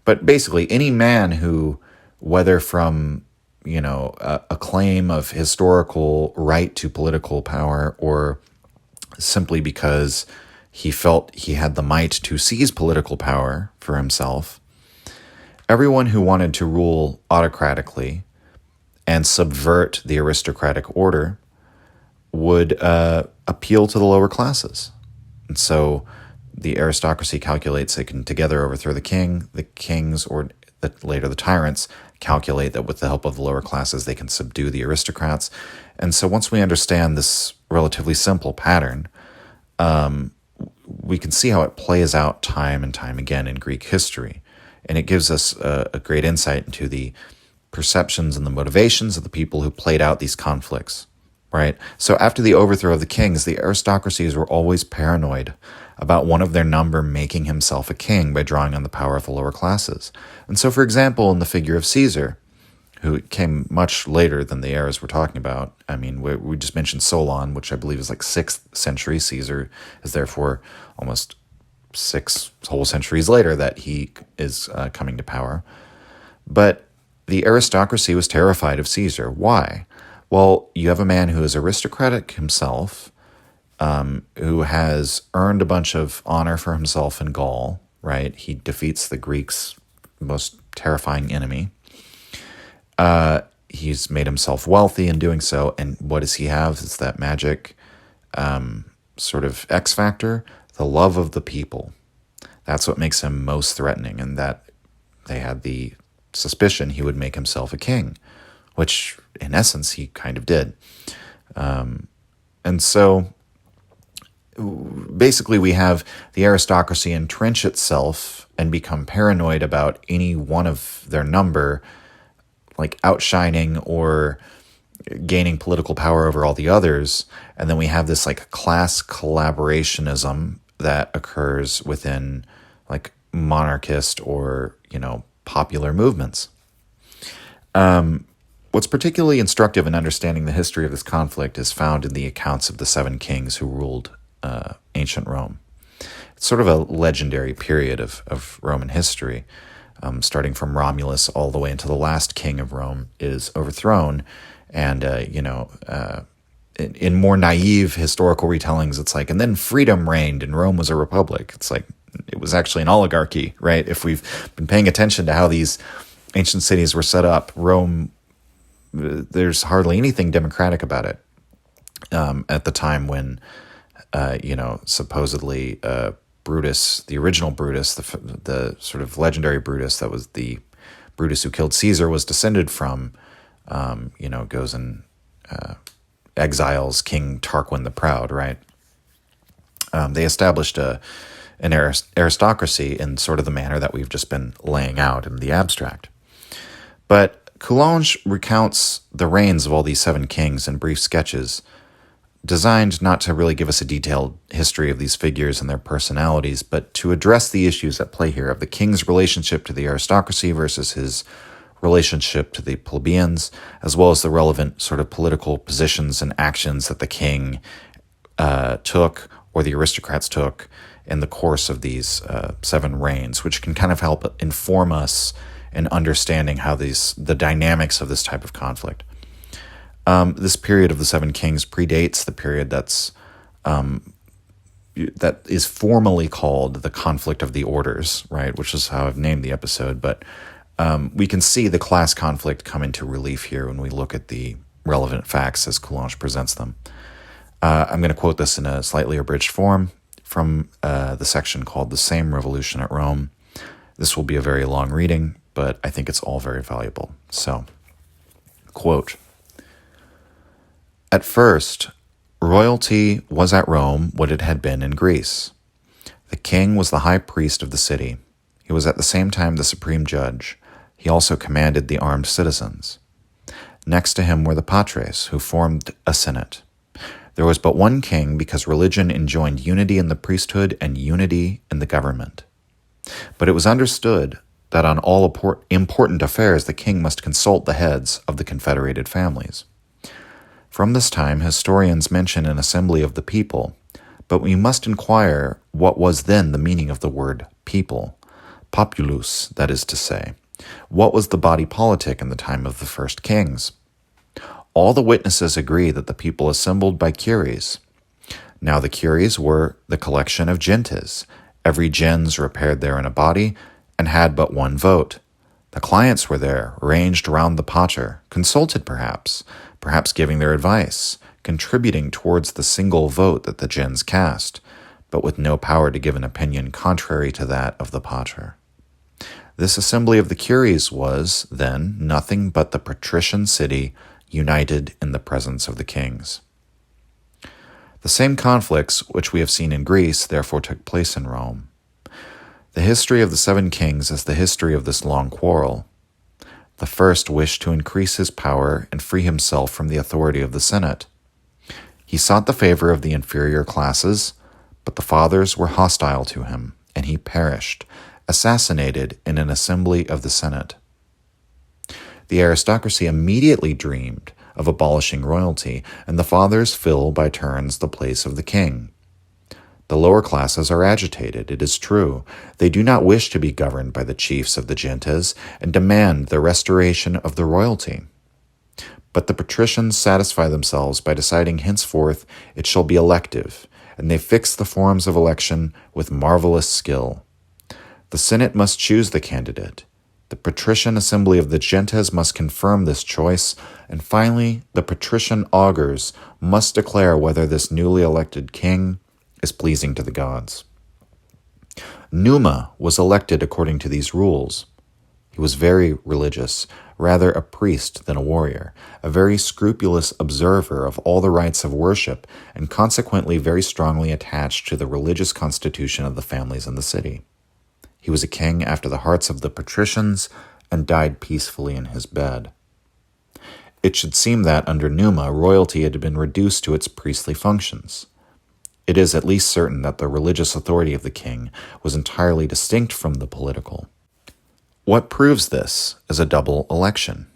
But basically, any man who, whether from a claim of historical right to political power, or simply because he felt he had the might to seize political power for himself, everyone who wanted to rule autocratically and subvert the aristocratic order would appeal to the lower classes. And so the aristocracy calculates they can together overthrow the king. The kings, or later the tyrants, calculate that with the help of the lower classes, they can subdue the aristocrats. And so once we understand this relatively simple pattern, we can see how it plays out time and time again in Greek history. And it gives us a great insight into the perceptions and the motivations of the people who played out these conflicts, right? So after the overthrow of the kings, the aristocracies were always paranoid about one of their number making himself a king by drawing on the power of the lower classes. And so, for example, in the figure of Caesar, who came much later than the eras we're talking about. I mean, we just mentioned Solon, which I believe is like 6th century. Caesar is therefore almost 6 whole centuries later that he is coming to power. But the aristocracy was terrified of Caesar. Why? Well, you have a man who is aristocratic himself, who has earned a bunch of honor for himself in Gaul, right? He defeats the Greeks' most terrifying enemy. He's made himself wealthy in doing so, and what does he have? It's that magic sort of X factor, the love of the people. That's what makes him most threatening, and that they had the suspicion he would make himself a king, which in essence he kind of did. And so basically we have the aristocracy entrench itself and become paranoid about any one of their number like outshining or gaining political power over all the others. And then we have this like class collaborationism that occurs within like monarchist or, popular movements. What's particularly instructive in understanding the history of this conflict is found in the accounts of the 7 kings who ruled ancient Rome. It's sort of a legendary period of Roman history. Starting from Romulus all the way into the last king of Rome is overthrown. And, in more naive historical retellings, it's like, and then freedom reigned and Rome was a republic. It's like, it was actually an oligarchy, right? If we've been paying attention to how these ancient cities were set up, Rome, there's hardly anything democratic about it at the time when, supposedly Brutus, the original Brutus, the sort of legendary Brutus that was the Brutus who killed Caesar, was descended from, goes and exiles King Tarquin the Proud, right? They established an aristocracy in sort of the manner that we've just been laying out in the abstract. But Coulanges recounts the reigns of all these 7 kings in brief sketches, designed not to really give us a detailed history of these figures and their personalities, but to address the issues at play here of the king's relationship to the aristocracy versus his relationship to the plebeians, as well as the relevant sort of political positions and actions that the king took or the aristocrats took in the course of these 7 reigns, which can kind of help inform us in understanding how the dynamics of this type of conflict. This period of the 7 kings predates the period that is formally called the conflict of the orders, right? Which is how I've named the episode. But we can see the class conflict come into relief here when we look at the relevant facts as Coulanges presents them. I'm going to quote this in a slightly abridged form from the section called "The Same Revolution at Rome." This will be a very long reading, but I think it's all very valuable. So, quote, "At first, royalty was at Rome what it had been in Greece. The king was the high priest of the city. He was at the same time the supreme judge. He also commanded the armed citizens. Next to him were the patres, who formed a senate. There was but one king because religion enjoined unity in the priesthood and unity in the government. But it was understood that on all important affairs the king must consult the heads of the confederated families. From this time, historians mention an assembly of the people, but we must inquire what was then the meaning of the word people, populus, that is to say. What was the body politic in the time of the first kings? All the witnesses agree that the people assembled by curies. Now the curies were the collection of gentes. Every gens repaired there in a body and had but one vote. The clients were there, ranged round the pater, consulted perhaps giving their advice, contributing towards the single vote that the gens cast, but with no power to give an opinion contrary to that of the pater. This assembly of the curies was, then, nothing but the patrician city united in the presence of the kings. The same conflicts which we have seen in Greece therefore took place in Rome. The history of the 7 kings is the history of this long quarrel. The first wished to increase his power and free himself from the authority of the Senate. He sought the favor of the inferior classes, but the fathers were hostile to him, and he perished, assassinated in an assembly of the Senate. The aristocracy immediately dreamed of abolishing royalty, and the fathers fill by turns the place of the king. The lower classes are agitated, it is true. They do not wish to be governed by the chiefs of the gentes and demand the restoration of the royalty. But the patricians satisfy themselves by deciding henceforth it shall be elective, and they fix the forms of election with marvelous skill. The Senate must choose the candidate. The patrician assembly of the gentes must confirm this choice, and finally the patrician augurs must declare whether this newly elected king is pleasing to the gods. Numa was elected according to these rules. He was very religious, rather a priest than a warrior, a very scrupulous observer of all the rites of worship, and consequently very strongly attached to the religious constitution of the families in the city. He was a king after the hearts of the patricians and died peacefully in his bed. It should seem that under Numa, royalty had been reduced to its priestly functions. It is at least certain that the religious authority of the king was entirely distinct from the political. What proves this is a double election.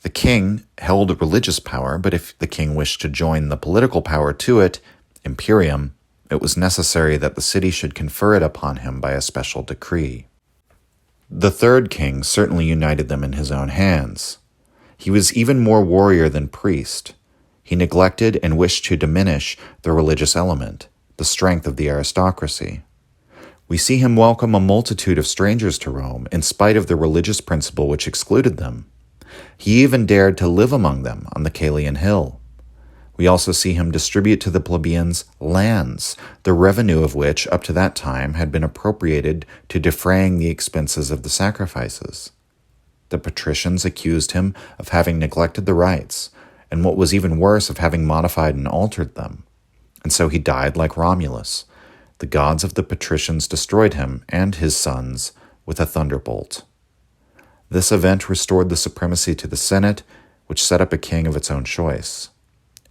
The king held religious power, but if the king wished to join the political power to it, imperium, it was necessary that the city should confer it upon him by a special decree. The third king certainly united them in his own hands. He was even more warrior than priest. He neglected and wished to diminish the religious element, the strength of the aristocracy. We see him welcome a multitude of strangers to Rome, in spite of the religious principle which excluded them. He even dared to live among them on the Caelian hill. We also see him distribute to the plebeians lands, the revenue of which up to that time had been appropriated to defraying the expenses of the sacrifices. The patricians accused him of having neglected the rites, and what was even worse, of having modified and altered them. And so he died like Romulus. The gods of the patricians destroyed him and his sons with a thunderbolt. This event restored the supremacy to the Senate, which set up a king of its own choice.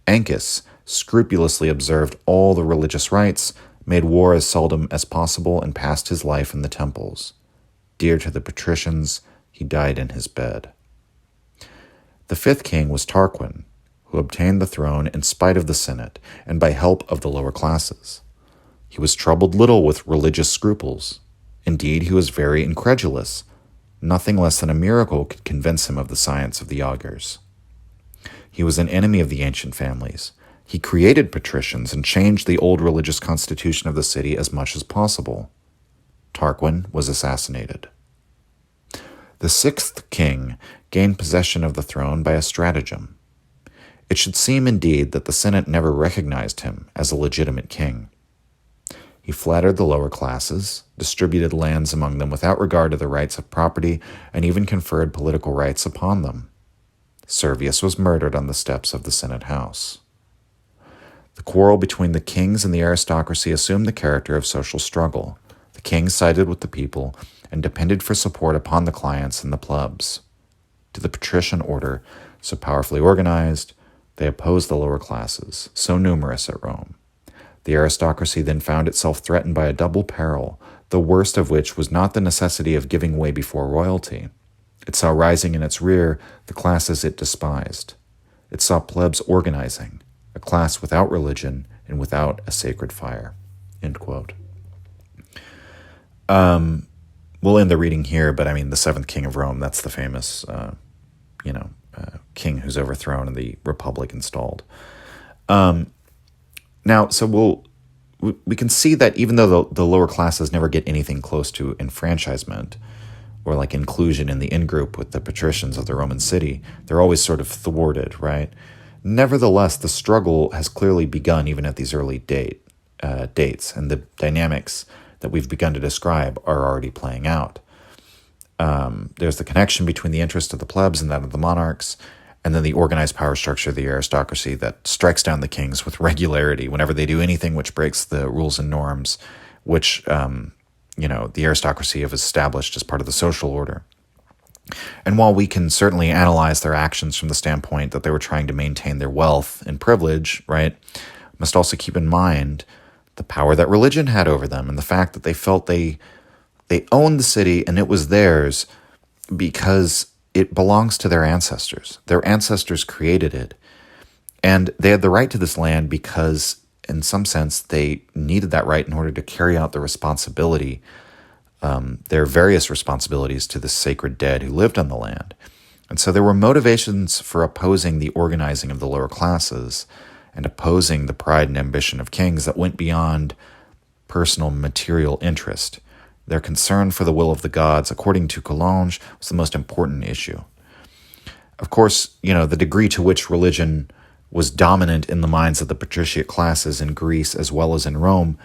Ancus scrupulously observed all the religious rites, made war as seldom as possible, and passed his life in the temples. Dear to the patricians, he died in his bed. The fifth king was Tarquin, who obtained the throne in spite of the Senate and by help of the lower classes. He was troubled little with religious scruples. Indeed, he was very incredulous. Nothing less than a miracle could convince him of the science of the augurs. He was an enemy of the ancient families. He created patricians and changed the old religious constitution of the city as much as possible. Tarquin was assassinated. The sixth king gained possession of the throne by a stratagem. It should seem indeed that the Senate never recognized him as a legitimate king. He flattered the lower classes, distributed lands among them without regard to the rights of property, and even conferred political rights upon them. Servius was murdered on the steps of the Senate House. The quarrel between the kings and the aristocracy assumed the character of social struggle. The king sided with the people and depended for support upon the clients and the plebs. To the patrician order, so powerfully organized, they opposed the lower classes, so numerous at Rome. The aristocracy then found itself threatened by a double peril, the worst of which was not the necessity of giving way before royalty. It saw rising in its rear the classes it despised. It saw plebs organizing, a class without religion and without a sacred fire." End quote. We'll end the reading here, but the seventh king of Rome, that's the famous, king who's overthrown and the republic installed. Now, so we can see that even though the lower classes never get anything close to enfranchisement or like inclusion in the in-group with the patricians of the Roman city, they're always sort of thwarted, right? Nevertheless, the struggle has clearly begun even at these early dates, and the dynamics that we've begun to describe are already playing out. There's the connection between the interest of the plebs and that of the monarchs, and then the organized power structure of the aristocracy that strikes down the kings with regularity whenever they do anything which breaks the rules and norms, which the aristocracy have established as part of the social order. And while we can certainly analyze their actions from the standpoint that they were trying to maintain their wealth and privilege, right, must also keep in mind the power that religion had over them and the fact that they felt they owned the city and it was theirs because it belongs to their ancestors. Their ancestors created it. And they had the right to this land because, in some sense, they needed that right in order to carry out the responsibility, their various responsibilities to the sacred dead who lived on the land. And so there were motivations for opposing the organizing of the lower classes and opposing the pride and ambition of kings that went beyond personal material interest. Their concern for the will of the gods, according to Coulanges, was the most important issue. Of course, the degree to which religion was dominant in the minds of the patriciate classes in Greece as well as in Rome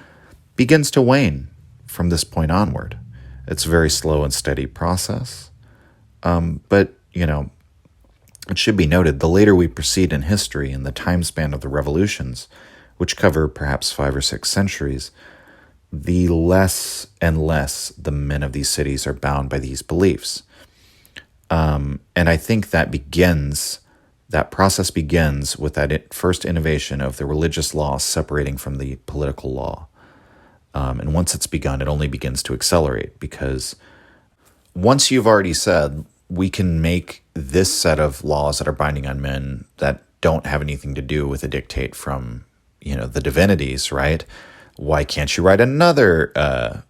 begins to wane from this point onward. It's a very slow and steady process. But it should be noted, the later we proceed in history in the time span of the revolutions, which cover perhaps 5 or 6 centuries, the less and less the men of these cities are bound by these beliefs. And I think that process begins with that first innovation of the religious law separating from the political law. And once it's begun, it only begins to accelerate, because once you've already said, we can make this set of laws that are binding on men that don't have anything to do with a dictate from, the divinities, right? Why can't you write another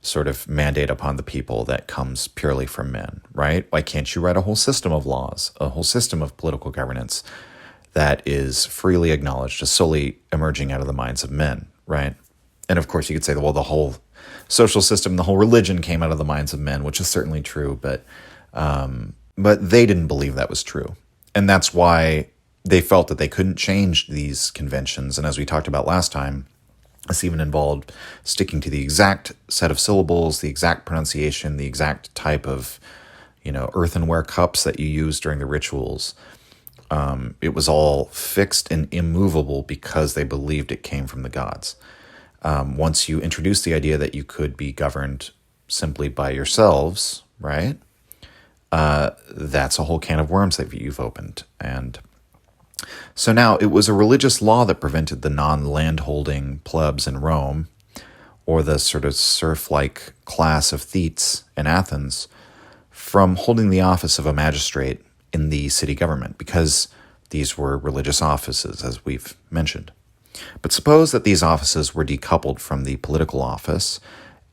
sort of mandate upon the people that comes purely from men, right? Why can't you write a whole system of laws, a whole system of political governance that is freely acknowledged as solely emerging out of the minds of men, right? And of course, you could say, well, the whole social system, the whole religion came out of the minds of men, which is certainly true, but they didn't believe that was true. And that's why they felt that they couldn't change these conventions. And as we talked about last time, this even involved sticking to the exact set of syllables, the exact pronunciation, the exact type of, earthenware cups that you use during the rituals. It was all fixed and immovable because they believed it came from the gods. Once you introduce the idea that you could be governed simply by yourselves, right? That's a whole can of worms that you've opened. And so now it was a religious law that prevented the non-landholding plebs in Rome, or the sort of serf-like class of thetes in Athens, from holding the office of a magistrate in the city government, because these were religious offices, as we've mentioned. But suppose that these offices were decoupled from the political office,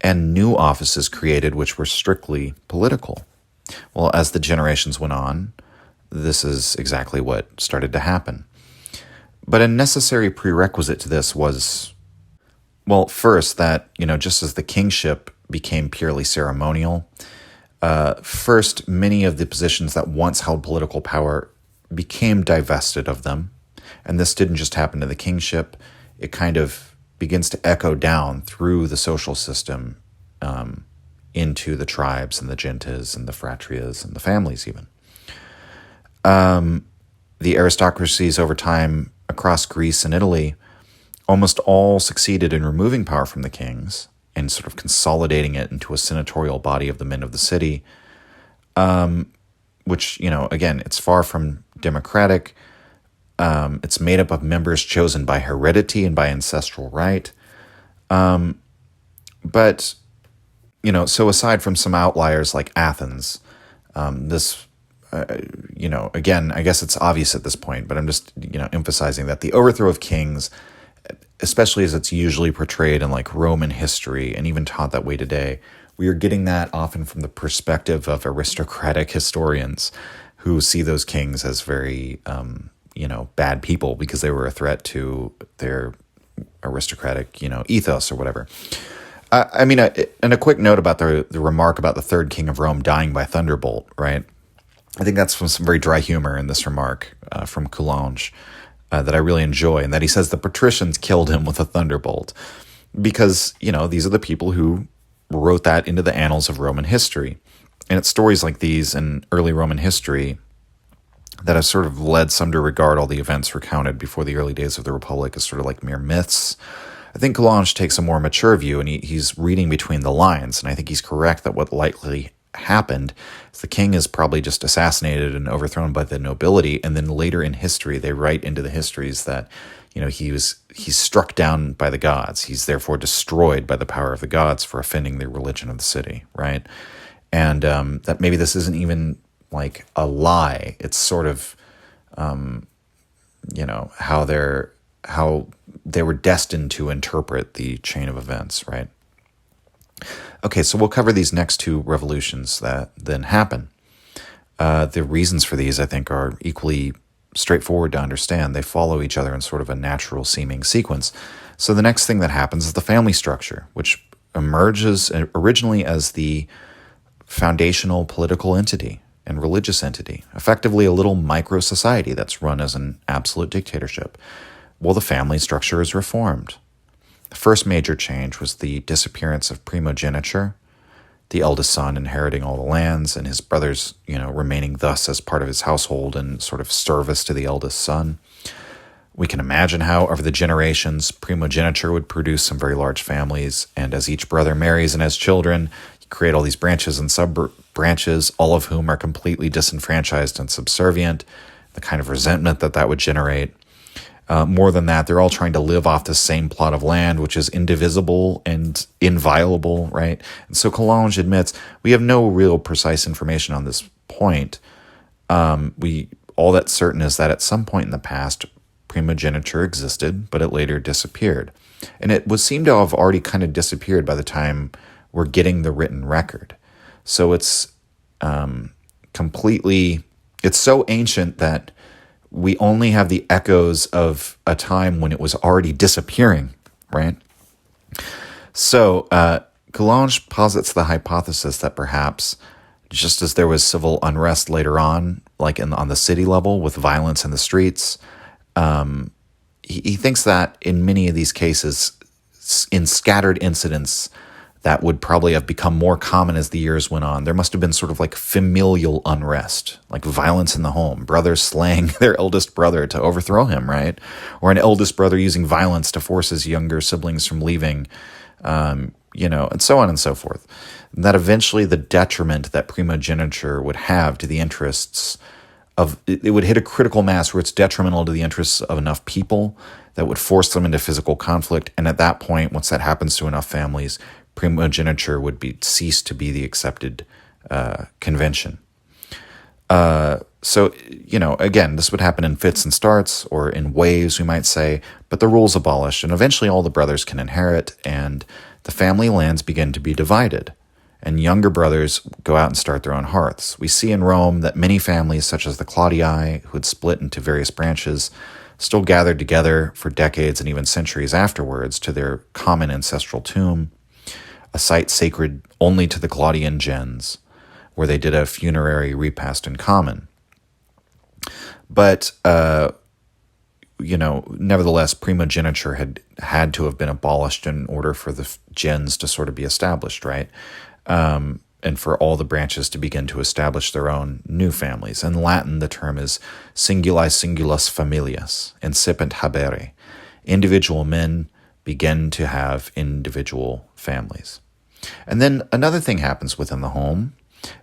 and new offices created which were strictly political. Well, as the generations went on, this is exactly what started to happen. But a necessary prerequisite to this was, well, first that, just as the kingship became purely ceremonial, first many of the positions that once held political power became divested of them. And this didn't just happen to the kingship. It kind of begins to echo down through the social system into the tribes and the gentas and the fratrias and the families even. The aristocracies over time across Greece and Italy almost all succeeded in removing power from the kings and sort of consolidating it into a senatorial body of the men of the city, which, again, it's far from democratic. It's made up of members chosen by heredity and by ancestral right. But, so aside from some outliers like Athens, again, I guess it's obvious at this point, but I'm just, emphasizing that the overthrow of kings, especially as it's usually portrayed in like Roman history and even taught that way today, we are getting that often from the perspective of aristocratic historians who see those kings as very, bad people because they were a threat to their aristocratic, ethos or whatever. And a quick note about the remark about the third king of Rome dying by thunderbolt, right? I think that's from some very dry humor in this remark from Coulanges that I really enjoy, and that he says the patricians killed him with a thunderbolt because, these are the people who wrote that into the annals of Roman history. And it's stories like these in early Roman history that have sort of led some to regard all the events recounted before the early days of the Republic as sort of like mere myths. I think Coulanges takes a more mature view, and he's reading between the lines, and I think he's correct that what likely happened is the king is probably just assassinated and overthrown by the nobility, and then later in history they write into the histories that he's struck down by the gods. He's therefore destroyed by the power of the gods for offending the religion of the city, right? And that maybe this isn't even like a lie. It's sort of how they were destined to interpret the chain of events, right? Okay, so we'll cover these next two revolutions that then happen. The reasons for these, I think, are equally straightforward to understand. They follow each other in sort of a natural-seeming sequence. So the next thing that happens is the family structure, which emerges originally as the foundational political entity and religious entity, effectively a little micro-society that's run as an absolute dictatorship. Well, the family structure is reformed. The first major change was the disappearance of primogeniture, the eldest son inheriting all the lands and his brothers, remaining thus as part of his household and sort of service to the eldest son. We can imagine how, over the generations, primogeniture would produce some very large families, and as each brother marries and has children, you create all these branches and sub-branches, all of whom are completely disenfranchised and subservient, the kind of resentment that would generate. More than that, they're all trying to live off the same plot of land, which is indivisible and inviolable, right? And so Coulanges admits we have no real precise information on this point. All that's certain is that at some point in the past, primogeniture existed, but it later disappeared. And it would seem to have already kind of disappeared by the time we're getting the written record. So it's it's so ancient that we only have the echoes of a time when it was already disappearing, right? So Coulanges posits the hypothesis that perhaps, just as there was civil unrest later on, like on the city level with violence in the streets, he thinks that in many of these cases, in scattered incidents that would probably have become more common as the years went on, there must have been sort of like familial unrest, like violence in the home, brothers slaying their eldest brother to overthrow him, right? Or an eldest brother using violence to force his younger siblings from leaving, and so on and so forth. And that eventually the detriment that primogeniture would have to the interests of, it would hit a critical mass where it's detrimental to the interests of enough people that would force them into physical conflict. And at that point, once that happens to enough families, primogeniture would cease to be the accepted convention. So, again, this would happen in fits and starts or in waves, we might say, but the rule's abolished, and eventually all the brothers can inherit, and the family lands begin to be divided, and younger brothers go out and start their own hearths. We see in Rome that many families, such as the Claudii, who had split into various branches, still gathered together for decades and even centuries afterwards to their common ancestral tomb, a site sacred only to the Claudian gens, where they did a funerary repast in common. But, nevertheless, primogeniture had to have been abolished in order for the gens to sort of be established, right? And for all the branches to begin to establish their own new families. In Latin, the term is singulae singulus familias, incipent habere. Individual men begin to have individual families. And then another thing happens within the home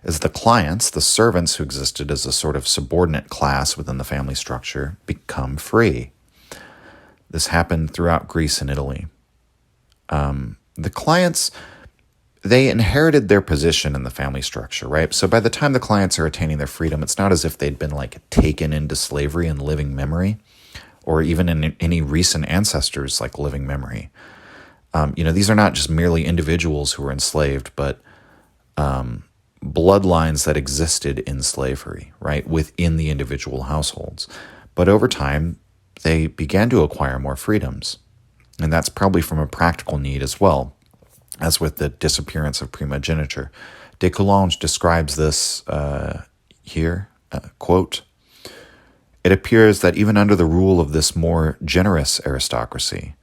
is the clients, the servants who existed as a sort of subordinate class within the family structure, become free. This happened throughout Greece and Italy. The clients, they inherited their position in the family structure, right? So by the time the clients are attaining their freedom, it's not as if they'd been like taken into slavery in living memory, or even in any recent ancestors like living memory. These are not just merely individuals who were enslaved, but bloodlines that existed in slavery, right, within the individual households. But over time, they began to acquire more freedoms. And that's probably from a practical need as well, as with the disappearance of primogeniture. De Coulanges describes this here, quote, "It appears that even under the rule of this more generous aristocracy,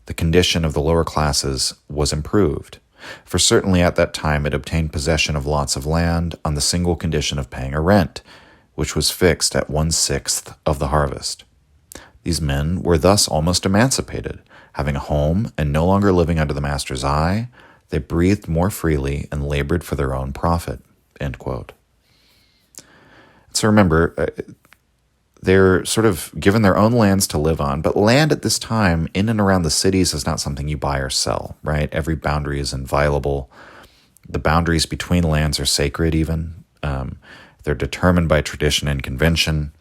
the condition of the lower classes was improved, for certainly at that time it obtained possession of lots of land on the single condition of paying a rent, which was fixed at 1/6 of the harvest. These men were thus almost emancipated. Having a home and no longer living under the master's eye, they breathed more freely and labored for their own profit." End quote. So remember, they're sort of given their own lands to live on, but land at this time in and around the cities is not something you buy or sell, right? Every boundary is inviolable. The boundaries between lands are sacred even. They're determined by tradition and convention.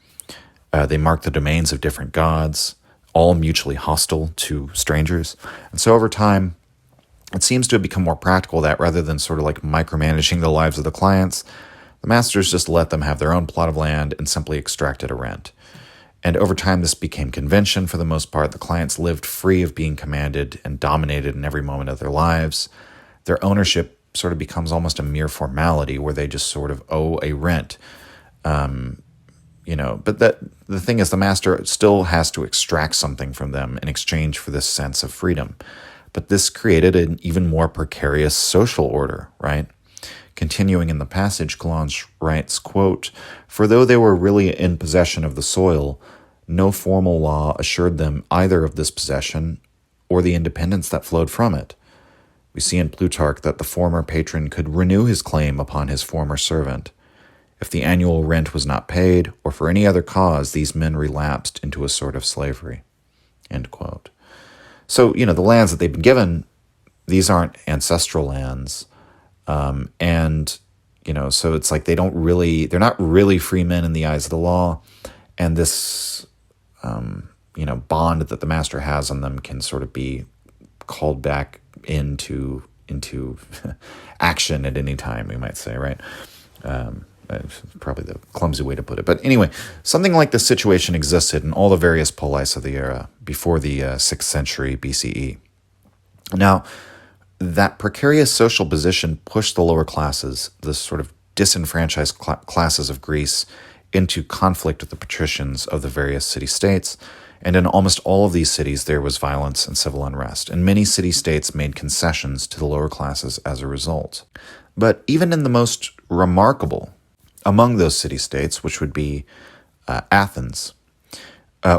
They mark the domains of different gods, all mutually hostile to strangers. And so over time, it seems to have become more practical that rather than sort of like micromanaging the lives of the clients, the masters just let them have their own plot of land and simply extracted a rent. And over time, this became convention for the most part. The clients lived free of being commanded and dominated in every moment of their lives. Their ownership sort of becomes almost a mere formality where they just sort of owe a rent. But the thing is, the master still has to extract something from them in exchange for this sense of freedom. But this created an even more precarious social order, right? Continuing in the passage, Coulanges writes, quote, "For though they were really in possession of the soil, no formal law assured them either of this possession or the independence that flowed from it. We see in Plutarch that the former patron could renew his claim upon his former servant. If the annual rent was not paid, or for any other cause, these men relapsed into a sort of slavery." End quote. So, the lands that they've been given, these aren't ancestral lands. So it's like they're not really free men in the eyes of the law. And this, bond that the master has on them can sort of be called back into action at any time, we might say, right? Probably the clumsy way to put it. But anyway, something like this situation existed in all the various polis of the era before the 6th century BCE. Now, that precarious social position pushed the lower classes, the sort of disenfranchised classes of Greece, into conflict with the patricians of the various city-states, and in almost all of these cities there was violence and civil unrest, and many city-states made concessions to the lower classes as a result. But even in the most remarkable among those city-states, which would be Athens,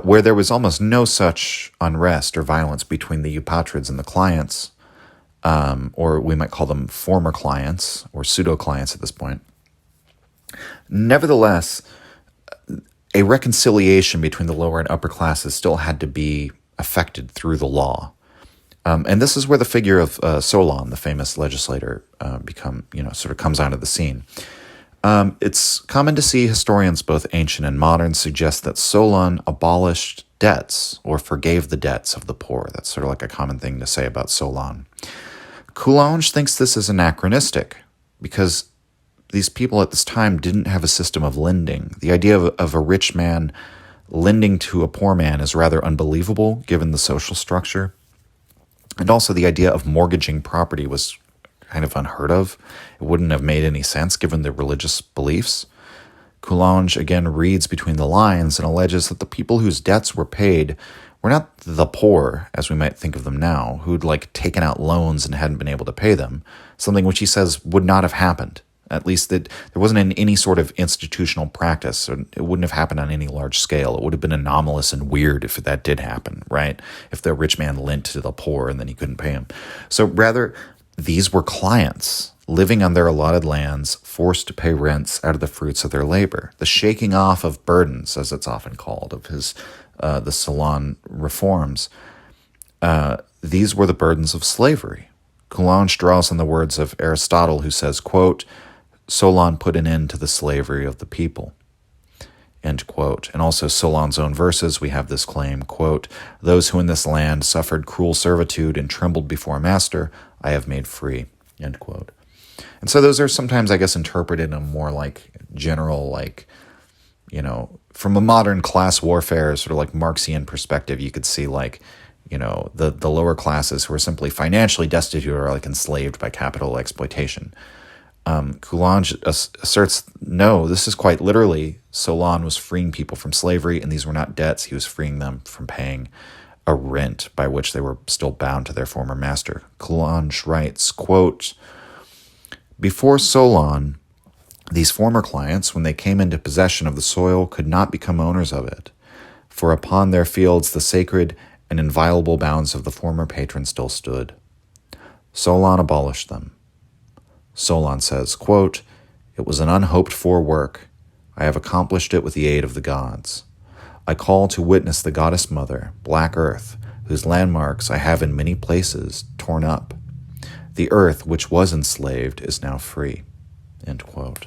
where there was almost no such unrest or violence between the eupatrids and the clients, or we might call them former clients or pseudo-clients at this point. Nevertheless, a reconciliation between the lower and upper classes still had to be effected through the law. And this is where the figure of Solon, the famous legislator, comes onto the scene. It's common to see historians, both ancient and modern, suggest that Solon abolished debts or forgave the debts of the poor. That's sort of like a common thing to say about Solon. Coulanges thinks this is anachronistic because these people at this time didn't have a system of lending. The idea of a rich man lending to a poor man is rather unbelievable given the social structure. And also the idea of mortgaging property was kind of unheard of. It wouldn't have made any sense given their religious beliefs. Coulanges again reads between the lines and alleges that the people whose debts were paid were not the poor, as we might think of them now, who'd taken out loans and hadn't been able to pay them, something which he says would not have happened. At least that there wasn't any sort of institutional practice. So it wouldn't have happened on any large scale. It would have been anomalous and weird if that did happen, right? If the rich man lent to the poor and then he couldn't pay him. So rather, these were clients living on their allotted lands, forced to pay rents out of the fruits of their labor. The shaking off of burdens, as it's often called, of the Solon reforms. These were the burdens of slavery. Coulanges draws on the words of Aristotle, who says, quote, Solon put an end to the slavery of the people, end quote. And also Solon's own verses, we have this claim, quote, those who in this land suffered cruel servitude and trembled before a master, I have made free, end quote. And so those are sometimes, I guess, interpreted in a more like general, like, you know, from a modern class warfare sort of like Marxian perspective, you could see like, you know, the lower classes who are simply financially destitute or like enslaved by capital exploitation. Coulanges asserts, no, this is quite literally, Solon was freeing people from slavery, and these were not debts. He was freeing them from paying a rent by which they were still bound to their former master. Coulanges writes, quote, before Solon, these former clients, when they came into possession of the soil, could not become owners of it, for upon their fields the sacred and inviolable bounds of the former patron still stood. Solon abolished them. Solon says, quote, it was an unhoped-for work. I have accomplished it with the aid of the gods. I call to witness the goddess mother, Black Earth, whose landmarks I have in many places torn up. The earth which was enslaved is now free, end quote.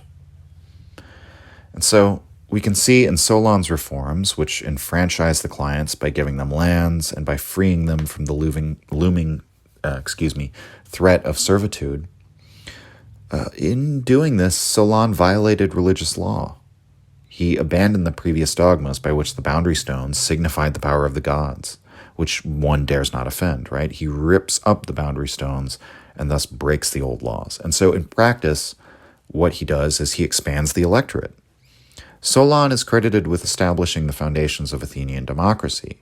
And so we can see in Solon's reforms, which enfranchise the clients by giving them lands and by freeing them from the looming threat of servitude. In doing this, Solon violated religious law. He abandoned the previous dogmas by which the boundary stones signified the power of the gods, which one dares not offend, right? He rips up the boundary stones and thus breaks the old laws. And so in practice, what he does is he expands the electorate. Solon is credited with establishing the foundations of Athenian democracy.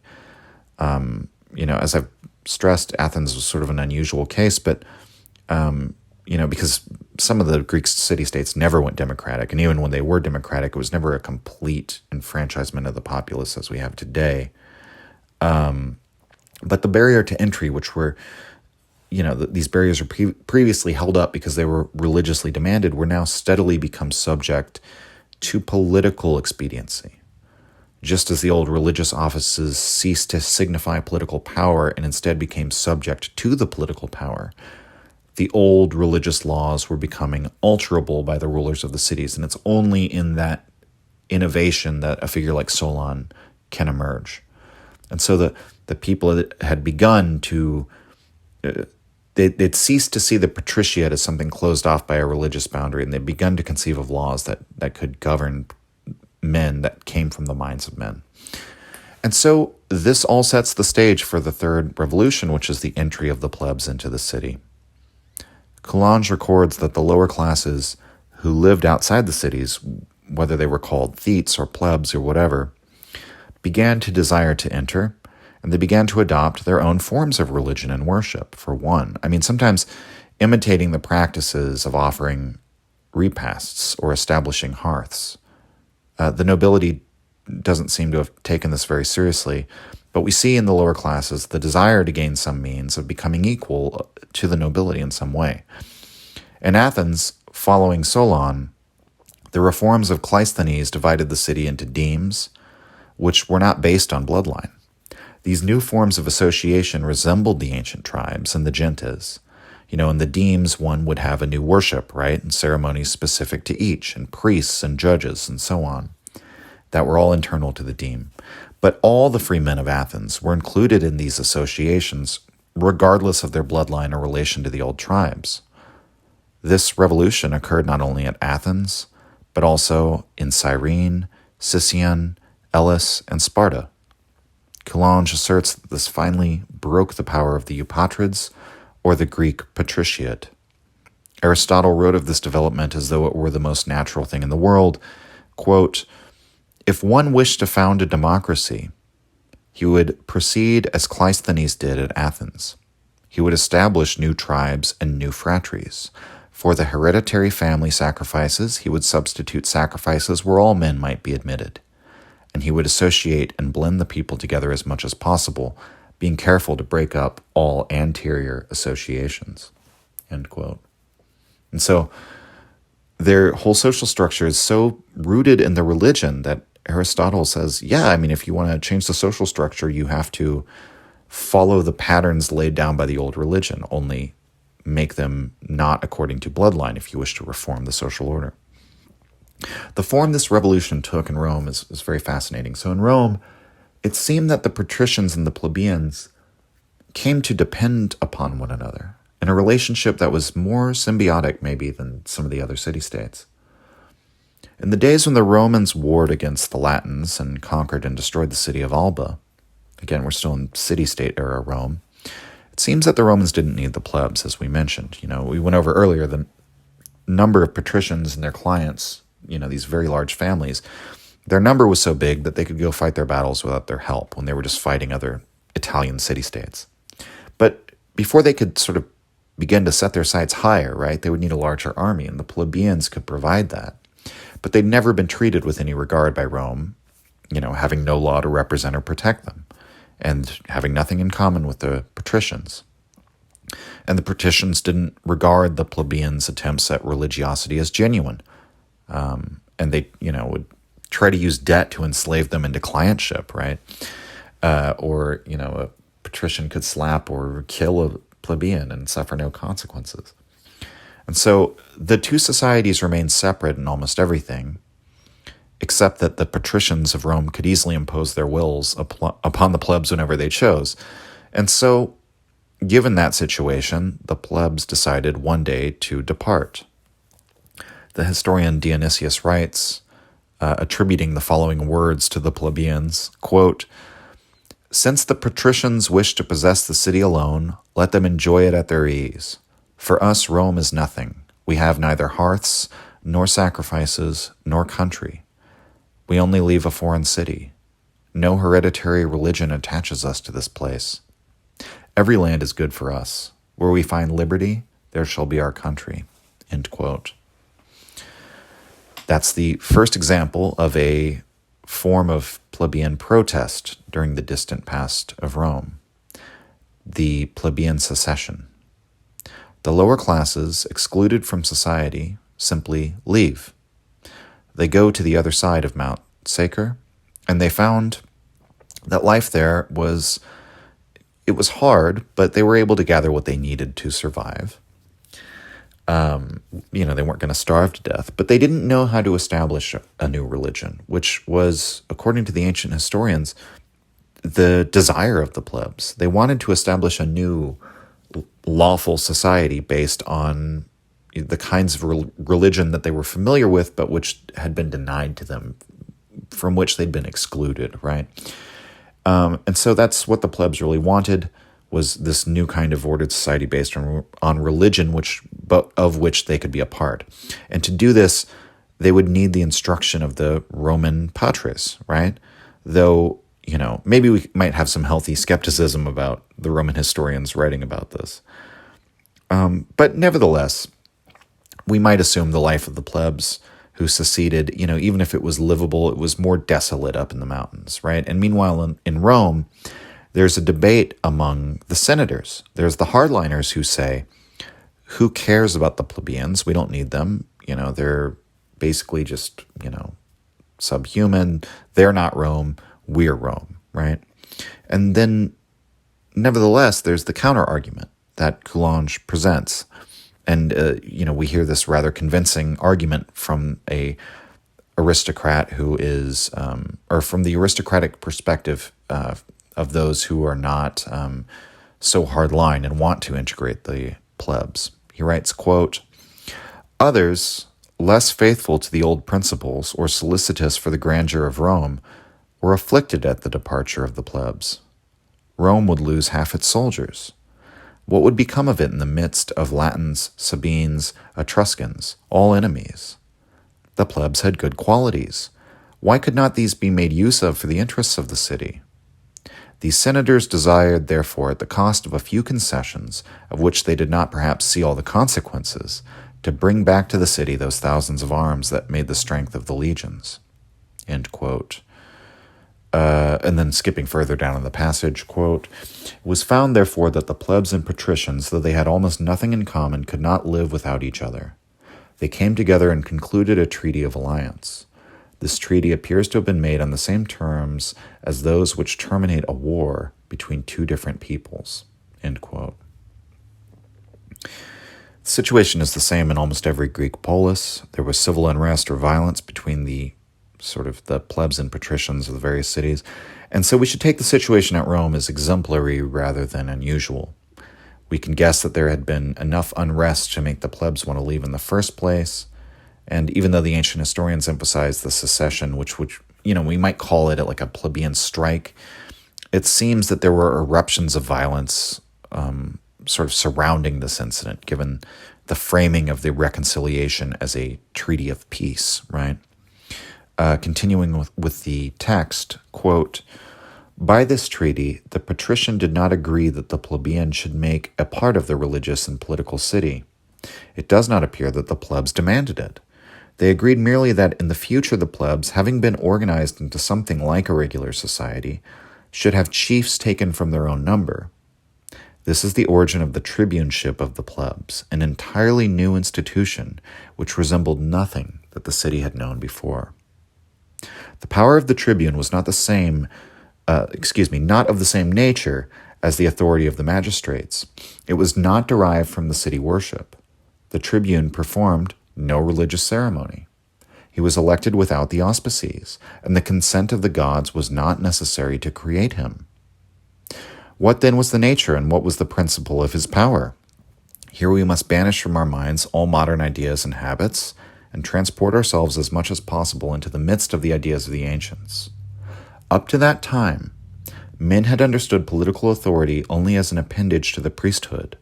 As I've stressed, Athens was sort of an unusual case, but because some of the Greek city-states never went democratic, and even when they were democratic, it was never a complete enfranchisement of the populace as we have today. But the barrier to entry, which were, these barriers were previously held up because they were religiously demanded, were now steadily become subject to political expediency. Just as the old religious offices ceased to signify political power and instead became subject to the political power, the old religious laws were becoming alterable by the rulers of the cities, and it's only in that innovation that a figure like Solon can emerge. And so the people that had begun to, they'd ceased to see the patriciate as something closed off by a religious boundary, and they'd begun to conceive of laws that could govern men that came from the minds of men. And so this all sets the stage for the third revolution, which is the entry of the plebs into the city. Coulanges records that the lower classes who lived outside the cities, whether they were called thetes or plebs or whatever, began to desire to enter, and they began to adopt their own forms of religion and worship, for one. Sometimes imitating the practices of offering repasts or establishing hearths. The nobility doesn't seem to have taken this very seriously, but we see in the lower classes the desire to gain some means of becoming equal to the nobility in some way. In Athens, following Solon, the reforms of Cleisthenes divided the city into demes, which were not based on bloodline. These new forms of association resembled the ancient tribes and the gentes. In the demes, one would have a new worship, right, and ceremonies specific to each, and priests and judges and so on, that were all internal to the deme. But all the free men of Athens were included in these associations, regardless of their bloodline or relation to the old tribes. This revolution occurred not only at Athens, but also in Cyrene, Sicyon, Elis, and Sparta. Coulanges asserts that this finally broke the power of the Eupatrids, or the Greek patriciate. Aristotle wrote of this development as though it were the most natural thing in the world. Quote, if one wished to found a democracy, he would proceed as Cleisthenes did at Athens. He would establish new tribes and new phratries, For the hereditary family sacrifices, he would substitute sacrifices where all men might be admitted, and he would associate and blend the people together as much as possible, being careful to break up all anterior associations." End quote. And so their whole social structure is so rooted in the religion that Aristotle says, yeah, I mean, if you want to change the social structure, you have to follow the patterns laid down by the old religion, only make them not according to bloodline if you wish to reform the social order. The form this revolution took in Rome is very fascinating. So in Rome, it seemed that the patricians and the plebeians came to depend upon one another in a relationship that was more symbiotic maybe than some of the other city-states. In the days when the Romans warred against the Latins and conquered and destroyed the city of Alba, again, we're still in city-state era Rome, it seems that the Romans didn't need the plebs, as we mentioned. We went over earlier the number of patricians and their clients, these very large families. Their number was so big that they could go fight their battles without their help when they were just fighting other Italian city-states. But before they could sort of begin to set their sights higher, right, they would need a larger army, and the plebeians could provide that. But they'd never been treated with any regard by Rome, having no law to represent or protect them, and having nothing in common with the patricians. And the patricians didn't regard the plebeians' attempts at religiosity as genuine. And they, would try to use debt to enslave them into clientship, right? Or a patrician could slap or kill a plebeian and suffer no consequences. And so the two societies remained separate in almost everything, except that the patricians of Rome could easily impose their wills upon the plebs whenever they chose. And so, given that situation, the plebs decided one day to depart. The historian Dionysius writes, attributing the following words to the plebeians, quote, "Since the patricians wish to possess the city alone, let them enjoy it at their ease. For us, Rome is nothing. We have neither hearths, nor sacrifices, nor country. We only leave a foreign city. No hereditary religion attaches us to this place. Every land is good for us. Where we find liberty, there shall be our country." End quote. That's the first example of a form of plebeian protest during the distant past of Rome, the plebeian secession. The lower classes, excluded from society, simply leave. They go to the other side of Mount Sacer, and they found that life there was hard, but they were able to gather what they needed to survive. They weren't going to starve to death, but they didn't know how to establish a new religion, which was, according to the ancient historians, the desire of the plebs. They wanted to establish a new lawful society based on the kinds of religion that they were familiar with, but which had been denied to them, from which they'd been excluded, right? And so that's what the plebs really wanted, was this new kind of ordered society based on religion, of which they could be a part. And to do this, they would need the instruction of the Roman patres, right? Though, maybe we might have some healthy skepticism about the Roman historians writing about this. But nevertheless, we might assume the life of the plebs who seceded, even if it was livable, it was more desolate up in the mountains, right? And meanwhile, in Rome, there's a debate among the senators. There's the hardliners who say, who cares about the plebeians? We don't need them. They're basically just, subhuman. They're not Rome. We're Rome, right? And then, nevertheless, there's the counter-argument that Coulanges presents. And, we hear this rather convincing argument from a aristocrat who is, or from the aristocratic perspective of those who are not so hardline and want to integrate the plebs. He writes, quote, "Others, less faithful to the old principles or solicitous for the grandeur of Rome, were afflicted at the departure of the plebs. Rome would lose half its soldiers. What would become of it in the midst of Latins, Sabines, Etruscans, all enemies? The plebs had good qualities. Why could not these be made use of for the interests of the city? These senators desired, therefore, at the cost of a few concessions, of which they did not perhaps see all the consequences, to bring back to the city those thousands of arms that made the strength of the legions. End quote. And then skipping further down in the passage, quote, "It was found, therefore, that the plebs and patricians, though they had almost nothing in common, could not live without each other. They came together and concluded a treaty of alliance. This treaty appears to have been made on the same terms as those which terminate a war between two different peoples." End quote. The situation is the same in almost every Greek polis. There was civil unrest or violence between the plebs and patricians of the various cities. And so we should take the situation at Rome as exemplary rather than unusual. We can guess that there had been enough unrest to make the plebs want to leave in the first place. And even though the ancient historians emphasize the secession, which we might call it like a plebeian strike, it seems that there were eruptions of violence surrounding this incident, given the framing of the reconciliation as a treaty of peace, right? Continuing with the text, quote, "By this treaty, the patrician did not agree that the plebeian should make a part of the religious and political city. It does not appear that the plebs demanded it. They agreed merely that in the future the plebs, having been organized into something like a regular society, should have chiefs taken from their own number. This is the origin of the tribuneship of the plebs, an entirely new institution which resembled nothing that the city had known before. The power of the tribune was not of the same nature as the authority of the magistrates. It was not derived from the city worship. The tribune performed no religious ceremony. He was elected without the auspices, and the consent of the gods was not necessary to create him. What then was the nature and what was the principle of his power? Here we must banish from our minds all modern ideas and habits, and transport ourselves as much as possible into the midst of the ideas of the ancients. Up to that time, men had understood political authority only as an appendage to the priesthood.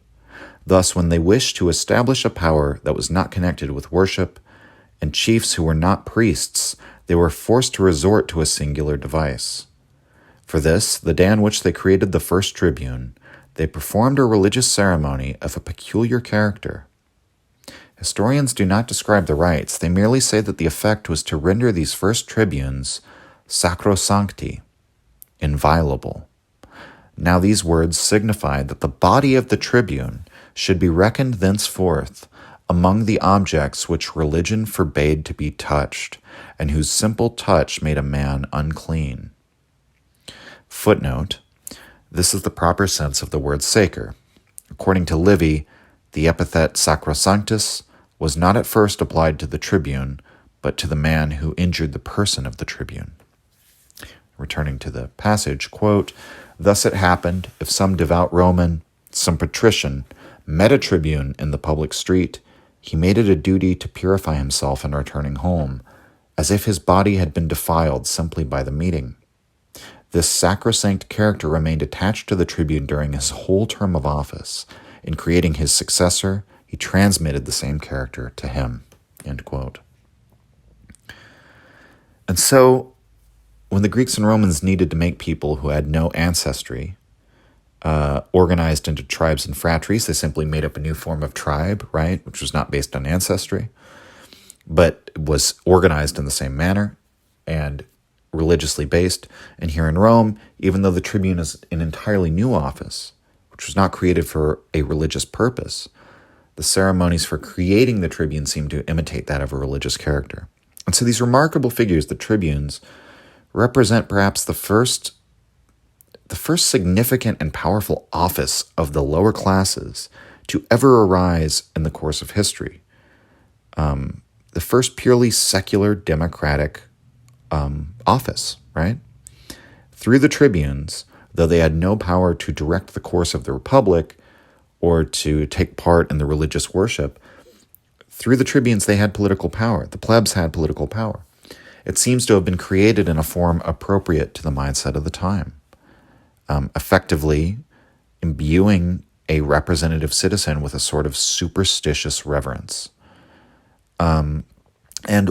Thus, when they wished to establish a power that was not connected with worship, and chiefs who were not priests, they were forced to resort to a singular device. For this, the day on which they created the first tribune, they performed a religious ceremony of a peculiar character. Historians do not describe the rites, they merely say that the effect was to render these first tribunes sacrosancti, inviolable. Now these words signify that the body of the tribune should be reckoned thenceforth among the objects which religion forbade to be touched, and whose simple touch made a man unclean. Footnote: this is the proper sense of the word sacer. According to Livy, the epithet sacrosanctus was not at first applied to the tribune, but to the man who injured the person of the tribune. Returning to the passage, quote, "Thus it happened, if some devout Roman, some patrician, met a tribune in the public street, he made it a duty to purify himself in returning home, as if his body had been defiled simply by the meeting. This sacrosanct character remained attached to the tribune during his whole term of office. In creating his successor, he transmitted the same character to him." End quote. And so, when the Greeks and Romans needed to make people who had no ancestry organized into tribes and phratries, they simply made up a new form of tribe, right, which was not based on ancestry, but was organized in the same manner and religiously based. And here in Rome, even though the tribune is an entirely new office, which was not created for a religious purpose, the ceremonies for creating the tribune seem to imitate that of a religious character. And so these remarkable figures, the tribunes, represent perhaps the first significant and powerful office of the lower classes to ever arise in the course of history. The first purely secular democratic office, right? Through the tribunes, though they had no power to direct the course of the republic or to take part in the religious worship, through the tribunes they had political power. The plebs had political power. It seems to have been created in a form appropriate to the mindset of the time, effectively imbuing a representative citizen with a sort of superstitious reverence. And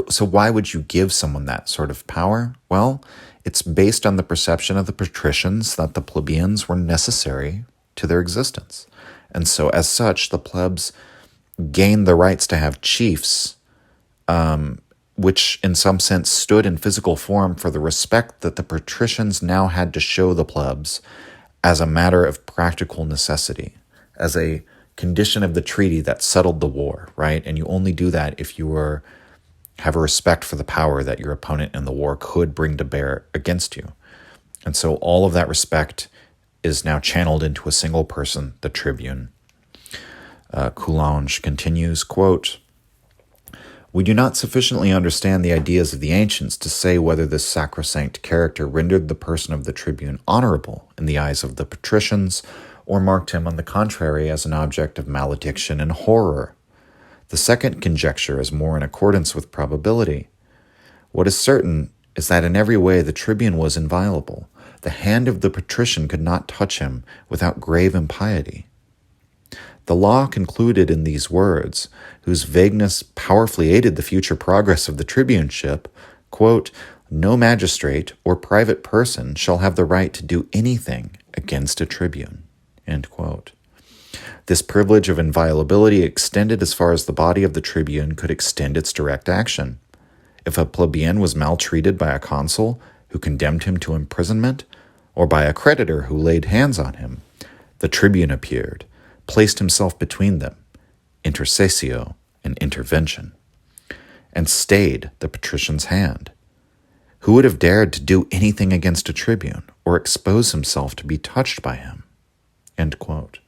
so why would you give someone that sort of power? Well, it's based on the perception of the patricians that the plebeians were necessary to their existence. And so as such, the plebs gained the rights to have chiefs, which in some sense stood in physical form for the respect that the patricians now had to show the plebs as a matter of practical necessity, as a condition of the treaty that settled the war, right? And you only do that if you have a respect for the power that your opponent in the war could bring to bear against you. And so all of that respect is now channeled into a single person, the tribune. Coulanges continues, quote, "We do not sufficiently understand the ideas of the ancients to say whether this sacrosanct character rendered the person of the tribune honorable in the eyes of the patricians, or marked him, on the contrary, as an object of malediction and horror. The second conjecture is more in accordance with probability. What is certain is that in every way the tribune was inviolable. The hand of the patrician could not touch him without grave impiety. The law concluded in these words, whose vagueness powerfully aided the future progress of the tribuneship, quote, 'No magistrate or private person shall have the right to do anything against a tribune,' end quote. This privilege of inviolability extended as far as the body of the tribune could extend its direct action. If a plebeian was maltreated by a consul who condemned him to imprisonment, or by a creditor who laid hands on him, the tribune appeared, placed himself between them, intercessio and intervention, and stayed the patrician's hand. Who would have dared to do anything against a tribune or expose himself to be touched by him?" End quote.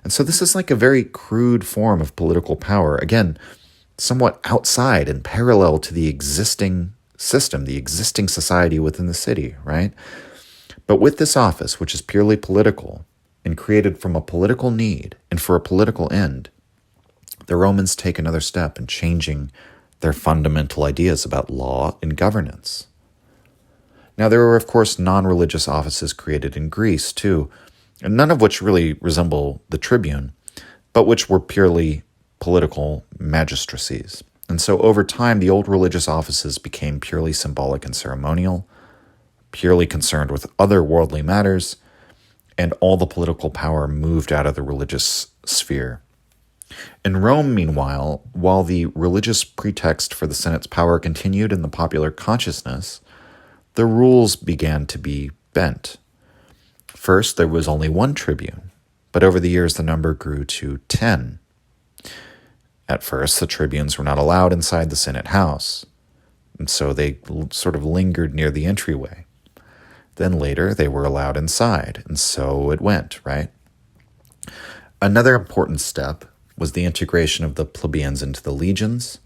And so this is like a very crude form of political power, again, somewhat outside and parallel to the existing system, the existing society within the city, right? But with this office, which is purely political and created from a political need and for a political end, the Romans take another step in changing their fundamental ideas about law and governance. Now, there were, of course, non-religious offices created in Greece, too, and none of which really resemble the tribune, but which were purely political magistracies. And so over time, the old religious offices became purely symbolic and ceremonial, purely concerned with other worldly matters, and all the political power moved out of the religious sphere. In Rome, meanwhile, while the religious pretext for the Senate's power continued in the popular consciousness, the rules began to be bent. First, there was only one tribune, but over the years the number grew to 10. At first, the tribunes were not allowed inside the Senate house, and so they sort of lingered near the entryway. Then later, they were allowed inside, and so it went, right? Another important step was the integration of the plebeians into the legions.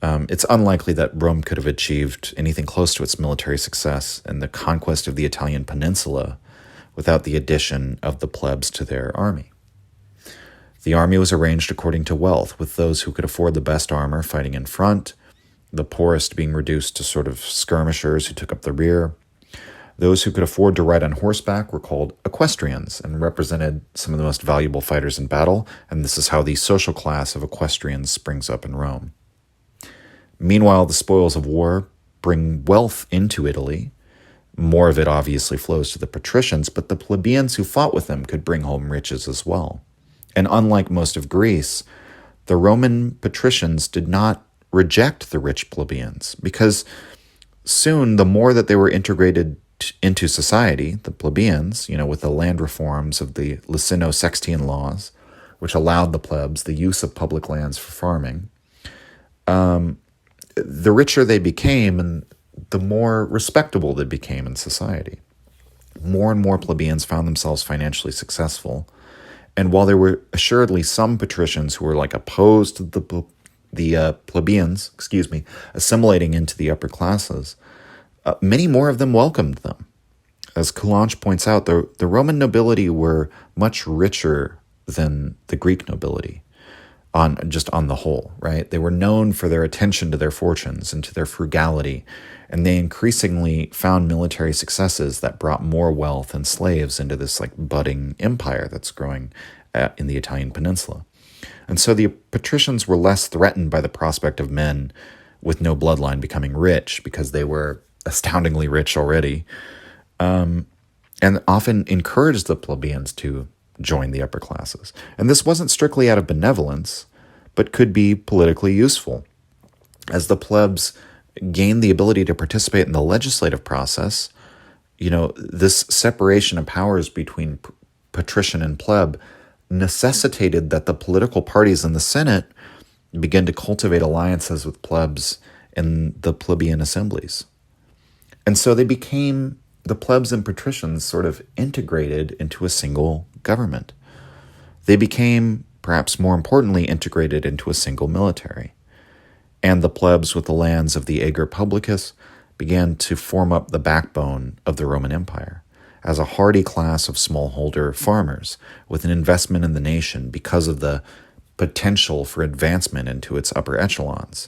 It's unlikely that Rome could have achieved anything close to its military success in the conquest of the Italian peninsula without the addition of the plebs to their army. The army was arranged according to wealth, with those who could afford the best armor fighting in front, the poorest being reduced to sort of skirmishers who took up the rear. Those who could afford to ride on horseback were called equestrians and represented some of the most valuable fighters in battle, and this is how the social class of equestrians springs up in Rome. Meanwhile, the spoils of war bring wealth into Italy. More of it obviously flows to the patricians, but the plebeians who fought with them could bring home riches as well. And unlike most of Greece, the Roman patricians did not reject the rich plebeians, because soon the more that they were integrated into society, the plebeians, with the land reforms of the Licino-Sextian laws, which allowed the plebs the use of public lands for farming, the richer they became and the more respectable they became in society. More and more plebeians found themselves financially successful. And while there were assuredly some patricians who were opposed to the plebeians, assimilating into the upper classes, many more of them welcomed them. As Coulanges points out, the Roman nobility were much richer than the Greek nobility on the whole, right? They were known for their attention to their fortunes and to their frugality, and they increasingly found military successes that brought more wealth and slaves into this budding empire that's growing in the Italian peninsula. And so the patricians were less threatened by the prospect of men with no bloodline becoming rich, because they were astoundingly rich already, and often encouraged the plebeians to join the upper classes. And this wasn't strictly out of benevolence, but could be politically useful. As the plebs gained the ability to participate in the legislative process, this separation of powers between patrician and pleb necessitated that the political parties in the Senate begin to cultivate alliances with plebs in the plebeian assemblies. And so they became, the plebs and patricians sort of integrated into a single government. They became, perhaps more importantly, integrated into a single military. And the plebs with the lands of the ager publicus began to form up the backbone of the Roman Empire as a hardy class of smallholder farmers with an investment in the nation because of the potential for advancement into its upper echelons.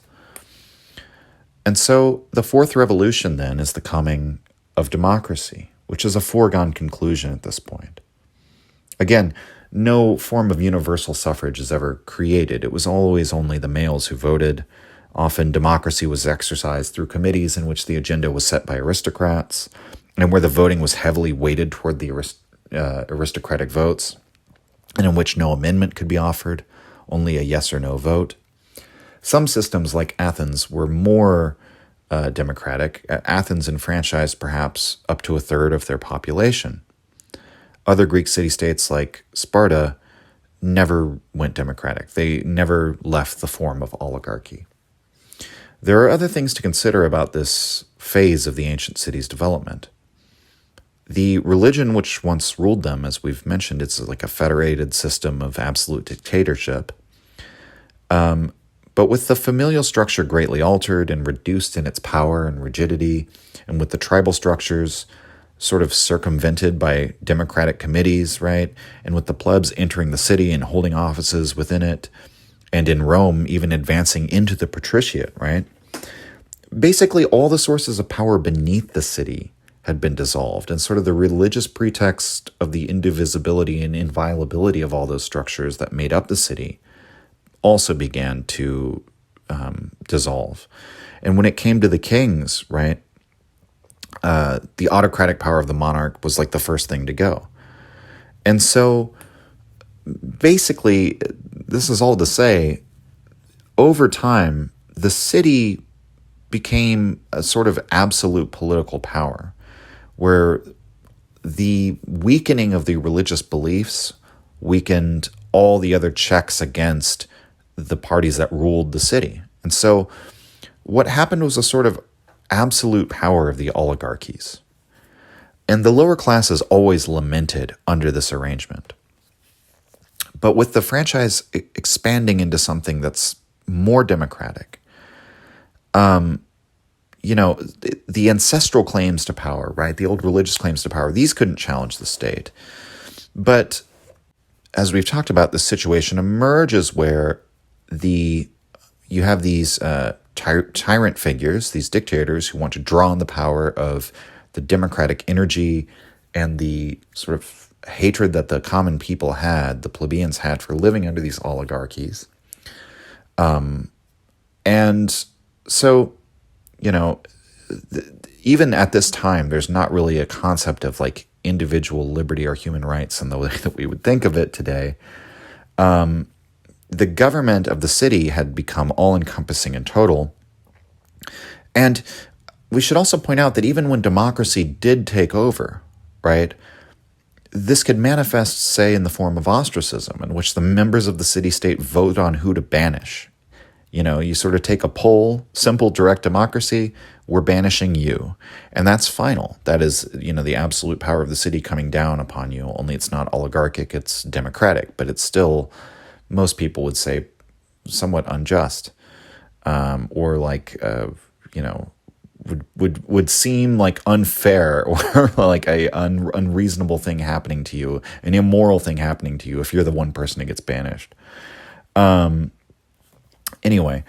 And so the fourth revolution then is the coming of democracy, which is a foregone conclusion at this point. Again, no form of universal suffrage is ever created. It was always only the males who voted. Often democracy was exercised through committees in which the agenda was set by aristocrats, and where the voting was heavily weighted toward the aristocratic votes, and in which no amendment could be offered, only a yes or no vote. Some systems, like Athens, were more democratic. Athens enfranchised perhaps up to a third of their population. Other Greek city-states, like Sparta, never went democratic. They never left the form of oligarchy. There are other things to consider about this phase of the ancient city's development. The religion which once ruled them, as we've mentioned, it's like a federated system of absolute dictatorship. But with the familial structure greatly altered and reduced in its power and rigidity, and with the tribal structures sort of circumvented by democratic committees, right? And with the plebs entering the city and holding offices within it, and in Rome, even advancing into the patriciate, right? Basically, all the sources of power beneath the city had been dissolved, and sort of the religious pretext of the indivisibility and inviolability of all those structures that made up the city also began to dissolve. And when it came to the kings, right, the autocratic power of the monarch was like the first thing to go. And so basically, this is all to say, over time, the city became a sort of absolute political power, where the weakening of the religious beliefs weakened all the other checks against the parties that ruled the city. And so what happened was a sort of absolute power of the oligarchies. And the lower classes always lamented under this arrangement. But with the franchise expanding into something that's more democratic, the ancestral claims to power, right? The old religious claims to power, these couldn't challenge the state. But as we've talked about, the situation emerges where you have these tyrant figures, these dictators who want to draw on the power of the democratic energy and the sort of hatred that the common people had, the plebeians had, for living under these oligarchies. And so, even at this time, there's not really a concept of like individual liberty or human rights in the way that we would think of it today. The government of the city had become all-encompassing and total. And we should also point out that even when democracy did take over, right, this could manifest, say, in the form of ostracism, in which the members of the city-state vote on who to banish. You sort of take a poll, simple, direct democracy, we're banishing you. And that's final. That is, the absolute power of the city coming down upon you, only it's not oligarchic, it's democratic, but it's still, most people would say, somewhat unjust, or like, would seem like unfair, or like a unreasonable thing happening to you, an immoral thing happening to you if you're the one person who gets banished. Anyway,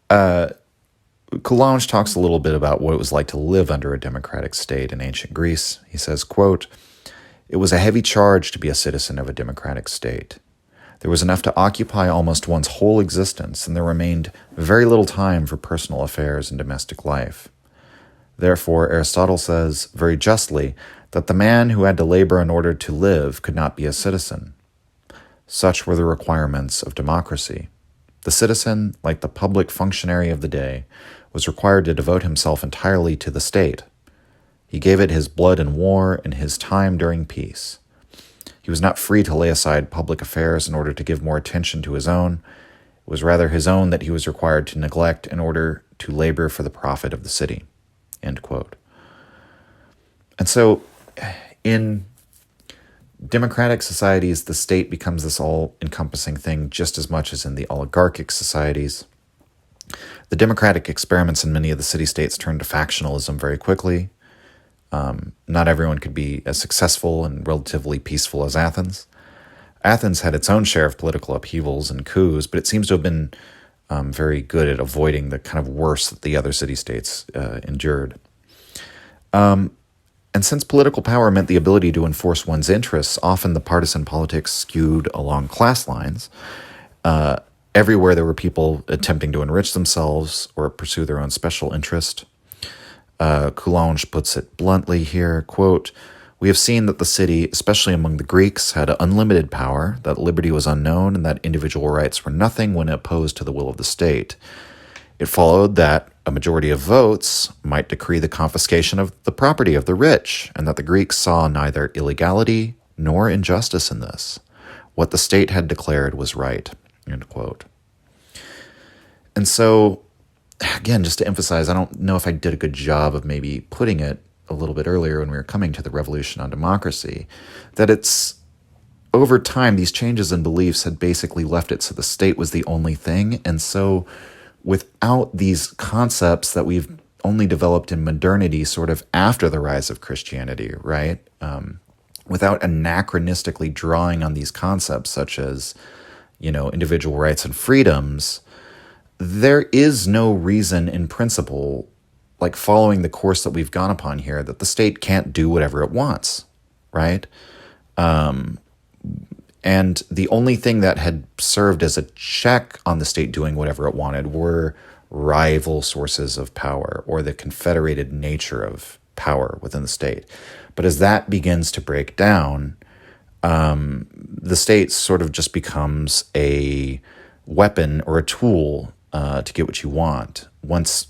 Coulanges talks a little bit about what it was like to live under a democratic state in ancient Greece. He says, quote, "It was a heavy charge to be a citizen of a democratic state. There was enough to occupy almost one's whole existence, and there remained very little time for personal affairs and domestic life. Therefore, Aristotle says, very justly, that the man who had to labor in order to live could not be a citizen. Such were the requirements of democracy. The citizen, like the public functionary of the day, was required to devote himself entirely to the state. He gave it his blood in war and his time during peace. He was not free to lay aside public affairs in order to give more attention to his own. It was rather his own that he was required to neglect in order to labor for the profit of the city." End quote. And so in democratic societies, the state becomes this all-encompassing thing just as much as in the oligarchic societies. The democratic experiments in many of the city-states turned to factionalism very quickly. Not everyone could be as successful and relatively peaceful as Athens. Athens had its own share of political upheavals and coups, but it seems to have been very good at avoiding the kind of worse that the other city-states endured. And since political power meant the ability to enforce one's interests, often the partisan politics skewed along class lines. Everywhere there were people attempting to enrich themselves or pursue their own special interest. Coulanges puts it bluntly here, quote, "We have seen that the city, especially among the Greeks, had unlimited power, that liberty was unknown, and that individual rights were nothing when opposed to the will of the state. It followed that a majority of votes might decree the confiscation of the property of the rich, and that the Greeks saw neither illegality nor injustice in this. What the state had declared was right." End quote. And so, again, just to emphasize, I don't know if I did a good job of maybe putting it a little bit earlier when we were coming to the Revolution on Democracy, that it's over time, these changes in beliefs had basically left it so the state was the only thing. And so without these concepts that we've only developed in modernity sort of after the rise of Christianity, right? Without anachronistically drawing on these concepts such as, individual rights and freedoms, there is no reason in principle, like following the course that we've gone upon here, that the state can't do whatever it wants, right? And the only thing that had served as a check on the state doing whatever it wanted were rival sources of power or the confederated nature of power within the state. But as that begins to break down, the state sort of just becomes a weapon or a tool to get what you want. Once,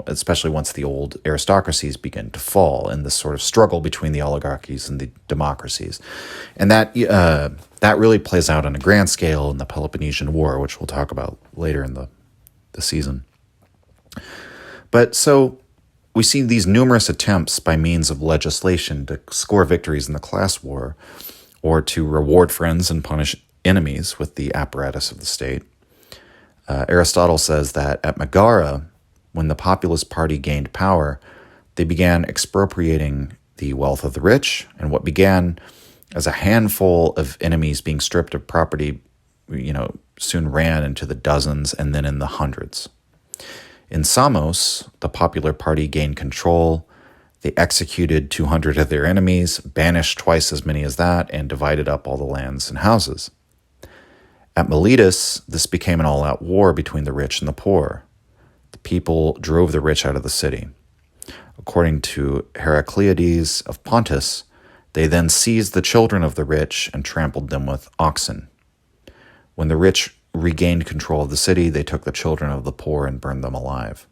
especially once the old aristocracies begin to fall in this sort of struggle between the oligarchies and the democracies. And that really plays out on a grand scale in the Peloponnesian War, which we'll talk about later in the season. But so we see these numerous attempts by means of legislation to score victories in the class war or to reward friends and punish enemies with the apparatus of the state. Aristotle says that at Megara, when the populist party gained power, they began expropriating the wealth of the rich, and what began as a handful of enemies being stripped of property, soon ran into the dozens and then in the hundreds. In Samos, the popular party gained control. They executed 200 of their enemies, banished twice as many as that, and divided up all the lands and houses. At Miletus, this became an all-out war between the rich and the poor. The people drove the rich out of the city. According to Heraclides of Pontus, they then seized the children of the rich and trampled them with oxen. When the rich regained control of the city, they took the children of the poor and burned them alive.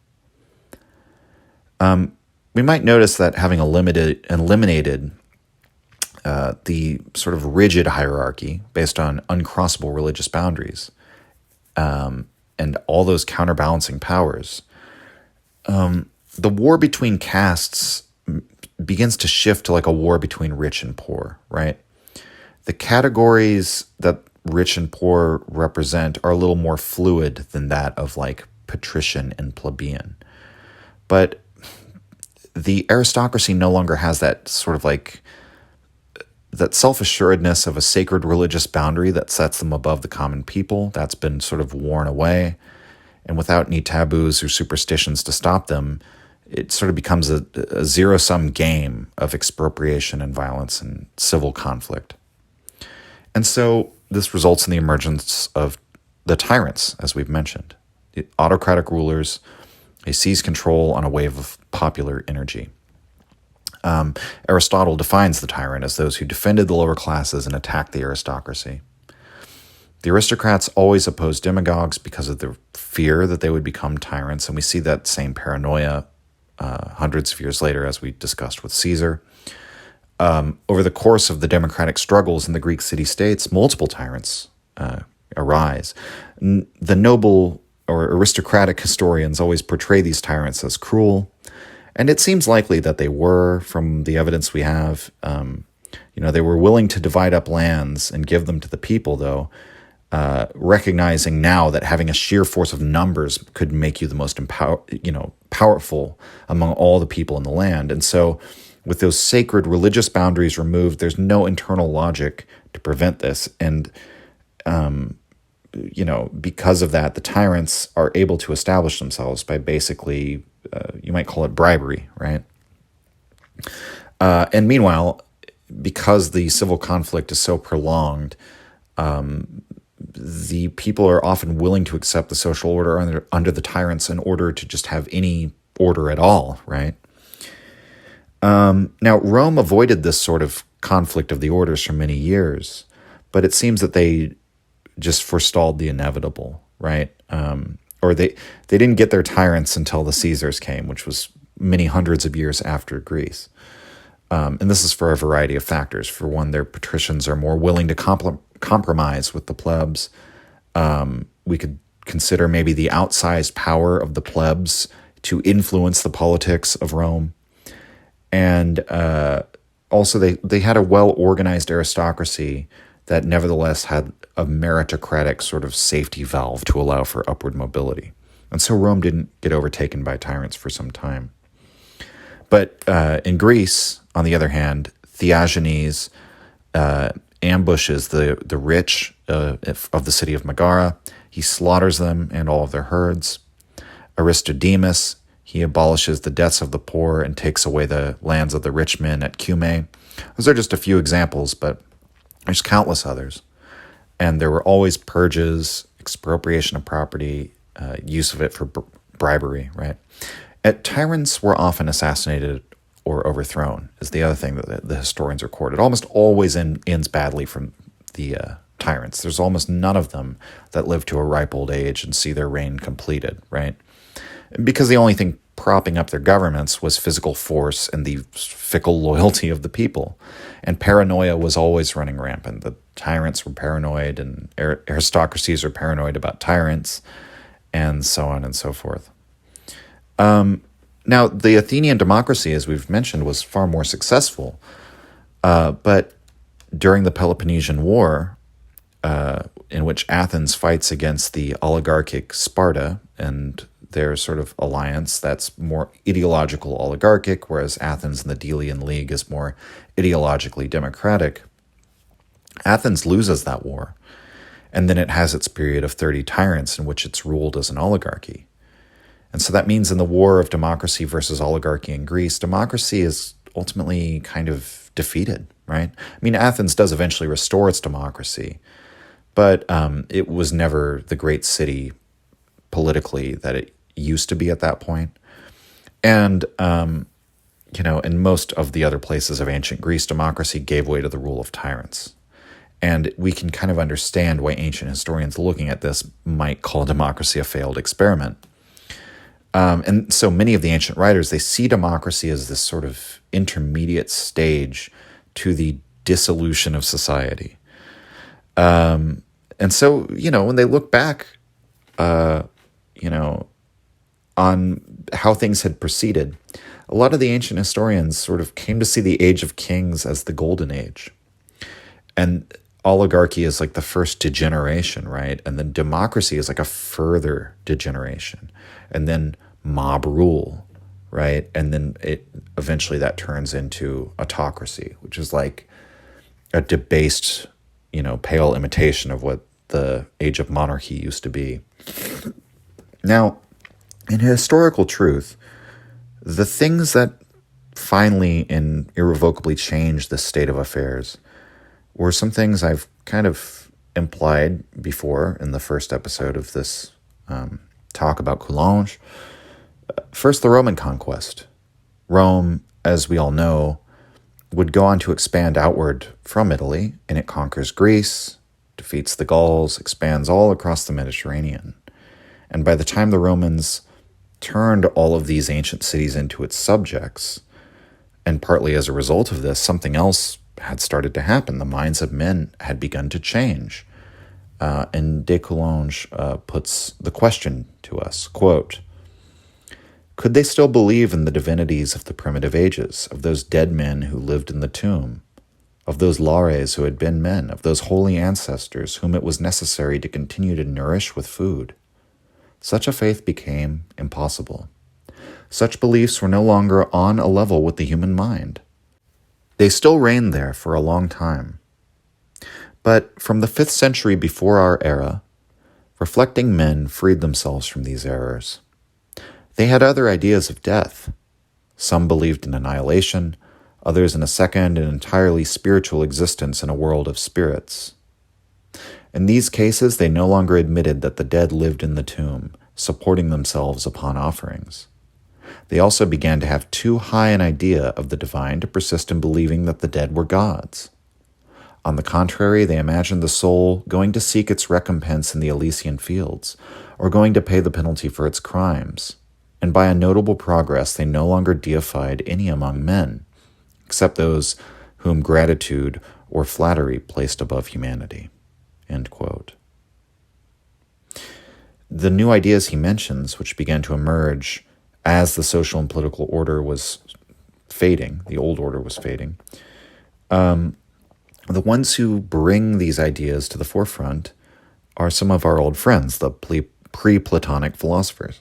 We might notice that having eliminated the sort of rigid hierarchy based on uncrossable religious boundaries and all those counterbalancing powers, the war between castes begins to shift to like a war between rich and poor, right? The categories that rich and poor represent are a little more fluid than that of like patrician and plebeian. But the aristocracy no longer has that sort of like that self-assuredness of a sacred religious boundary that sets them above the common people. That's been sort of worn away. And without any taboos or superstitions to stop them, it sort of becomes a zero-sum game of expropriation and violence and civil conflict. And so this results in the emergence of the tyrants, as we've mentioned. The autocratic rulers, they seize control on a wave of popular energy. Aristotle defines the tyrant as those who defended the lower classes and attacked the aristocracy. The aristocrats always opposed demagogues because of the fear that they would become tyrants, and we see that same paranoia hundreds of years later, as we discussed with Caesar. Over the course of the democratic struggles in the Greek city-states, multiple tyrants arise. The noble or aristocratic historians always portray these tyrants as cruel, and it seems likely that they were, from the evidence we have. They were willing to divide up lands and give them to the people, though, recognizing now that having a sheer force of numbers could make you the most powerful among all the people in the land. And so with those sacred religious boundaries removed, there's no internal logic to prevent this. And, because of that, the tyrants are able to establish themselves by basically, you might call it bribery, right? And meanwhile, because the civil conflict is so prolonged, the people are often willing to accept the social order under the tyrants in order to just have any order at all, right? Now, Rome avoided this sort of conflict of the orders for many years, but it seems that they just forestalled the inevitable, right? Or they didn't get their tyrants until the Caesars came, which was many hundreds of years after Greece. And this is for a variety of factors. For one, their patricians are more willing to compromise with the plebs. We could consider maybe the outsized power of the plebs to influence the politics of Rome. And also they had a well-organized aristocracy that nevertheless had a meritocratic sort of safety valve to allow for upward mobility. And so Rome didn't get overtaken by tyrants for some time. But in Greece, on the other hand, Theagenes ambushes the rich of the city of Megara. He slaughters them and all of their herds. Aristodemus, he abolishes the debts of the poor and takes away the lands of the rich men at Cumae. Those are just a few examples, but there's countless others. And there were always purges, expropriation of property, use of it for bribery, right? Tyrants were often assassinated or overthrown, is the other thing that the historians record. It almost always ends badly from the tyrants. There's almost none of them that live to a ripe old age and see their reign completed, right? Because the only thing propping up their governments was physical force and the fickle loyalty of the people. And paranoia was always running rampant. The tyrants were paranoid, and aristocracies are paranoid about tyrants, and so on and so forth. Now, the Athenian democracy, as we've mentioned, was far more successful. But during the Peloponnesian War, in which Athens fights against the oligarchic Sparta and their sort of alliance that's more ideological oligarchic, whereas Athens and the Delian League is more ideologically democratic, Athens loses that war. And then it has its period of 30 tyrants in which it's ruled as an oligarchy. And so that means in the war of democracy versus oligarchy in Greece, democracy is ultimately kind of defeated, right? I mean, Athens does eventually restore its democracy, but it was never the great city politically that it used to be at that point. And, in most of the other places of ancient Greece, democracy gave way to the rule of tyrants. And we can kind of understand why ancient historians looking at this might call democracy a failed experiment. And so many of the ancient writers, they see democracy as this sort of intermediate stage to the dissolution of society. And so, when they look back, on how things had proceeded, a lot of the ancient historians sort of came to see the Age of Kings as the golden age. And oligarchy is like the first degeneration, right? And then democracy is like a further degeneration. And then mob rule, right? And then eventually that turns into autocracy, which is like a debased, pale imitation of what the age of monarchy used to be. Now, in historical truth, the things that finally and irrevocably changed this state of affairs were some things I've kind of implied before in the first episode of this talk about Coulanges. First, the Roman conquest. Rome, as we all know, would go on to expand outward from Italy, and it conquers Greece, defeats the Gauls, expands all across the Mediterranean. And by the time the Romans turned all of these ancient cities into its subjects, and partly as a result of this, something else had started to happen. The minds of men had begun to change. And de Coulanges puts the question to us, quote, "Could they still believe in the divinities of the primitive ages, of those dead men who lived in the tomb, of those lares who had been men, of those holy ancestors whom it was necessary to continue to nourish with food? Such a faith became impossible. Such beliefs were no longer on a level with the human mind. They still reigned there for a long time. But from the 5th century before our era, reflecting men freed themselves from these errors. They had other ideas of death. Some believed in annihilation, others in a second and entirely spiritual existence in a world of spirits. In these cases, they no longer admitted that the dead lived in the tomb, supporting themselves upon offerings. They also began to have too high an idea of the divine to persist in believing that the dead were gods. On the contrary, they imagined the soul going to seek its recompense in the Elysian fields, or going to pay the penalty for its crimes. And by a notable progress, they no longer deified any among men, except those whom gratitude or flattery placed above humanity." End quote. The new ideas he mentions, which began to emerge as the social and political order was fading, the old order was fading, the ones who bring these ideas to the forefront are some of our old friends, the pre-Platonic philosophers.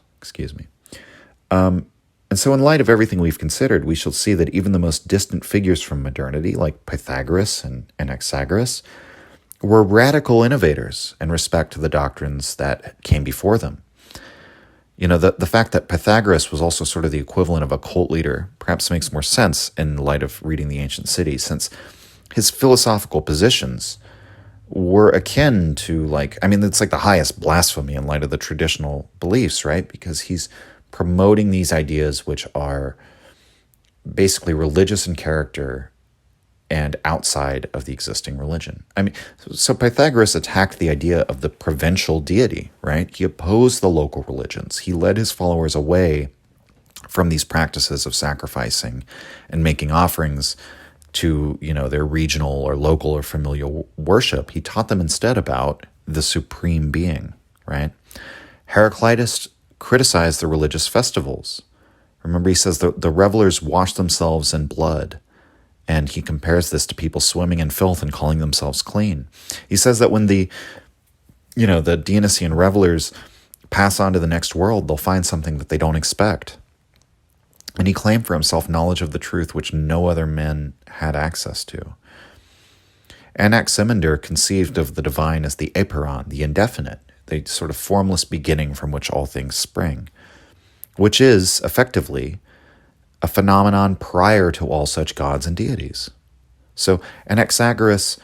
And so in light of everything we've considered, we shall see that even the most distant figures from modernity, like Pythagoras and Anaxagoras, were radical innovators in respect to the doctrines that came before them. You know, the fact that Pythagoras was also sort of the equivalent of a cult leader perhaps makes more sense in light of reading the ancient cities, since his philosophical positions were akin to, it's like the highest blasphemy in light of the traditional beliefs, right? Because he's promoting these ideas which are basically religious in character and outside of the existing religion. So Pythagoras attacked the idea of the provincial deity, right? He opposed the local religions. He led his followers away from these practices of sacrificing and making offerings to, their regional or local or familial worship. He taught them instead about the supreme being, right? Heraclitus criticized the religious festivals. Remember, he says the revelers wash themselves in blood, and he compares this to people swimming in filth and calling themselves clean. He says that when the Dionysian revelers pass on to the next world, they'll find something that they don't expect. And he claimed for himself knowledge of the truth which no other men had access to. Anaximander conceived of the divine as the aperon, the indefinite, the sort of formless beginning from which all things spring, which is, effectively, a phenomenon prior to all such gods and deities. So Anaxagoras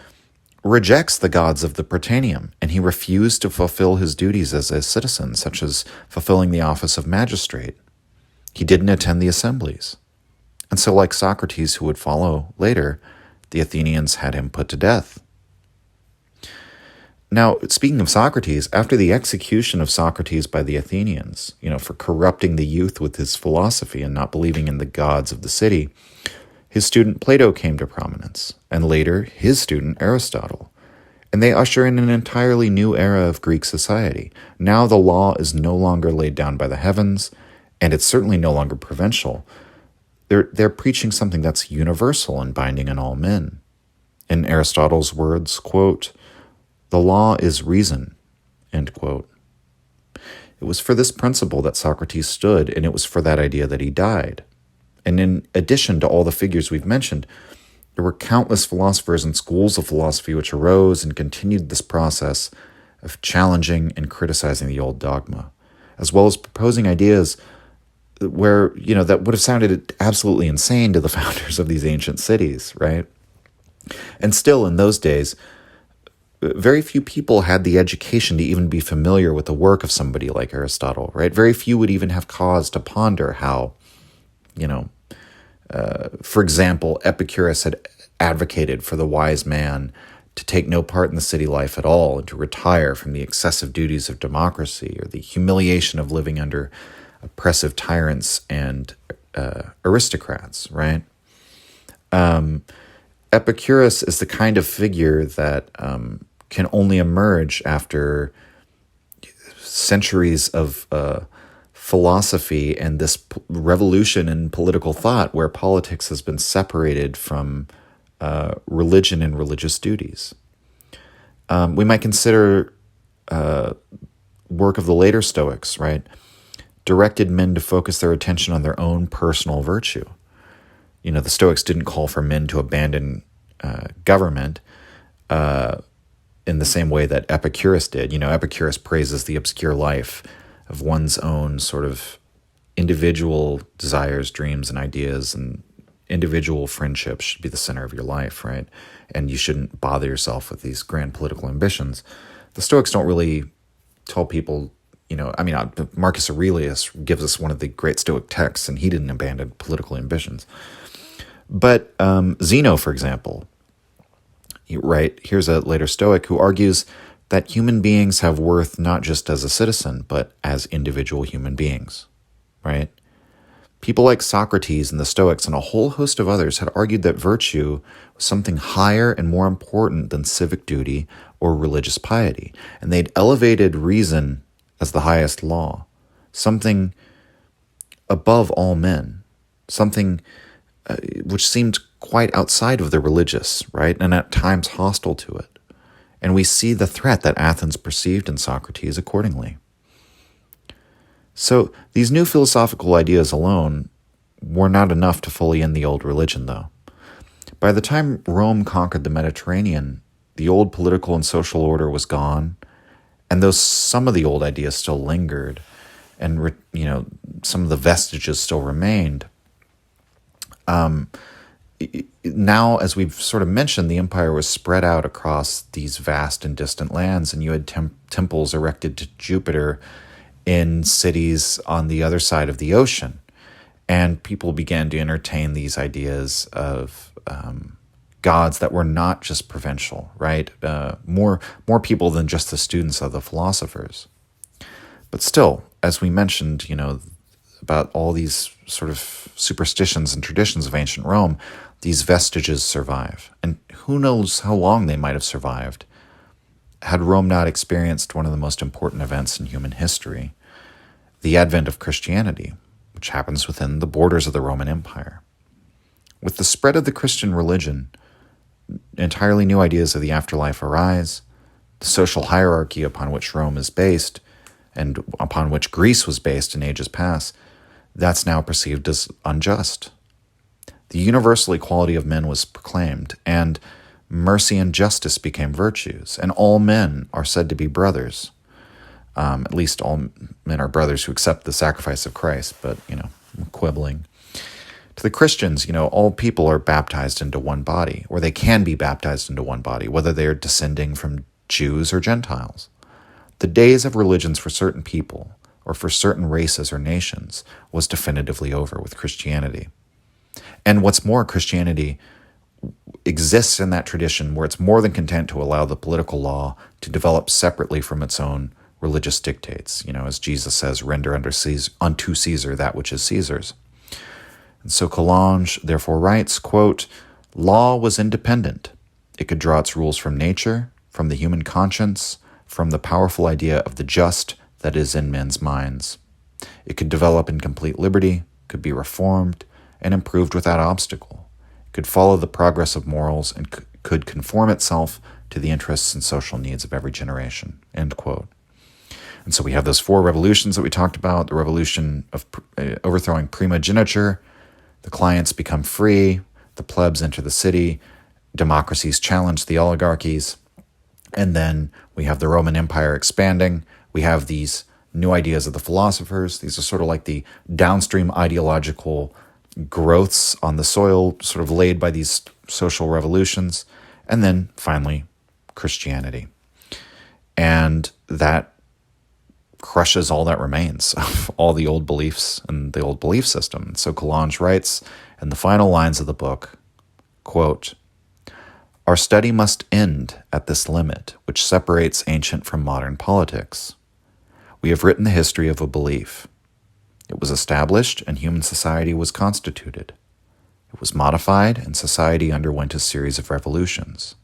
rejects the gods of the Prytaneum, and he refused to fulfill his duties as a citizen, such as fulfilling the office of magistrate. He didn't attend the assemblies. And so, like Socrates, who would follow later, the Athenians had him put to death. Now, speaking of Socrates, after the execution of Socrates by the Athenians, for corrupting the youth with his philosophy and not believing in the gods of the city, his student Plato came to prominence, and later his student Aristotle. And they usher in an entirely new era of Greek society. Now the law is no longer laid down by the heavens, and it's certainly no longer provincial. They're preaching something that's universal and binding on all men. In Aristotle's words, quote, "The law is reason," end quote. It was for this principle that Socrates stood, and it was for that idea that he died. And in addition to all the figures we've mentioned, there were countless philosophers and schools of philosophy which arose and continued this process of challenging and criticizing the old dogma, as well as proposing ideas where, that would have sounded absolutely insane to the founders of these ancient cities, right? And still, in those days, very few people had the education to even be familiar with the work of somebody like Aristotle, right? Very few would even have cause to ponder how, for example, Epicurus had advocated for the wise man to take no part in the city life at all, and to retire from the excessive duties of democracy or the humiliation of living under oppressive tyrants and aristocrats, right? Epicurus is the kind of figure that can only emerge after centuries of philosophy and this revolution in political thought where politics has been separated from religion and religious duties. We might consider work of the later Stoics, right? Directed men to focus their attention on their own personal virtue. You know, the Stoics didn't call for men to abandon government in the same way that Epicurus did. You know, Epicurus praises the obscure life of one's own sort of individual desires, dreams, and ideas, and individual friendships should be the center of your life, right? And you shouldn't bother yourself with these grand political ambitions. The Stoics don't really tell people, you know, I mean, Marcus Aurelius gives us one of the great Stoic texts, and he didn't abandon political ambitions. But Zeno, for example, right, here's a later Stoic who argues that human beings have worth not just as a citizen, but as individual human beings, right? People like Socrates and the Stoics and a whole host of others had argued that virtue was something higher and more important than civic duty or religious piety, and they'd elevated reason as the highest law, something above all men, something which seemed quite outside of the religious, right, and at times hostile to it. And we see the threat that Athens perceived in Socrates accordingly. So these new philosophical ideas alone were not enough to fully end the old religion, though. By the time Rome conquered the Mediterranean, the old political and social order was gone, and though some of the old ideas still lingered, and some of the vestiges still remained, now, as we've sort of mentioned, the empire was spread out across these vast and distant lands, and you had temples erected to Jupiter in cities on the other side of the ocean. And people began to entertain these ideas of gods that were not just provincial, right? More people than just the students of the philosophers. But still, as we mentioned, about all these sort of superstitions and traditions of ancient Rome, these vestiges survive. And who knows how long they might have survived had Rome not experienced one of the most important events in human history, the advent of Christianity, which happens within the borders of the Roman Empire. With the spread of the Christian religion, entirely new ideas of the afterlife arise. The social hierarchy upon which Rome is based, and upon which Greece was based in ages past, that's now perceived as unjust. The universal equality of men was proclaimed, and mercy and justice became virtues, and all men are said to be brothers. At least all men are brothers who accept the sacrifice of Christ, but, I'm quibbling. To the Christians, all people are baptized into one body, or they can be baptized into one body, whether they are descending from Jews or Gentiles. The days of religions for certain people, or for certain races or nations, was definitively over with Christianity. And what's more, Christianity exists in that tradition where it's more than content to allow the political law to develop separately from its own religious dictates. As Jesus says, render unto Caesar that which is Caesar's. And so Coulanges therefore writes, quote, law was independent. It could draw its rules from nature, from the human conscience, from the powerful idea of the just that is in men's minds. It could develop in complete liberty, could be reformed, and improved without obstacle. It could follow the progress of morals and could conform itself to the interests and social needs of every generation, end quote. And so we have those four revolutions that we talked about, the revolution of overthrowing primogeniture, the clients become free, the plebs enter the city, democracies challenge the oligarchies, and then we have the Roman Empire expanding. We have these new ideas of the philosophers. These are sort of like the downstream ideological growths on the soil sort of laid by these social revolutions. And then finally, Christianity. And that crushes all that remains of all the old beliefs and the old belief system. And so Coulanges writes in the final lines of the book, quote, Our study must end at this limit, which separates ancient from modern politics. We have written the history of a belief. It was established and human society was constituted. It was modified and society underwent a series of revolutions.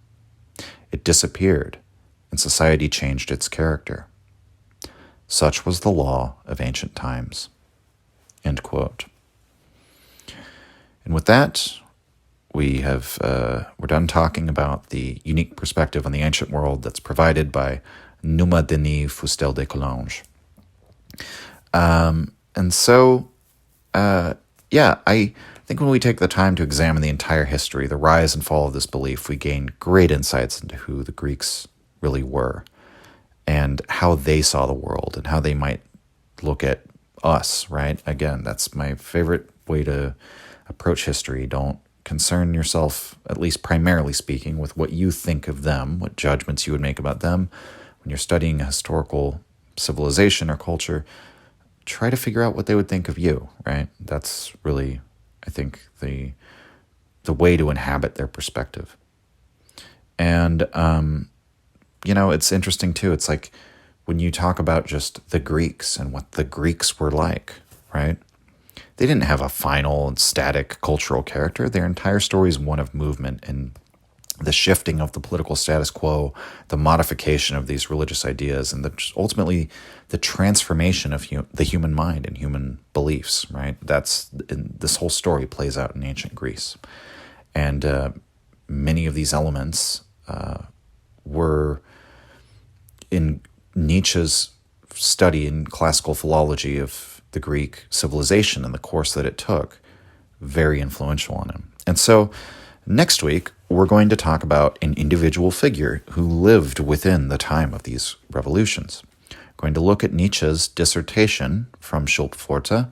It disappeared and society changed its character. Such was the law of ancient times." End quote. And with that, we're done talking about the unique perspective on the ancient world that's provided by Numa Denis Fustel de Coulanges. I think when we take the time to examine the entire history, the rise and fall of this belief, we gain great insights into who the Greeks really were and how they saw the world and how they might look at us, right? Again, that's my favorite way to approach history. Don't concern yourself, at least primarily speaking, with what you think of them, what judgments you would make about them. When you're studying a historical civilization or culture, try to figure out what they would think of you, right? That's really, I think, the way to inhabit their perspective. And, it's interesting too. It's like when you talk about just the Greeks and what the Greeks were like, right? They didn't have a final and static cultural character. Their entire story is one of movement and the shifting of the political status quo, the modification of these religious ideas, and ultimately the transformation of the human mind and human beliefs, right? This whole story plays out in ancient Greece. And many of these elements were in Nietzsche's study in classical philology of the Greek civilization and the course that it took, very influential on him. And so next week, we're going to talk about an individual figure who lived within the time of these revolutions. We're going to look at Nietzsche's dissertation from Schulpforte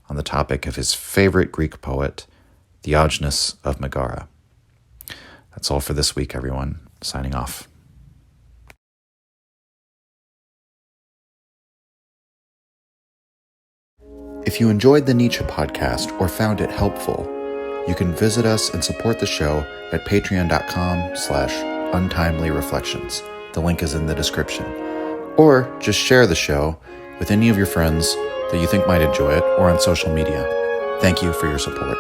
on the topic of his favorite Greek poet, Diogenes of Megara. That's all for this week, everyone. Signing off. If you enjoyed the Nietzsche podcast or found it helpful, you can visit us and support the show at patreon.com/untimely-reflections. The link is in the description. Or just share the show with any of your friends that you think might enjoy it or on social media. Thank you for your support.